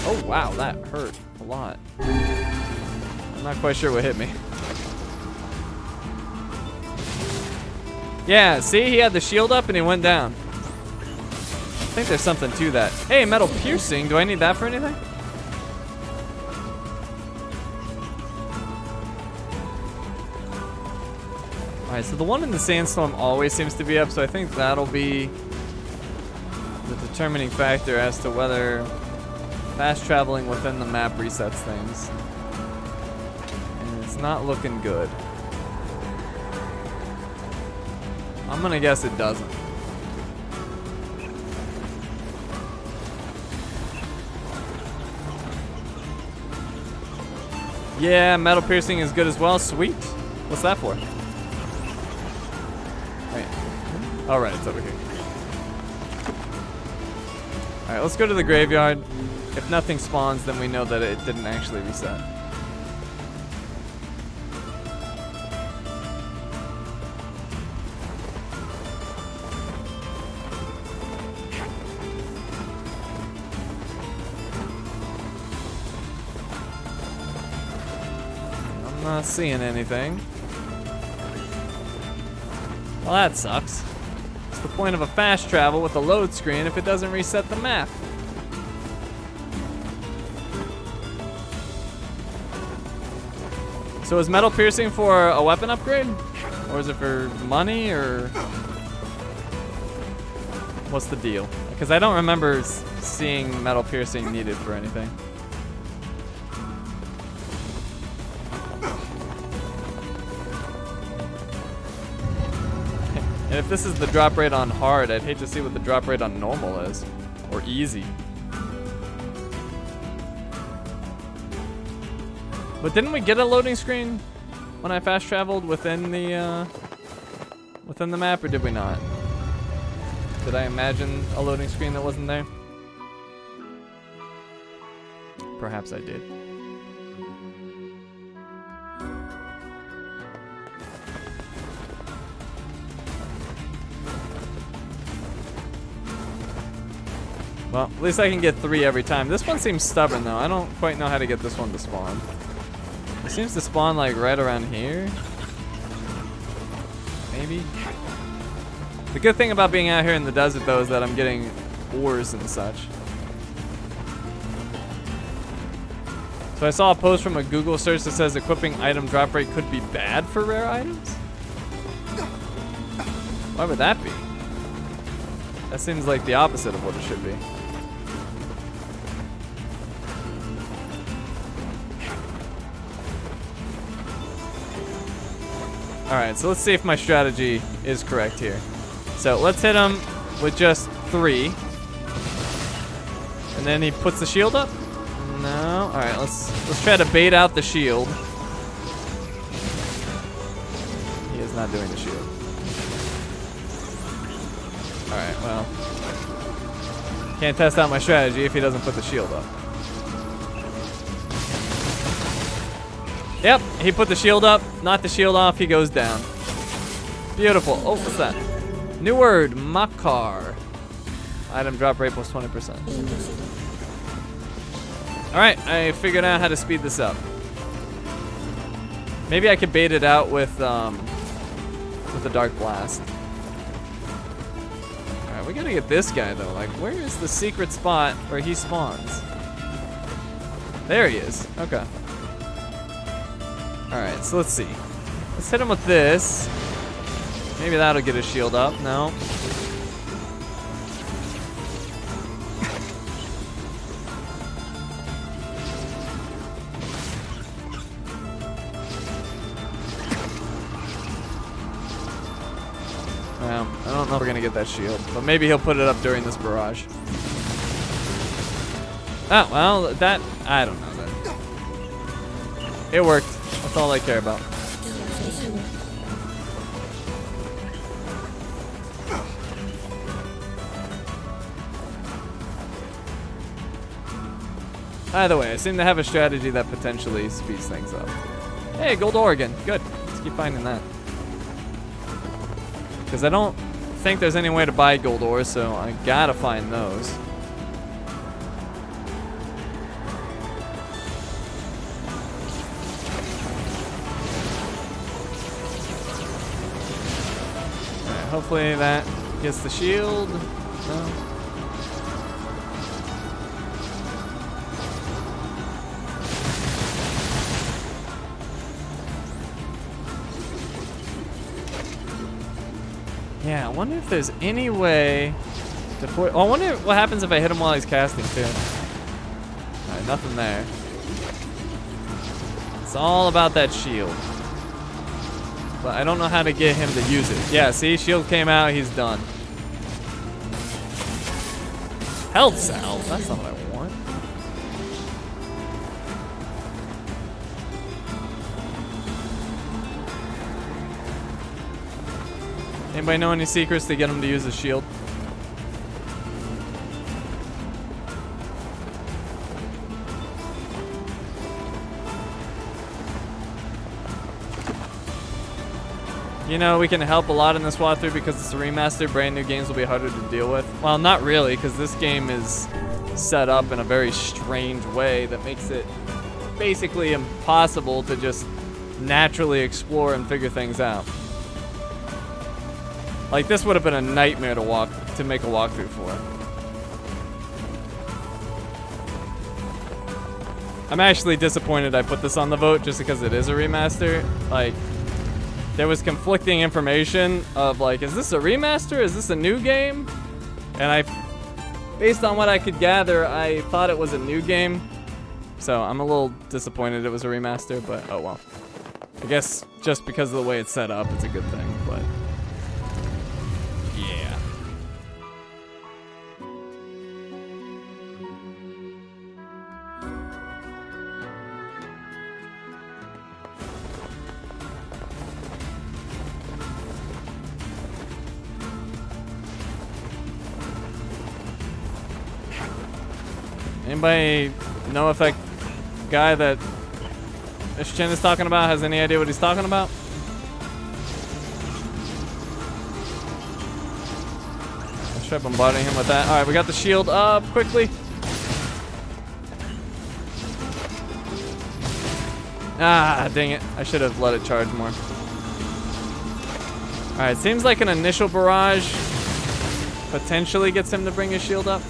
Oh, wow, that hurt a lot. I'm not quite sure what hit me. Yeah, see, he had the shield up and he went down. I think there's something to that. Hey, metal piercing. Do I need that for anything? Alright, so the one in the sandstorm always seems to be up, so I think that'll be the determining factor as to whether fast traveling within the map resets things. And it's not looking good. I'm gonna guess it doesn't. Yeah, metal piercing is good as well. Sweet. What's that for? Wait. All right, it's over here. All right, let's go to the graveyard. If nothing spawns, then we know that it didn't actually reset. I'm not seeing anything. Well, that sucks. What's the point of a fast travel with a load screen if it doesn't reset the map? So is metal piercing for a weapon upgrade? Or is it for money, or what's the deal? Because I don't remember seeing metal piercing needed for anything. And if this is the drop rate on hard, I'd hate to see what the drop rate on normal is. Or easy. But didn't we get a loading screen when I fast traveled within the map, or did we not? Did I imagine a loading screen that wasn't there? Perhaps I did. Well, at least I can get 3 every time. This one seems stubborn though. I don't quite know how to get this one to spawn. It seems to spawn like right around here. Maybe. The good thing about being out here in the desert though is that I'm getting ores and such. So I saw a post from a Google search that says equipping item drop rate could be bad for rare items. Why would that be? That seems like the opposite of what it should be. Alright, so let's see if my strategy is correct here. So let's hit him with just 3. And then he puts the shield up? No. Alright, let's try to bait out the shield. He is not doing the shield. Alright, well. Can't test out my strategy if he doesn't put the shield up. Yep, he put the shield up, knocked the shield off, he goes down. Beautiful. Oh, what's that? New word, Makar. Item drop rate plus 20%. Alright, I figured out how to speed this up. Maybe I could bait it out with the Dark Blast. Alright, we gotta get this guy though. Like, where is the secret spot where he spawns? There he is. Okay. Alright, so let's see. Let's hit him with this. Maybe that'll get his shield up. No. Well, I don't know if we're gonna get that shield, but maybe he'll put it up during this barrage. Oh, well, that, I don't know then. It worked. That's all I care about. Either way, I seem to have a strategy that potentially speeds things up. Hey, Gold Oregon. Good. Let's keep finding that. Because I don't think there's any way to buy gold ores, so I gotta find those. Hopefully that gets the shield. No. Yeah, I wonder if there's any way to oh, I wonder what happens if I hit him while he's casting too. Alright, nothing there. It's all about that shield. But I don't know how to get him to use it. Yeah, see, shield came out, he's done. Health salve, that's not what I want. Anybody know any secrets to get him to use the shield? You know, we can help a lot in this walkthrough because it's a remaster. Brand new games will be harder to deal with. Well, not really, because this game is set up in a very strange way that makes it basically impossible to just naturally explore and figure things out. Like, this would have been a nightmare to make a walkthrough for. I'm actually disappointed I put this on the vote just because it is a remaster. Like, there was conflicting information of like, is this a remaster? Is this a new game? And based on what I could gather, I thought it was a new game. So I'm a little disappointed it was a remaster, but oh well. I guess just because of the way it's set up, it's a good thing, but yeah. Anybody know if that guy that Chen is talking about has any idea what he's talking about? Let's try bombarding him with that. Alright, we got the shield up quickly. Ah, dang it. I should have let it charge more. Alright, seems like an initial barrage potentially gets him to bring his shield up.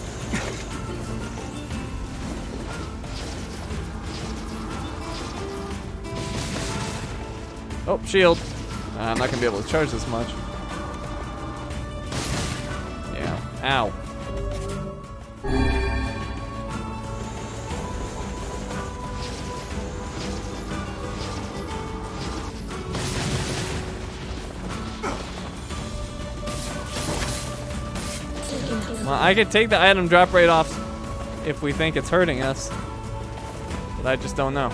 Oh, shield. I'm not gonna be able to charge this much. Yeah. Ow. Well, I could take the item drop rate off if we think it's hurting us, but I just don't know.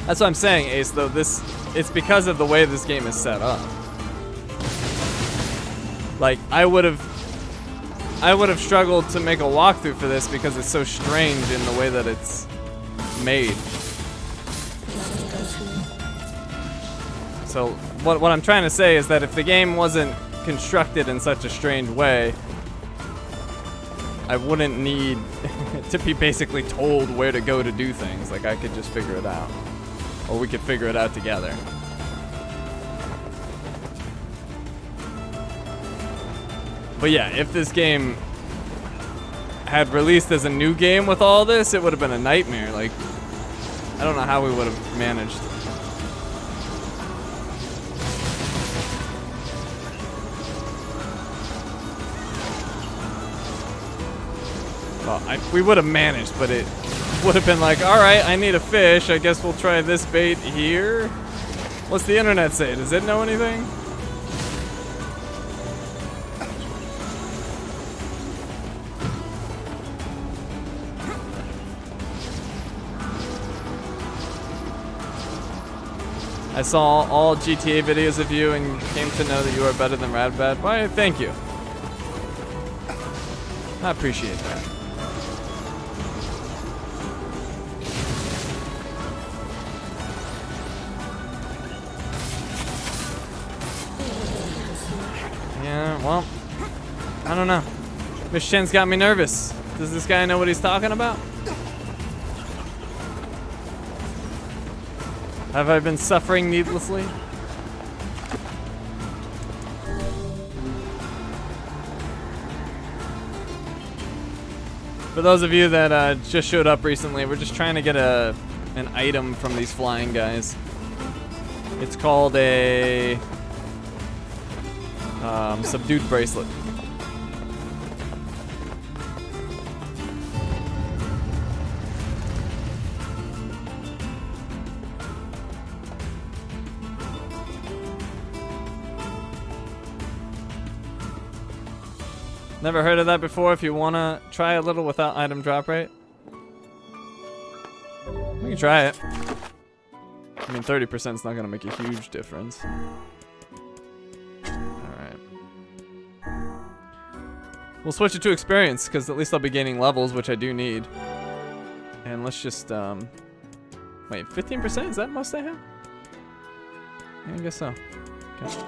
That's what I'm saying, Ace, though. It's because of the way this game is set up. Like, I would have struggled to make a walkthrough for this because it's so strange in the way that it's made. So, what I'm trying to say is that if the game wasn't constructed in such a strange way, I wouldn't need to be basically told where to go to do things. Like, I could just figure it out. Or we could figure it out together. But yeah, if this game had released as a new game with all this, it would have been a nightmare. Like, I don't know how we would have managed. Well, we would have managed, but it would have been like, alright, I need a fish. I guess we'll try this bait here. What's the internet say? Does it know anything? I saw all GTA videos of you and came to know that you are better than Radbad. Why, thank you. I appreciate that. Yeah, well, I don't know. Miss Chen's got me nervous. Does this guy know what he's talking about? Have I been suffering needlessly? For those of you that just showed up recently, we're just trying to get an item from these flying guys. It's called a subdued bracelet. Never heard of that before. If you want to try a little without item drop rate, we can try it. I mean, 30% is not going to make a huge difference. Alright. We'll switch it to experience, because at least I'll be gaining levels, which I do need. And let's just, wait, 15%? Is that most I have? Yeah, I guess so. Okay.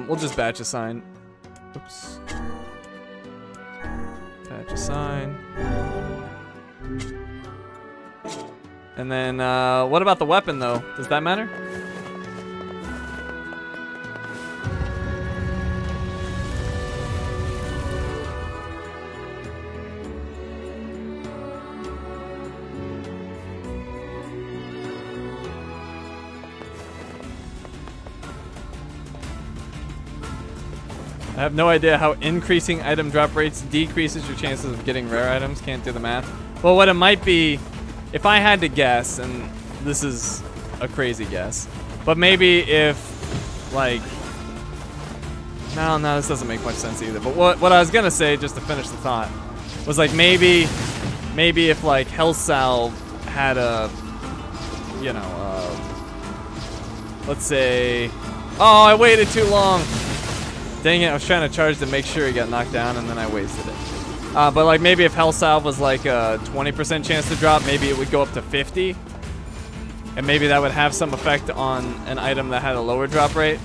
We'll just batch assign. Oops. Batch assign. And then, what about the weapon, though? Does that matter? I have no idea how increasing item drop rates decreases your chances of getting rare items. Can't do the math. Well, what it might be, if I had to guess, and this is a crazy guess, but maybe if, like, no, this doesn't make much sense either. But what I was gonna say, just to finish the thought, was like maybe if like Health Salve had a, you know, let's say, oh, I waited too long. Dang it, I was trying to charge to make sure he got knocked down and then I wasted it. But like maybe if Health Salve was like a 20% chance to drop, maybe it would go up to 50. And maybe that would have some effect on an item that had a lower drop rate.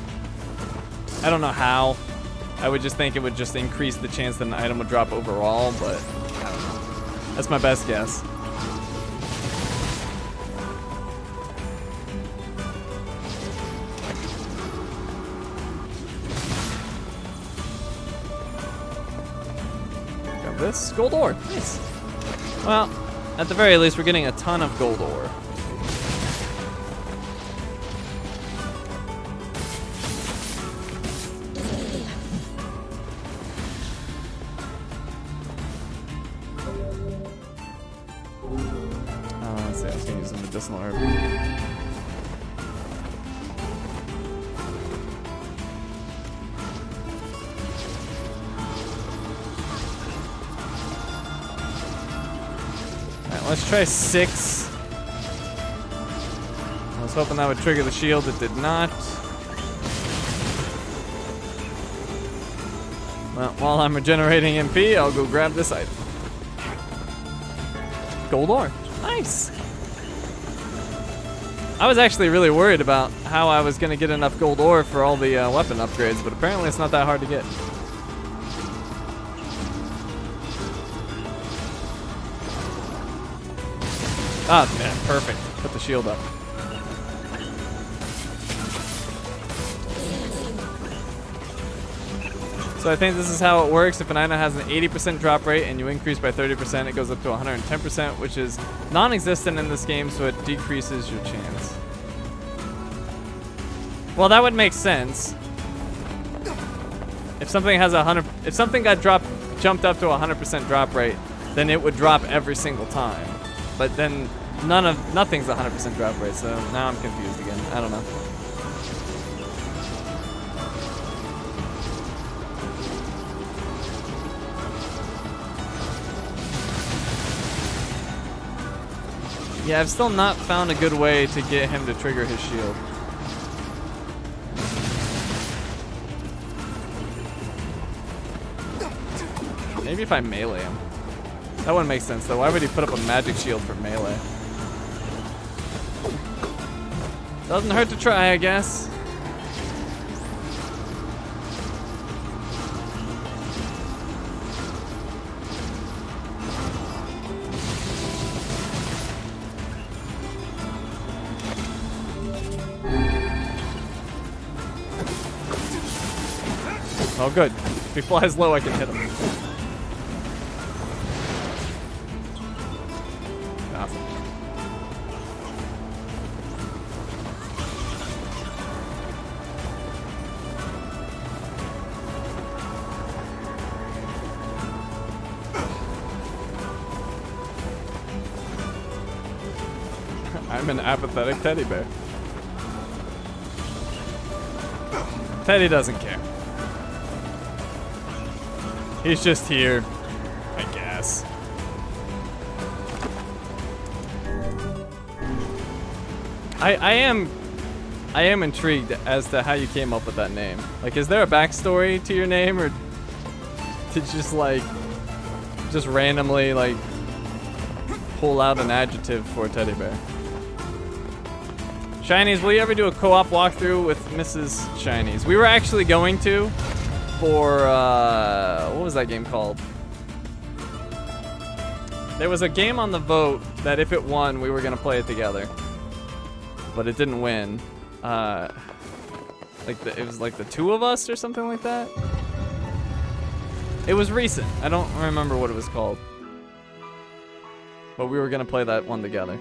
I don't know how. I would just think it would just increase the chance that an item would drop overall, but I don't know. That's my best guess. This gold ore. Nice. Well, at the very least, we're getting a ton of gold ore. Let's see, I was gonna use a medicinal herb. Let's try 6. I was hoping that would trigger the shield. It did not. Well, while I'm regenerating MP, I'll go grab this item. Gold ore. Nice. I was actually really worried about how I was going to get enough gold ore for all the weapon upgrades, but apparently it's not that hard to get. Ah, man, perfect. Put the shield up. So I think this is how it works. If an item has an 80% drop rate and you increase by 30%, it goes up to 110%, which is non-existent in this game, so it decreases your chance. Well, that would make sense. If something has if something got jumped up to 100% drop rate, then it would drop every single time. But then nothing's 100% drop rate, so now I'm confused again. I don't know. Yeah, I've still not found a good way to get him to trigger his shield. Maybe if I melee him. That wouldn't make sense though. Why would he put up a magic shield for melee? Doesn't hurt to try, I guess. Oh good. If he flies low, I can hit him. Awesome. I'm an apathetic teddy bear. Teddy doesn't care. He's just here, I guess. I am intrigued as to how you came up with that name. Like, is there a backstory to your name, or did you just randomly like pull out an adjective for a teddy bear? Shinies, will you ever do a co-op walkthrough with Mrs. Shinies? We were actually going to for what was that game called? There was a game on the vote that if it won, we were gonna play it together. But it didn't win. It was like the two of us or something like that. It was recent. I don't remember what it was called. But we were gonna play that one together.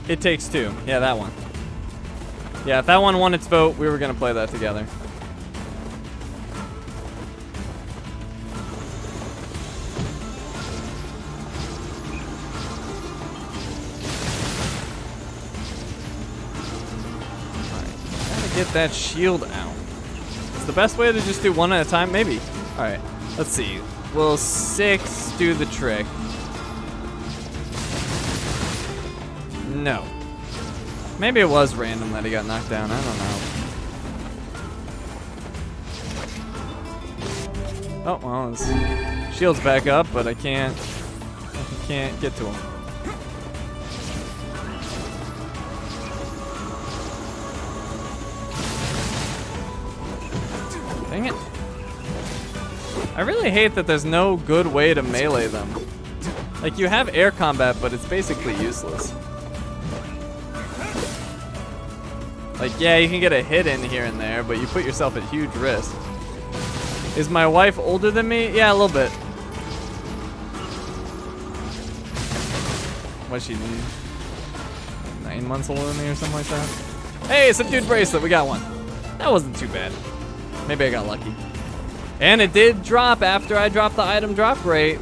It Takes Two. Yeah, that one. Yeah, if that one won its vote, we were gonna play that together. Get that shield out. Is the best way to just do one at a time? Maybe. Alright, let's see. Will 6 do the trick? No. Maybe it was random that he got knocked down. I don't know. Oh, well, his shield's back up, but I can't get to him. Dang it. I really hate that there's no good way to melee them. Like, you have air combat, but it's basically useless. Like, yeah, you can get a hit in here and there, but you put yourself at huge risk. Is my wife older than me? Yeah, a little bit. What's she, 9 months older than me or something like that? Hey, subdued bracelet, we got one. That wasn't too bad. Maybe I got lucky. And it did drop after I dropped the item drop rate.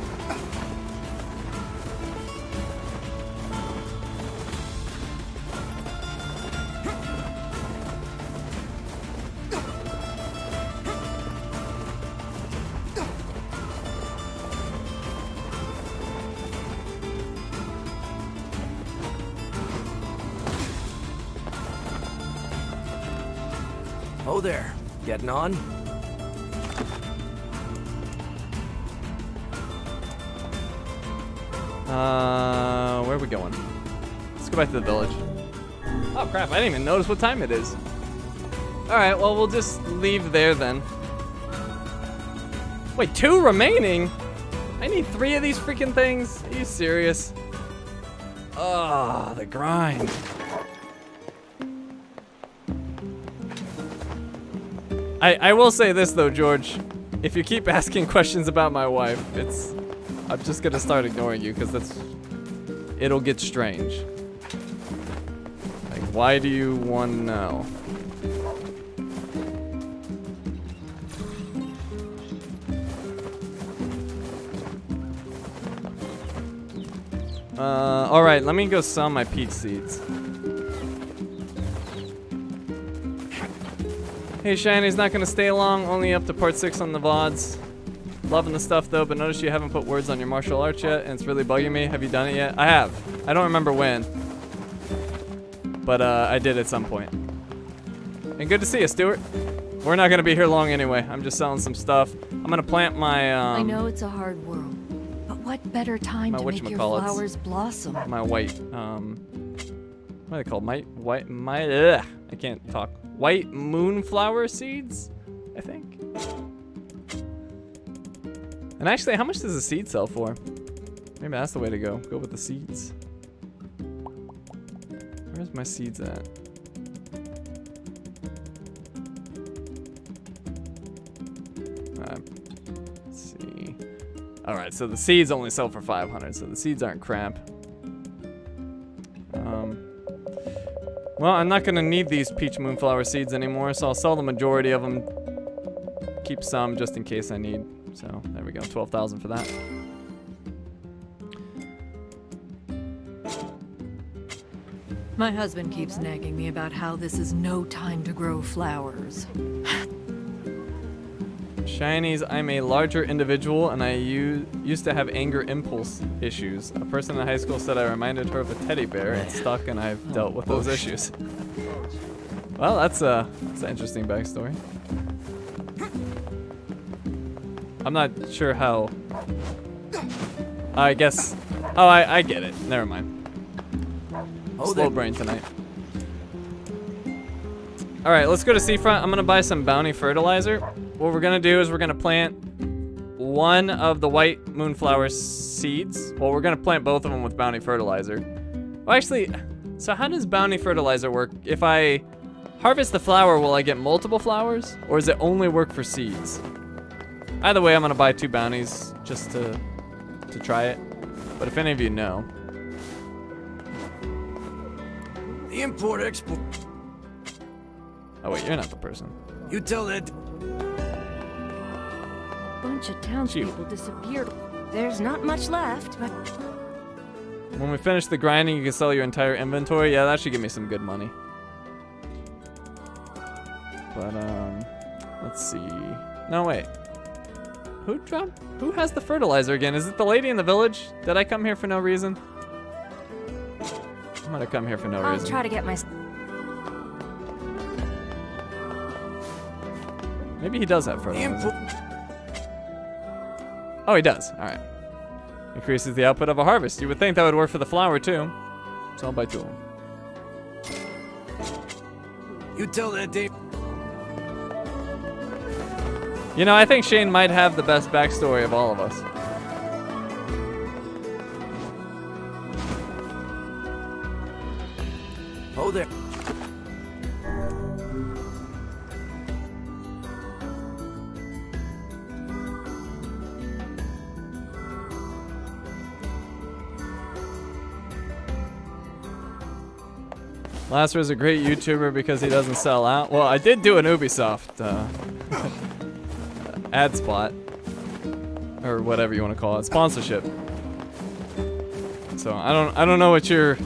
Oh there. Getting on? Where are we going? Let's go back to the village. Oh crap, I didn't even notice what time it is. Alright, well, we'll just leave there then. Wait, 2 remaining? I need 3 of these freaking things? Are you serious? Oh, the grind. I will say this though, George. If you keep asking questions about my wife, I'm just gonna start ignoring you because it'll get strange. Like, why do you want to know? All right, let me go sell my peach seeds. Hey, Shiny's not gonna stay long, only up to part 6 on the VODs. Loving the stuff though, but notice you haven't put words on your martial arts yet, and it's really bugging me. Have you done it yet? I have. I don't remember when. But I did at some point. And good to see you, Stuart. We're not gonna be here long anyway. I'm just selling some stuff. I'm gonna plant my I know it's a hard world, but what better time to make your flowers blossom? My white, what are they called? I can't talk. White moonflower seeds, I think. And actually, how much does a seed sell for? Maybe that's the way to go. Go with the seeds. Where's my seeds at? Let's see. All right, so the seeds only sell for 500, so the seeds aren't crap. Well, I'm not gonna need these peach moonflower seeds anymore, so I'll sell the majority of them. Keep some just in case I need. So there we go, 12,000 for that. My husband keeps nagging me about how this is no time to grow flowers. Shinies, I'm a larger individual and I used to have anger impulse issues. A person in high school said I reminded her of a teddy bear and stuck, and I've dealt with those issues. Well, that's an interesting backstory. I'm not sure how. I guess. Oh, I get it. Never mind. Slow brain tonight. All right, let's go to Seafront. I'm gonna buy some bounty fertilizer. What we're gonna do is we're gonna plant one of the white moonflower seeds. Well, we're gonna plant both of them with bounty fertilizer. Well, actually, so how does bounty fertilizer work? If I harvest the flower, will I get multiple flowers? Or does it only work for seeds? Either way, I'm gonna buy 2 bounties just to try it. But if any of you know. The import-export. Oh wait, you're not the person. You tell that... Bunch of townspeople disappeared. There's not much left, but... When we finish the grinding, you can sell your entire inventory. Yeah, that should give me some good money. But, let's see. No, wait. Who has the fertilizer again? Is it the lady in the village? Did I come here for no reason? I'm gonna come here for no reason. I'll try to get my... Maybe he does have fertilizer. Oh, he does. All right. Increases the output of a harvest. You would think that would work for the flower too. So I'll buy 2 of them. You tell that Dave... You know, I think Shane might have the best backstory of all of us. Oh, there. Lasser's a great YouTuber because he doesn't sell out. Well, I did do an Ubisoft ad spot, or whatever you want to call it, sponsorship. So I don't know what your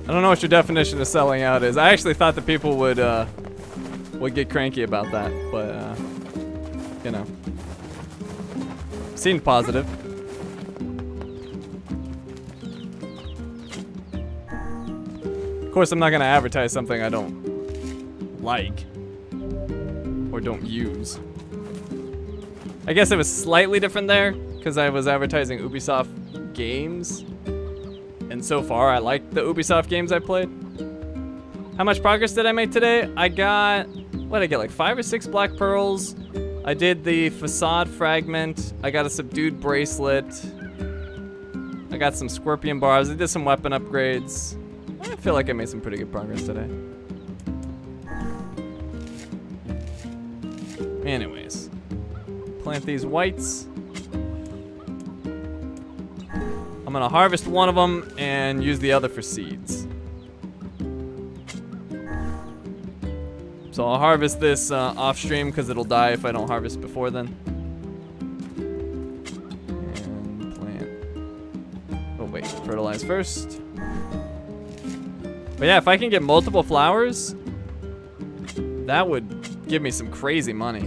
definition of selling out is. I actually thought that people would get cranky about that, but you know, seemed positive. Of course, I'm not gonna advertise something I don't like or don't use. I guess it was slightly different there because I was advertising Ubisoft games, and so far I like the Ubisoft games I played. How much progress did I make today? I got, what did I get, like 5 or 6 black pearls. I did the Facade fragment. I got a subdued bracelet. I got some scorpion bars. I did some weapon upgrades. I feel like I made some pretty good progress today. Anyways, plant these whites. I'm gonna harvest one of them and use the other for seeds. So I'll harvest this off stream because it'll die if I don't harvest before then. And plant. Oh wait, fertilize first. But yeah, if I can get multiple flowers, that would give me some crazy money.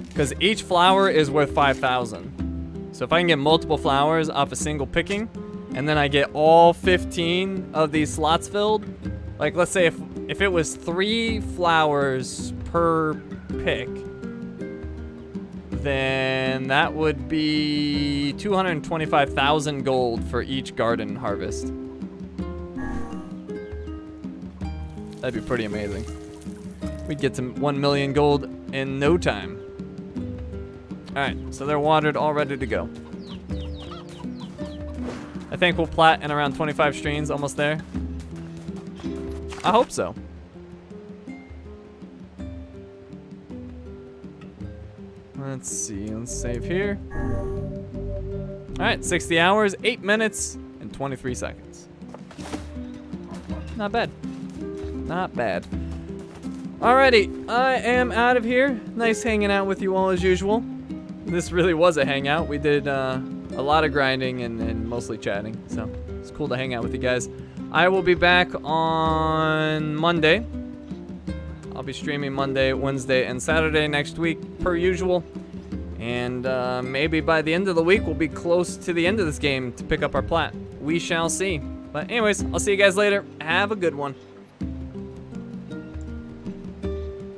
Because each flower is worth 5,000. So if I can get multiple flowers off a single picking, and then I get all 15 of these slots filled, like let's say if it was 3 flowers per pick, then that would be 225,000 gold for each garden harvest. That'd be pretty amazing. We'd get to 1 million gold in no time. Alright, so they're watered, all ready to go. I think we'll plat in around 25 streams, almost there. I hope so. Let's see, let's save here. Alright, 60 hours, 8 minutes, and 23 seconds. Not bad. Not bad. Alrighty, I am out of here. Nice hanging out with you all as usual. This really was a hangout. We did a lot of grinding and mostly chatting, so it's cool to hang out with you guys. I will be back on Monday. I'll be streaming Monday, Wednesday, and Saturday next week, per usual. And maybe by the end of the week, we'll be close to the end of this game to pick up our plat. We shall see. But anyways, I'll see you guys later. Have a good one.